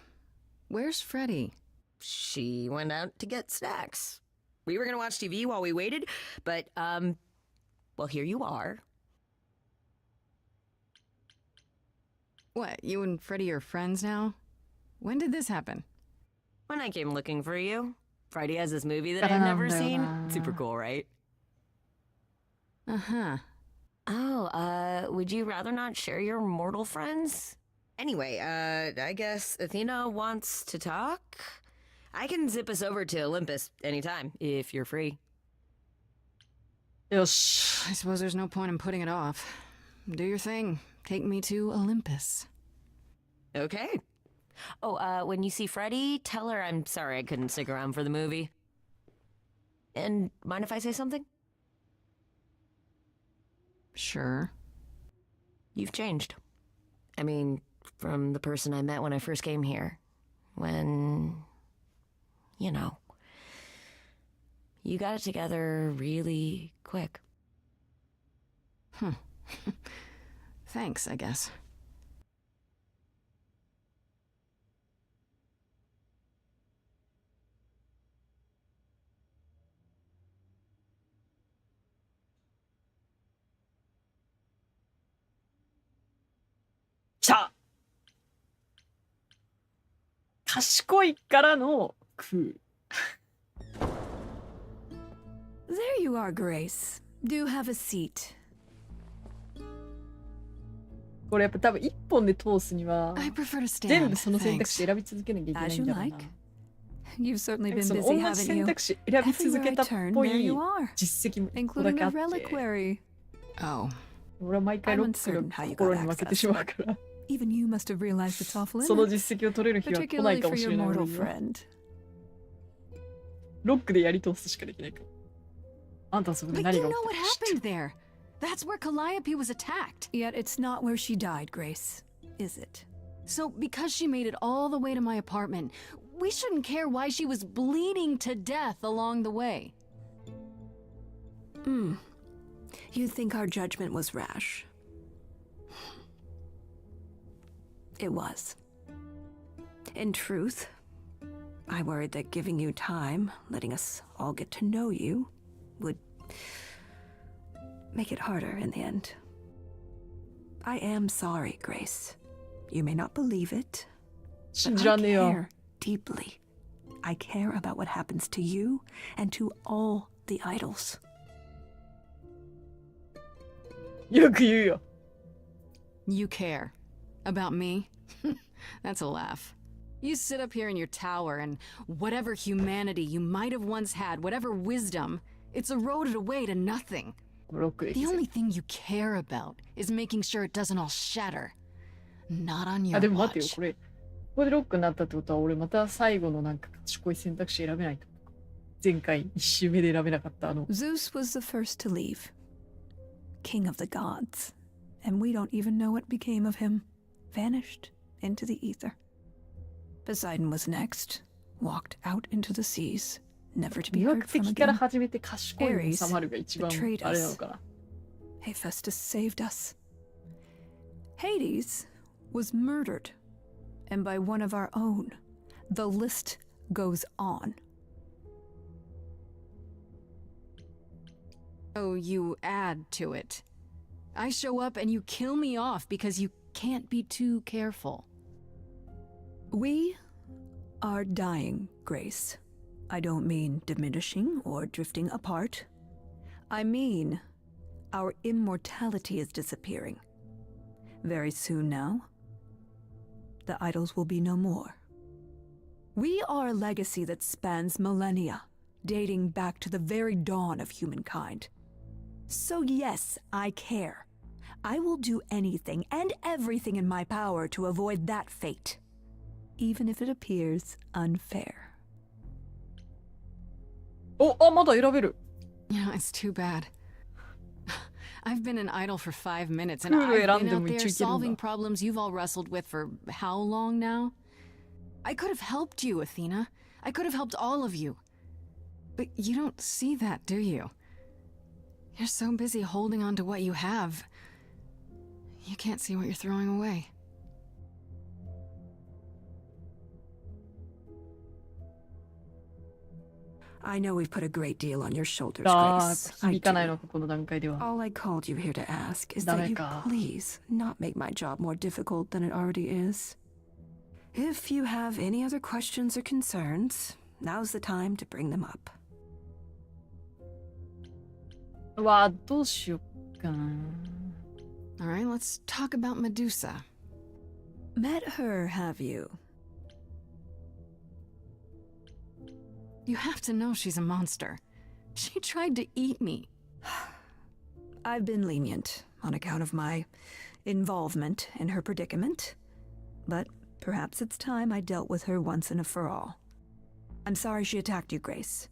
Where's Freddie? She went out to get snacks. We were gonna watch TV while we waited, but, well, here you are. What, you and Freddie are friends now? When did this happen? When I came looking for you. Freddie has this movie that I've never seen. Super cool, right? Uh-huh. Oh, would you rather not share your mortal friends? Anyway, I guess Athena wants to talk? I can zip us over to Olympus anytime, if you're free. Yosh. I suppose there's no point in putting it off. Do your thing. Take me to Olympus. Okay. Oh, when you see Freddie, tell her I'm sorry I couldn't stick around for the movie. And mind if I say something? Sure. You've changed. I mean, from the person I met when I first came here. When, you know, you got it together really quick. Thanks, I guess. Cha! 賢いからのク。 There you are, Grace. Do have a seat. これやっぱ多分一本で通すには I prefer to stand. 全部その選択肢選び続けなきゃいけないんだろうな。 You've certainly been その busy, 同じ haven't 選 you? 択肢選び続けたっ Everywhere I turn, ぽ there い you are, 実績も一個 including だけあ a って、 reliquary. Oh. 俺は毎回ロックの心に負けてしまうから、 Even you must have realized it's off その limits, 実績を取れる日は来ない particularly か for もし your れない。 mortal 俺には friend. ロックでやり通すしかできないから。あんたはそこで But 何 you が know 起 what きた happened there. That's where Calliope was attacked. Yet it's not where she died, Grace, is it? So, because she made it all the way to my apartment, we shouldn't care why she was bleeding to death along the way. You think our judgment was rash? It was. In truth, I worried that giving you time, letting us all get to know you, would make it harder in the end. I am sorry, Grace. You may not believe it, but 信じら I んねえよ。 care deeply. I care about what happens to you and to all the idols. よく言うよ。 You care. About me? That's a laugh. You sit up here in your tower and whatever humanity you might have once had, whatever wisdom, it's eroded away to nothing. ロックで The きる。 only thing you care about is making sure it doesn't all shatter. Not on your あ、でも待ってよ、 watch. これ。ここでロックになったってことは、俺また最後のなんか賢い選択肢選べないと。前回一周目で選べなかったあの。 Zeus was the first to leave, king of the gods, and we don't even know what became of him. Vanished into the ether. Poseidon was next, walked out into the seas, never to be 魅 heard 惑 from 的から again. 始めて賢いに収まるが一番 betrayed あれな us. のかな。 Hephaestus saved us. Hades was murdered, and by one of our own. The list goes on. Oh, you add to it. I show up and you kill me off because you can't be too careful. We are dying, Grace. I don't mean diminishing or drifting apart. I mean our immortality is disappearing. Very soon now, the idols will be no more. We are a legacy that spans millennia, dating back to the very dawn of humankind. So yes, I care. I will do anything and everything in my power to avoid that fate, even if it appears unfair. お、あ、まだ選べる。 You know, it's too bad. I've been an idol for 5 minutes, and クール I've 選ん been で out も there 一応いけるん solving だ。 problems you've all wrestled with for how long now? I could have helped you, Athena. I could have helped all of you. But you don't see that, do you? You're so busy holding on to what you have. You can't see what you're throwing away. I know we've put a great deal on your shoulders, ああ、 Grace. I 響かない do. のか、この段階では。 All I called you here to ask is ダ that メ you か。 please not make my job more difficult than it already is. If you have any other questions or concerns, now's the time to bring them up. うわ、どうしよっかな。 All right, let's talk about Medusa. Met her, have you? You have to know she's a monster. She tried to eat me. I've been lenient on account of my involvement in her predicament, but perhaps it's time I dealt with her once and for all. I'm sorry she attacked you, Grace.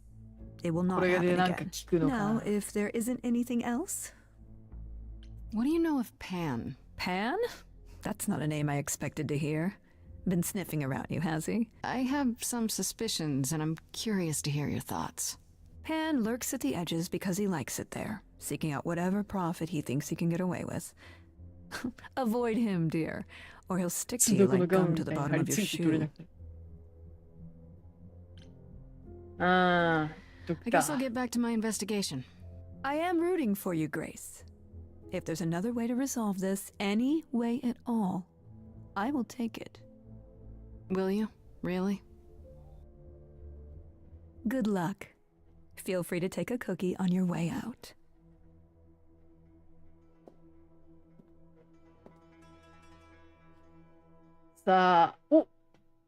It will not これ happen でなんか again. 聞くのか Now, な。 if there isn't anything else... What do you know of Pan? Pan? That's not a name I expected to hear. Been sniffing around you, has he? I have some suspicions, and I'm curious to hear your thoughts. Pan lurks at the edges because he likes it there, seeking out whatever profit he thinks he can get away with. Avoid him, dear, or he'll stick to you どこの like ガム gum み to た the いに張 bottom り of 付 your いて取れ shoe. なくて。ああ、どっ I guess か I'll。get back to my investigation. I am rooting for you, Grace. If there's another way to resolve this, any way at all, I will take it. Will you? Really? Good luck. Feel free to take a cookie on your way out. さあ、お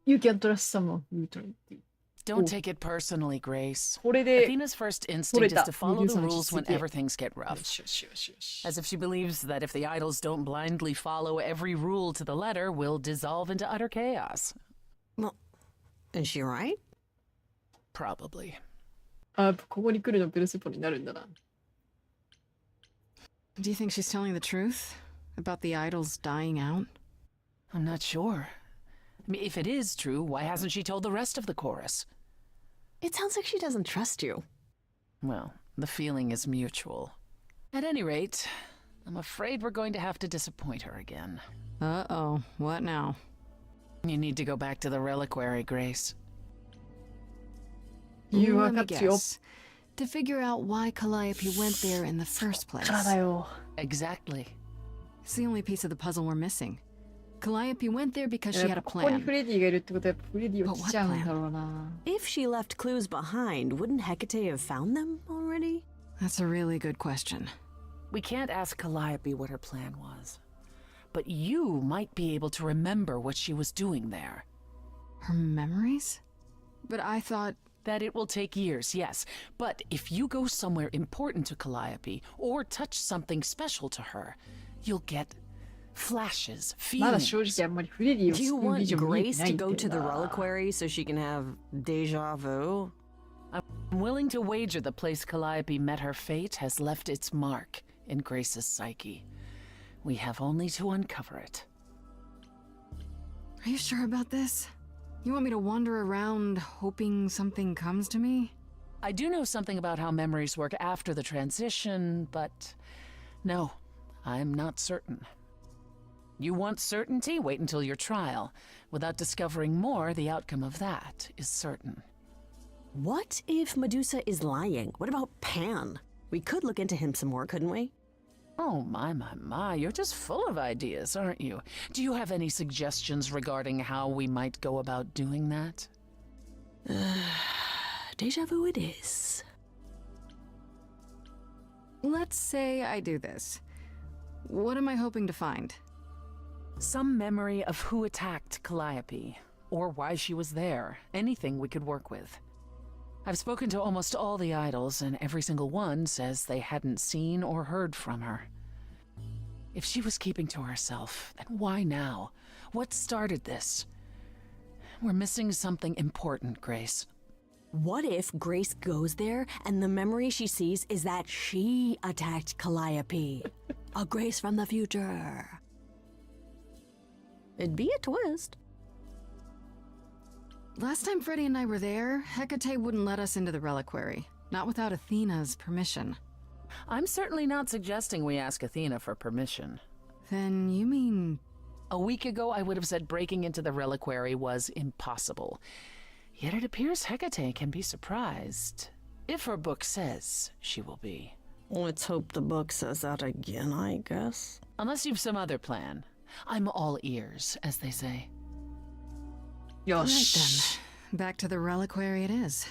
You can trust someone who tried to. Don't take it personally, Grace. これで Athena's first instinct is to follow the rules 取れた whenever things get rough. よしよしよしよし As if she believes that if the idols don't blindly follow every rule to the letter, we'll dissolve into utter chaos. Well, is she right? Probably. あ、ここに来るのペルセポになるんだな。Do you think she's telling the truth about the idols dying out? I'm not sure. I mean, if it is true, why hasn't she told the rest of the chorus? It sounds like she doesn't trust you. Well, the feeling is mutual. At any rate, I'm afraid we're going to have to disappoint her again. Uh-oh, what now? You need to go back to the reliquary, Grace. Let me guess. To figure out why Calliope went there in the first place. Exactly. It's the only piece of the puzzle we're missing. Calliope went there because she had a ここに plan. フレディがいるってことはやっぱフレディは来ちゃうんだろうな。 If she left clues behind, wouldn't Hecate have found them already? That's a really good question. We can't ask Calliope what her plan was. But you might be able to remember what she was doing there. Her memories? But I thought... That it will take years, yes. But if you go somewhere important to Calliope, or touch something special to her, you'll get flashes, まだ feelings. 正直あんまりフレディを Do you 救うビ want ジョン見えて Grace ない to んだ go よ to the な。 reliquary so she can have deja vu? I'm willing to wager the place Calliope met her fate has left its mark in Grace's psyche. We have only to uncover it. Are you sure about this? You want me to wander around hoping something comes to me? I do know something about how memories work after the transition, but no, I'm not certain. You want certainty? Wait until your trial. Without discovering more, the outcome of that is certain. What if Medusa is lying? What about Pan? We could look into him some more, couldn't we? Oh, my, you're just full of ideas, aren't you? Do you have any suggestions regarding how we might go about doing that? Deja vu it is. Let's say I do this. What am I hoping to find? Some memory of who attacked Calliope, or why she was there. Anything we could work with. I've spoken to almost all the idols, and every single one says they hadn't seen or heard from her. If she was keeping to herself, then why now? What started this? We're missing something important, Grace. What if Grace goes there and the memory she sees is that she attacked Calliope? A Grace from the future. It'd be a twist. Last time Freddie and I were there, Hecate wouldn't let us into the reliquary. Not without Athena's permission. I'm certainly not suggesting we ask Athena for permission. Then you mean... A week ago, I would have said breaking into the reliquary was impossible. Yet it appears Hecate can be surprised. If her book says she will be. Let's hope the book says that again, I guess. Unless you've some other plan. I'm all ears, as they say. Right then. Back to the reliquary it is.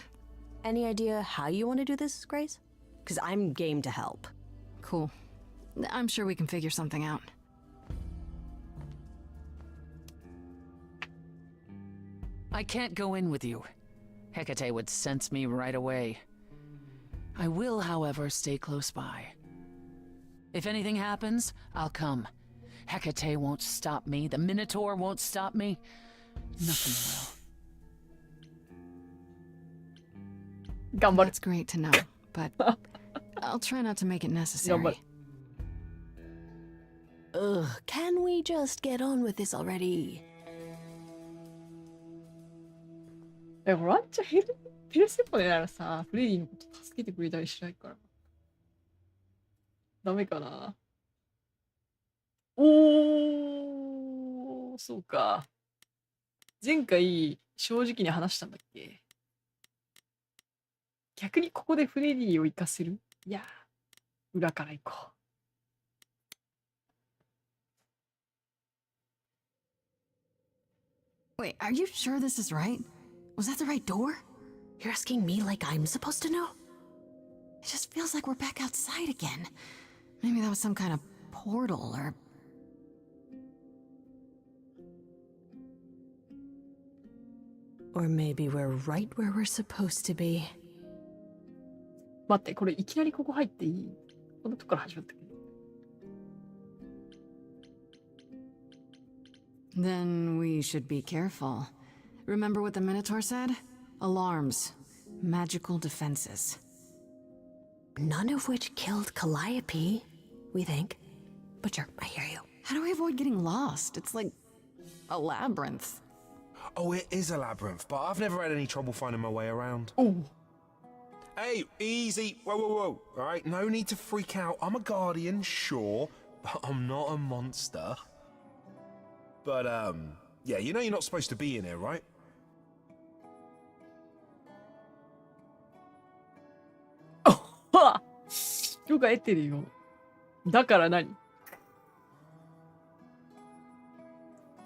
Any idea how you want to do this, Grace? Because I'm game to help. Cool. I'm sure we can figure something out. I can't go in with you. Hecate would sense me right away. I will, however, stay close by. If anything happens, I'll come. Hecate won't stop me. The Minotaur won't stop me. Nothing will. That's great to know, but I'll try not to make it necessary. Ugh, can we just get on with this already? これワンチャンペルセポネならさ、フレディのこと助けてくれたりしないから。ダメかな。おー、そうか。前回正直に話したんだっけ？逆にここでフレディを生かせる？いや、裏から行こう。Wait, are you sure this is right? Was that the right door? You're asking me like I'm supposed to know? It just feels like we're back outside again. Maybe that was some kind of portal or... Or maybe we're right where we're supposed to be. 待って、これいきなりここ入っていい？このとこから始まったっけ？ Then we should be careful. Remember what the Minotaur said? Alarms. Magical defenses. None of which killed Calliope, we think. But sure, I hear you. How do we avoid getting lost? It's like a labyrinth. Oh, it is a labyrinth, but I've never had any trouble finding my way around. Oh. Hey, easy. Whoa, whoa, whoa. All right, no need to freak out. I'm a guardian, sure, but I'm not a monster. But, yeah, you know you're not supposed to be in here, right? はあ、許可得てるよ。だから何？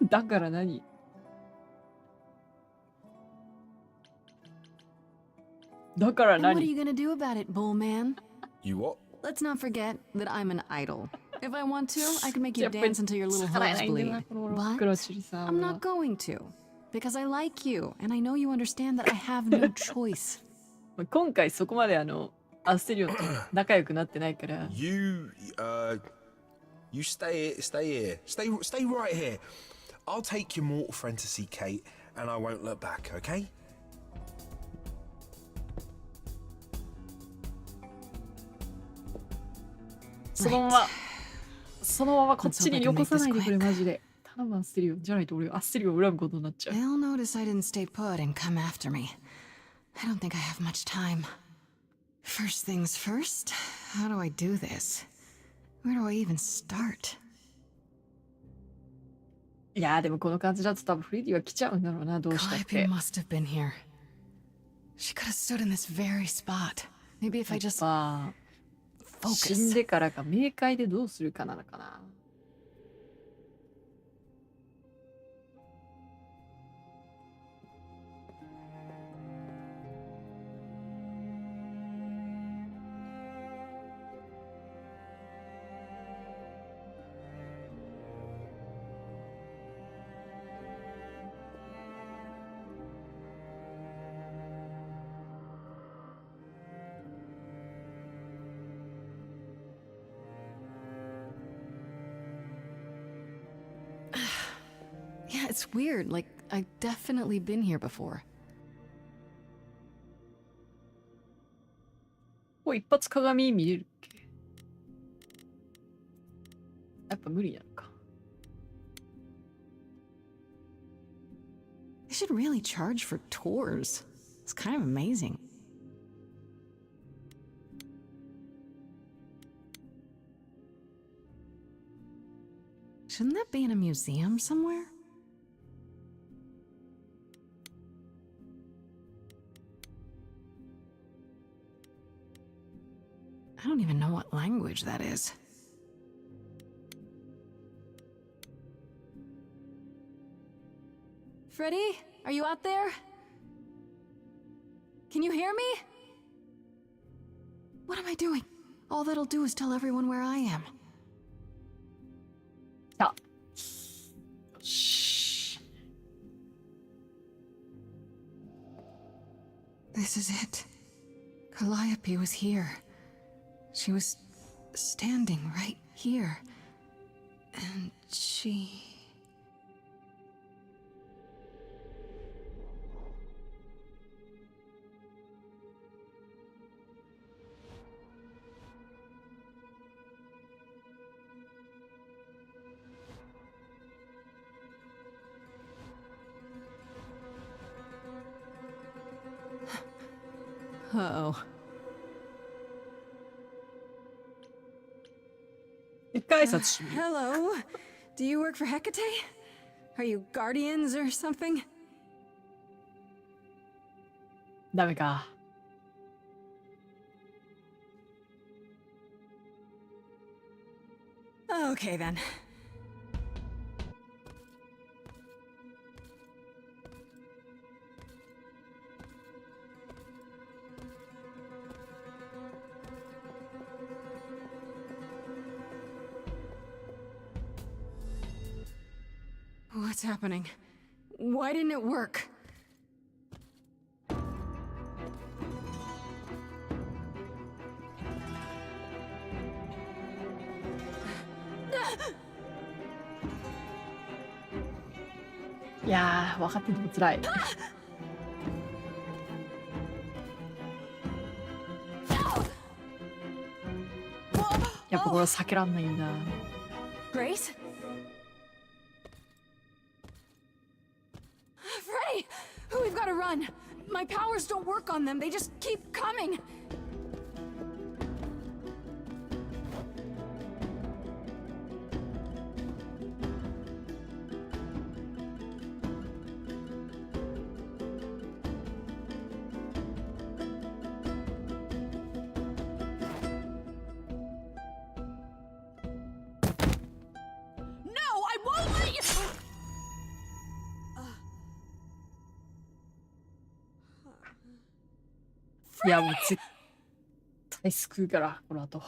だから何？だから何？ What are you gonna do about it, bull man? You what? Let's not forget that I'm an idol. If I want to, I can make you dance until your little hooves bleed. But I'm not going to. Because I like you, and I know you understand that I have no choice. 今回そこまでアステリオンと仲良くなってないから。You stay here. Stay right here. I'll take your mortal friend to see Kate, and I won't look back, okay? そのままこっちによこさないでくれ、マジで。頼む、アステリオン。じゃないと俺アステリオンを恨むことになっちゃう。 They'll notice I didn't stay put and come after me. I don't think I have much time. First things first, how do I do this? Where do I even start? いやーでもこの感じだと多分フレディは来ちゃうんだろうな、どうしたって。 Calliope must have been here. She could have stood in this very spot. Maybe if I just focus. 死んでからか冥界でどうするかなのかな。Yeah, it's weird. Like, I've definitely been here before. こう一発鏡見れるっけ？やっぱ無理なのか。They should really charge for tours. It's kind of amazing. Shouldn't that be in a museum somewhere? I don't even know what language that is. Freddy, are you out there? Can you hear me? What am I doing? All that'll do is tell everyone where I am. Ah. Shh. This is it. Calliope was here. She was standing right here. And she... Uh-oh. Hello? Do you work for Hecate? Are you guardians or something? ダメか。Okay then. What's happening? Why didn't it work? Iやー、分かってても辛い。やっぱこれは避けらんないんだ。Grace? Freddy! We've got to run. My powers don't work on them. They just keep coming. No, I won't let you. いや、もう絶対救うから、この後。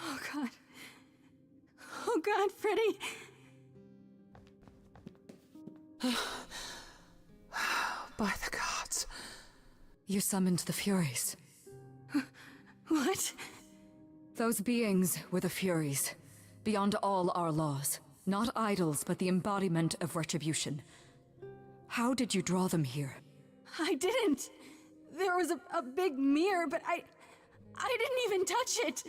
Oh God. Oh God, Freddy. By the gods. You summoned the Furies. What? Those beings were the Furies, beyond all our laws. Not idols, but the embodiment of retribution. How did you draw them here? I didn't. There was a big mirror, but I didn't even touch it.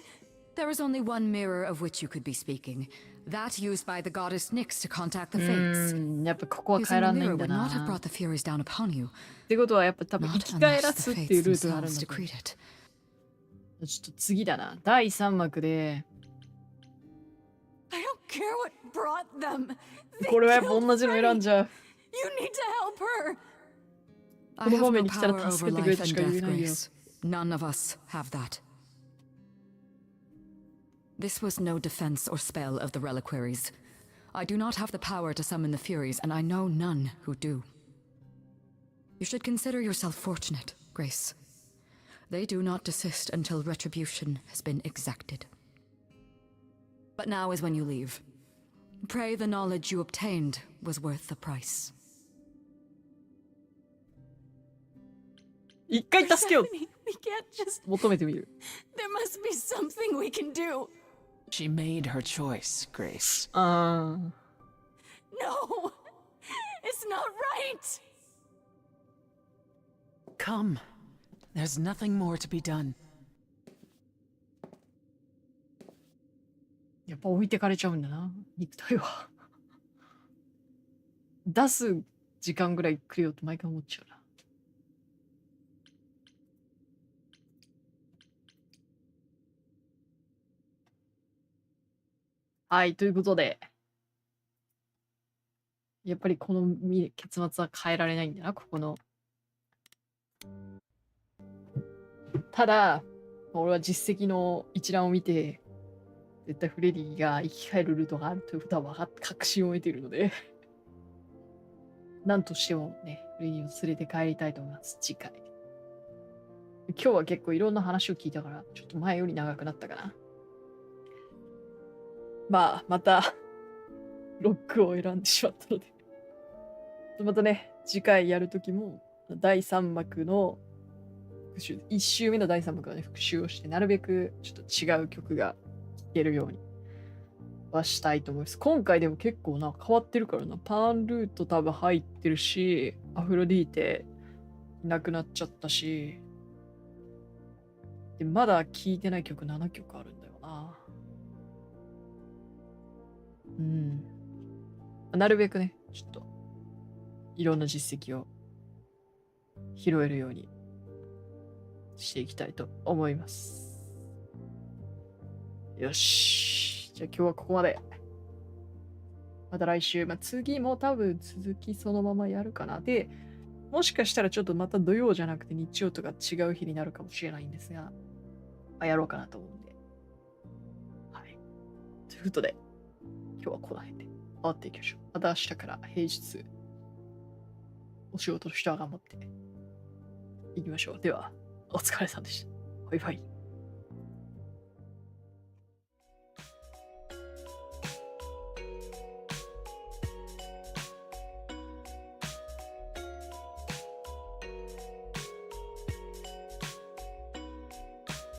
There is only one mirror of which you could be speaking. That used by the goddess Nyx to contact the Fates. やっぱここは Using 変えら the んない mirror んだ would not have な。 brought the Furies down upon you. ってことはやっぱ多分生 Not き返ら unless す the っていう Fates ルートがあるん themselves だと思 decreed it. う。ちょっと次だな。第3幕で、 I don't care what brought them. They これはやっぱ killed 同じの選んじゃう。 You need to help her. こ I の have 場面 no に来たら power 助 over けてくれ life とし and か言え death, ないよ。 Grace. None of us have that. This was no defense or spell of the reliquaries. I do not have the power to summon the Furies, and I know none who do. You should consider yourself fortunate, Grace. They do not desist until retribution has been exacted. But now is when you leave. Pray the knowledge you obtained was worth the price. 一回助けよう。 Persephone, we can't just. 求めてみる。 There must be something we can do. She made her choice, Grace. あー。 No, it's not right. Come. There's nothing more to be done. やっぱ置いてかれちゃうんだな。肉体は。出す時間ぐらいくれよと毎回思っちゃうな。はい、ということで。やっぱりこの結末は変えられないんだな、ここの。ただ、俺は実績の一覧を見て、絶対フレディが生き返るルートがあるということは確信を得ているので、なんとしてもね、フレディを連れて帰りたいと思います、次回。今日は結構いろんな話を聞いたから、ちょっと前より長くなったかな。まあ、また、ロックを選んでしまったので。またね、次回やるときも、第3幕の復習、1周目の第3幕の、ね、復習をして、なるべくちょっと違う曲が聴けるようにはしたいと思います。今回でも結構な、変わってるからな。パーンルート多分入ってるし、アフロディーテいなくなっちゃったし、でまだ聴いてない曲7曲あるんだよな。うん。なるべくね、ちょっと、いろんな実績を拾えるようにしていきたいと思います。よし。じゃあ今日はここまで。また来週、次も多分続きそのままやるかな。で、もしかしたらちょっとまた土曜じゃなくて日曜とか違う日になるかもしれないんですが、やろうかなと思うんで。はい。ということで、今日はこの辺で終わっていきましょう。また明日から平日、お仕事の人は頑張っていきましょう。では、お疲れ様でした。バイバイ。